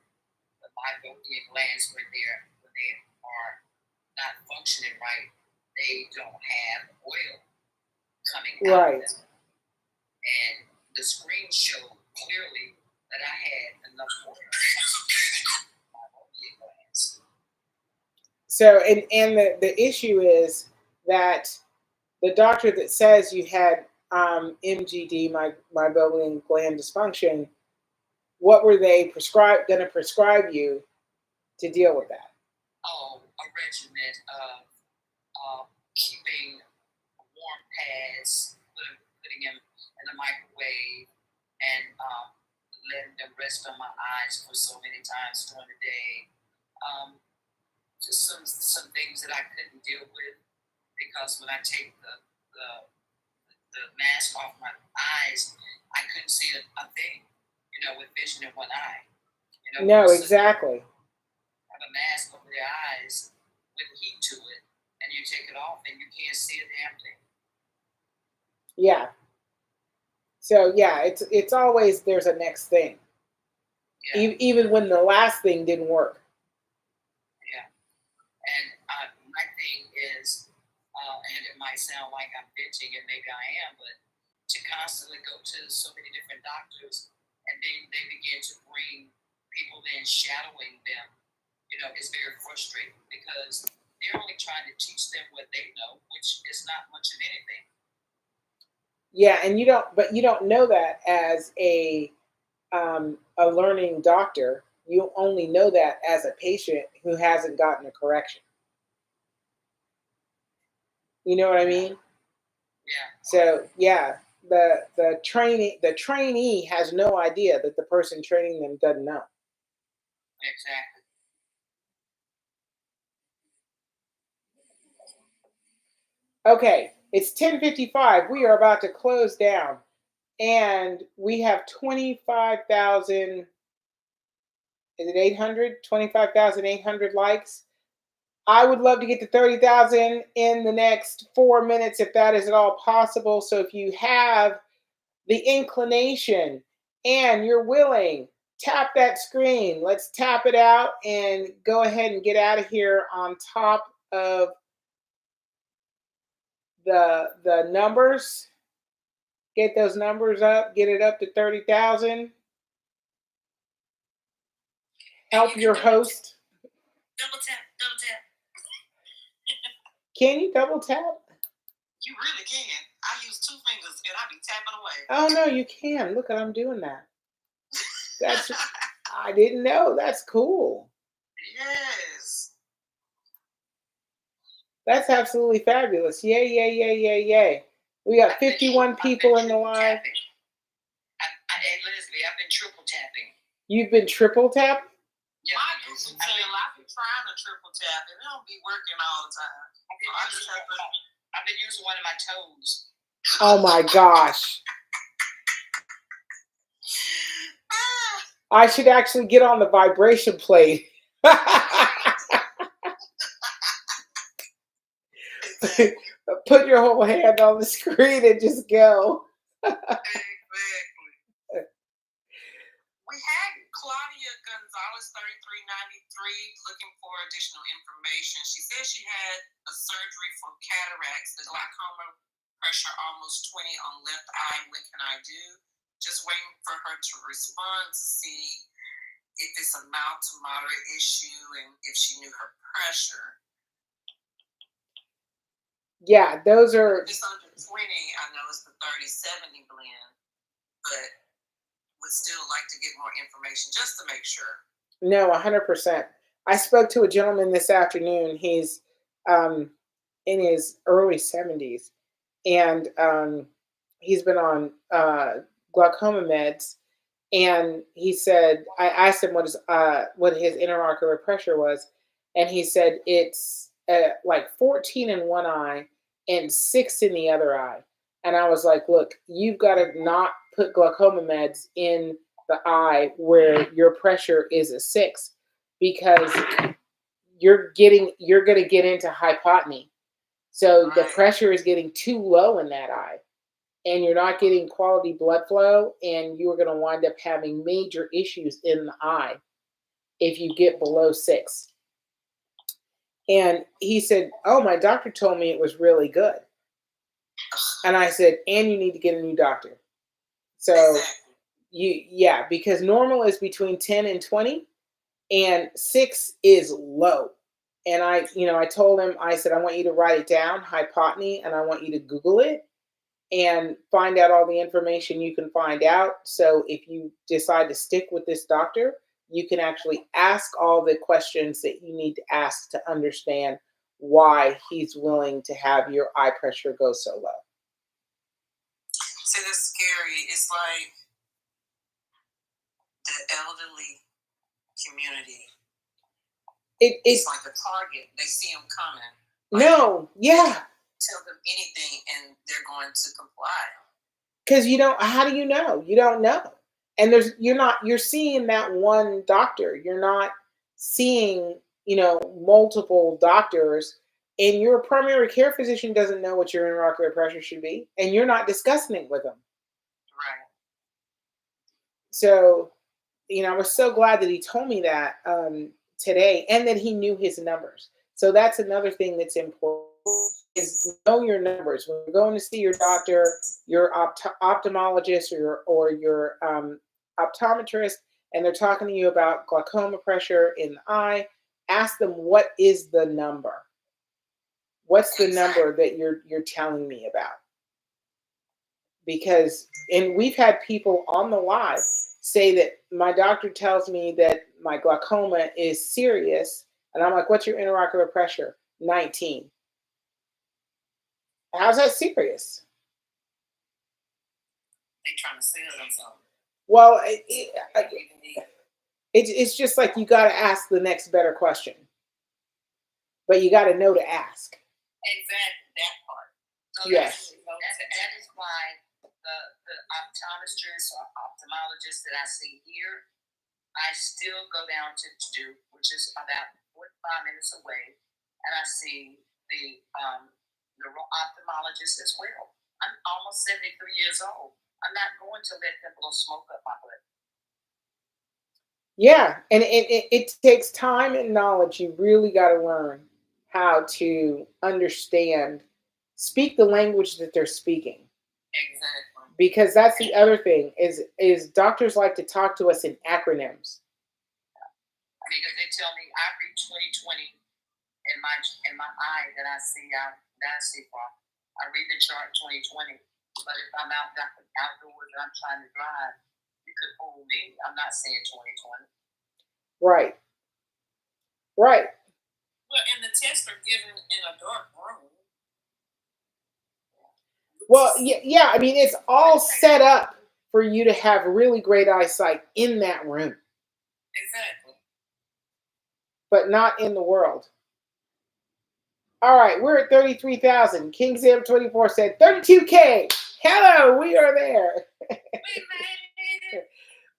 S2: the meibomian glands, when they are not functioning right, they don't have oil coming out of them. And the screen showed clearly that I had enough oil in my meibomian glands.
S1: So, and the issue is that the doctor that says you had MGD, meibomian gland dysfunction, what were they going to prescribe you to deal with that?
S2: Oh, a regimen of keeping warm pads, putting them in the microwave, and letting them rest on my eyes for so many times during the day. Just some things that I couldn't deal with, because when I take the mask off my eyes, I couldn't see a thing, with vision in one eye.
S1: No, exactly.
S2: Have a mask over your eyes with heat to it, and you take it off and you can't see a damn thing.
S1: Yeah. So yeah, it's always there's a next thing.
S2: Yeah.
S1: Even when the last thing didn't work.
S2: Yeah. And my thing is, and it might sound like I'm bitching, and maybe I am, but to constantly go to so many different doctors, and then they begin to bring people in shadowing them, it's very frustrating, because they're only trying to teach them what they know, which is not much of anything.
S1: Yeah, and you don't know that as a learning doctor. You only know that as a patient who hasn't gotten a correction. You know what I mean?
S2: Yeah.
S1: So yeah, the trainee has no idea that the person training them doesn't know.
S2: Exactly.
S1: Okay, it's 10:55. We are about to close down, and we have 25,000. Is it 800? 25,800 likes. I would love to get to 30,000 in the next 4 minutes, if that is at all possible. So if you have the inclination and you're willing, tap that screen. Let's tap it out and go ahead and get out of here on top of the numbers. Get those numbers up. Get it up to 30,000. Help your host.
S2: Double tap, double tap.
S1: Can you double tap?
S2: You really can. I use 2 fingers and I be tapping away.
S1: Oh no, you can. Look, I'm doing that. That's I didn't know. That's cool.
S2: Yes.
S1: That's absolutely fabulous. Yay, yay, yay, yay, yay. We got 51 people in the live.
S2: Hey, Leslie, I've been triple tapping.
S1: You've been triple tapped?
S2: Yeah. I've been trying to triple tap, and it don't be working all the time. I've been using one of my toes.
S1: Oh my gosh. I should actually get on the vibration plate. Put your whole hand on the screen and just go.
S2: Exactly. We had Claudia Gonzalez, 3393, looking for additional information. She said she had a surgery for cataracts, the glaucoma, pressure almost 20 on left eye. What can I do? Just waiting for her to respond to see if it's a mild to moderate issue and if she knew her pressure.
S1: Yeah, those are.
S2: Just under 20, I know it's the 3070 blend, but would still like to get more information just to make sure.
S1: No, 100%. I spoke to a gentleman this afternoon. He's in his early 70s, and he's been on glaucoma meds. And he said, I asked him what his intraocular pressure was, and he said it's like 14 in one eye and 6 in the other eye. And I was like, look, you've got to not put glaucoma meds in the eye where your pressure is a 6, because you're going to get into hypotony. So the pressure is getting too low in that eye, and you're not getting quality blood flow, and you're going to wind up having major issues in the eye if you get below 6. And he said, oh, my doctor told me it was really good. And I said, and you need to get a new doctor. So because normal is between 10 and 20, and 6 is low. And I told him, I said, I want you to write it down, hypotony, and I want you to Google it. and find out all the information you can find out. So if you decide to stick with this doctor, you can actually ask all the questions that you need to ask to understand why he's willing to have your eye pressure go so low.
S2: See, that's scary. It's like the elderly community. It's like a target. They see them coming. Like,
S1: no, yeah.
S2: Tell them anything and they're going to comply.
S1: Because how do you know? You don't know. And you're seeing that one doctor. You're not seeing, multiple doctors, and your primary care physician doesn't know what your intraocular pressure should be, and you're not discussing it with them.
S2: Right.
S1: So, I was so glad that he told me that today, and that he knew his numbers. So that's another thing that's important, is know your numbers. When you're going to see your doctor, your ophthalmologist, or your optometrist, and they're talking to you about glaucoma pressure in the eye, ask them, what is the number? What's the number that you're telling me about? Because, and we've had people on the live say that my doctor tells me that my glaucoma is serious, and I'm like, what's your intraocular pressure? 19. How's that serious?
S2: They're trying to sell them something.
S1: Well, it's just like, you got to ask the next better question, but you got to know to ask.
S2: Exactly, that part. So
S1: yes.
S2: That is why the optometrist or ophthalmologist that I see here, I still go down to Duke, which is about 45 minutes away, and I see the ophthalmologist as well. I'm almost 73 years old. I'm not going to let them blow smoke up my butt.
S1: Yeah, and it takes time and knowledge. You really got to learn how to understand, speak the language that they're speaking.
S2: Exactly.
S1: Because that's the other thing, is doctors like to talk to us in acronyms.
S2: Because they tell me I read 20/20 in my eye that I see from. I read the chart 20/20. But if I'm outdoors and I'm trying to drive, you could fool me. I'm not saying 20/20.
S1: Right. Right.
S2: Well, and the tests are given in a dark room.
S1: Well, yeah. I mean, it's all set up for you to have really great eyesight in that room.
S2: Exactly.
S1: But not in the world. All right, we're at 33,000. King Sam 24 said 32K. Hello, we are there.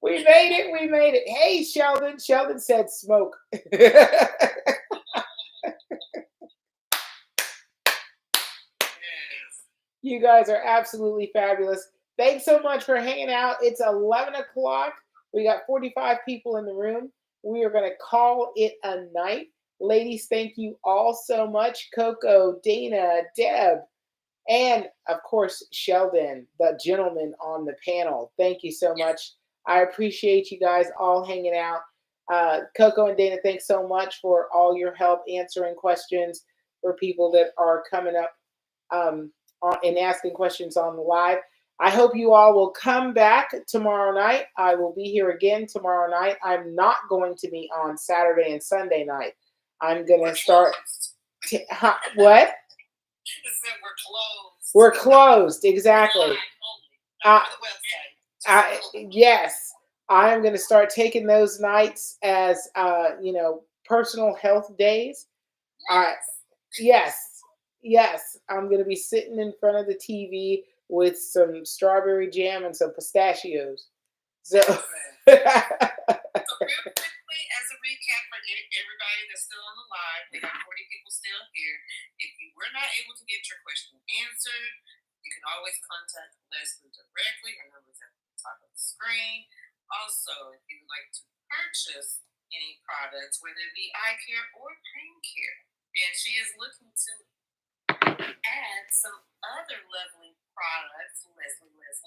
S1: We made it. Hey, Sheldon. Sheldon said smoke. You guys are absolutely fabulous. Thanks so much for hanging out. It's 11 o'clock. We got 45 people in the room. We are going to call it a night. Ladies, thank you all so much. Coco, Dana, Deb, and of course, Sheldon, the gentleman on the panel. Thank you so much. I appreciate you guys all hanging out. Coco and Dana, thanks so much for all your help answering questions for people that are coming up and asking questions on the live. I hope you all will come back tomorrow night. I will be here again tomorrow night. I'm not going to be on Saturday and Sunday night. I'm going to start. What?
S2: We're closed.
S1: We're closed, exactly. Yes, I am going to start taking those nights as personal health days. Yes, I'm going to be sitting in front of the TV with some strawberry jam and some pistachios. So,
S2: real quickly, as a recap for everybody that's still on the live, we got 40 people still here. If you were not able to get your question answered, you can always contact Leslie directly. Her number is at the top of the screen. Also, if you would like to purchase any products, whether it be eye care or pain care, and she is looking to add some other lovely products, Leslie is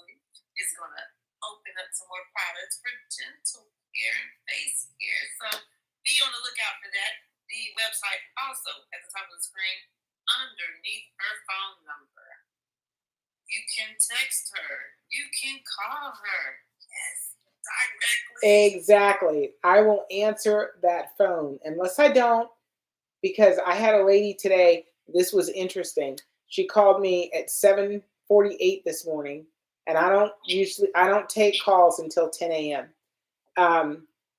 S2: going to open up some more products for dental care and face care. So be on the lookout for that. The website also at the top of the screen underneath her phone number. You can text her. You can call her. Yes, directly.
S1: Exactly. I will answer that phone unless I don't, because I had a lady today. This was interesting. She called me at 7:48 this morning, and I don't take calls until 10 a.m.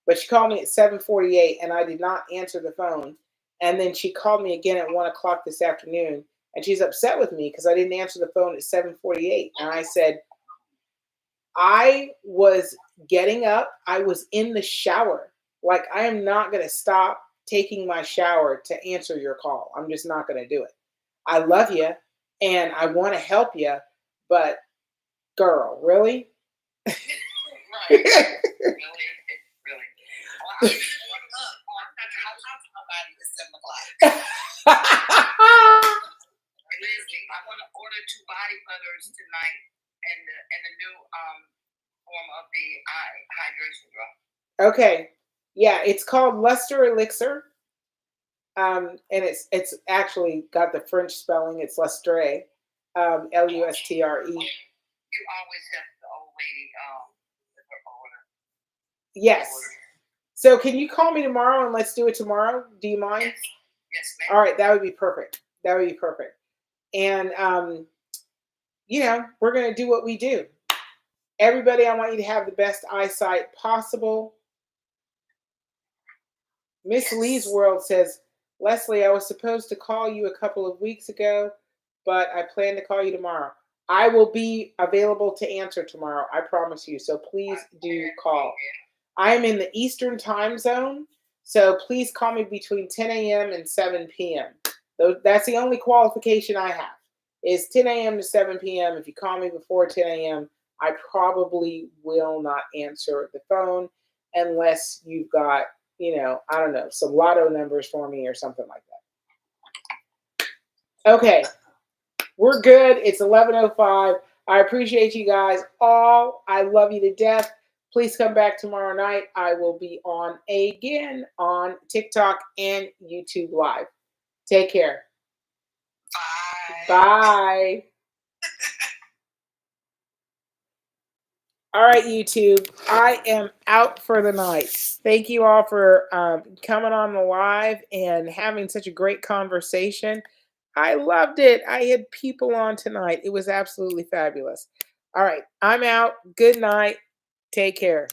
S1: But she called me at 7:48, and I did not answer the phone. And then she called me again at 1 o'clock this afternoon, and she's upset with me because I didn't answer the phone at 7:48. And I said, I was getting up. I was in the shower. Like, I am not going to stop taking my shower to answer your call. I'm just not going to do it. I love you and I want to help you, but girl, really?
S2: Right. Really. Really. Well, I'm up. I'll talk to nobody at 7 o'clock. Listen, I want to order 2 body butters tonight and the new form of the hydration drop.
S1: Okay. Yeah, it's called Luster Elixir. And it's actually got the French spelling. It's Lustre, Lustre.
S2: You always help the old lady with her order.
S1: Yes. So can you call me tomorrow and let's do it tomorrow? Do you mind?
S2: Yes, ma'am.
S1: All right, that would be perfect. That would be perfect. And we're gonna do what we do. Everybody, I want you to have the best eyesight possible. Miss Lee's World says, Leslie, I was supposed to call you a couple of weeks ago, but I plan to call you tomorrow. I will be available to answer tomorrow. I promise you. So please do call. I am in the Eastern time zone, so please call me between 10 a.m. and 7 p.m. That's the only qualification I have, is 10 a.m. to 7 p.m. If you call me before 10 a.m., I probably will not answer the phone unless you've got, I don't know, some lotto numbers for me or something like that. Okay, we're good. It's 11:05. I appreciate you guys all. I love you to death. Please come back tomorrow night. I will be on again on TikTok and YouTube Live. Take care.
S2: Bye.
S1: Bye. All right, YouTube. I am out for the night. Thank you all for coming on the live and having such a great conversation. I loved it. I had people on tonight. It was absolutely fabulous. All right, I'm out. Good night. Take care.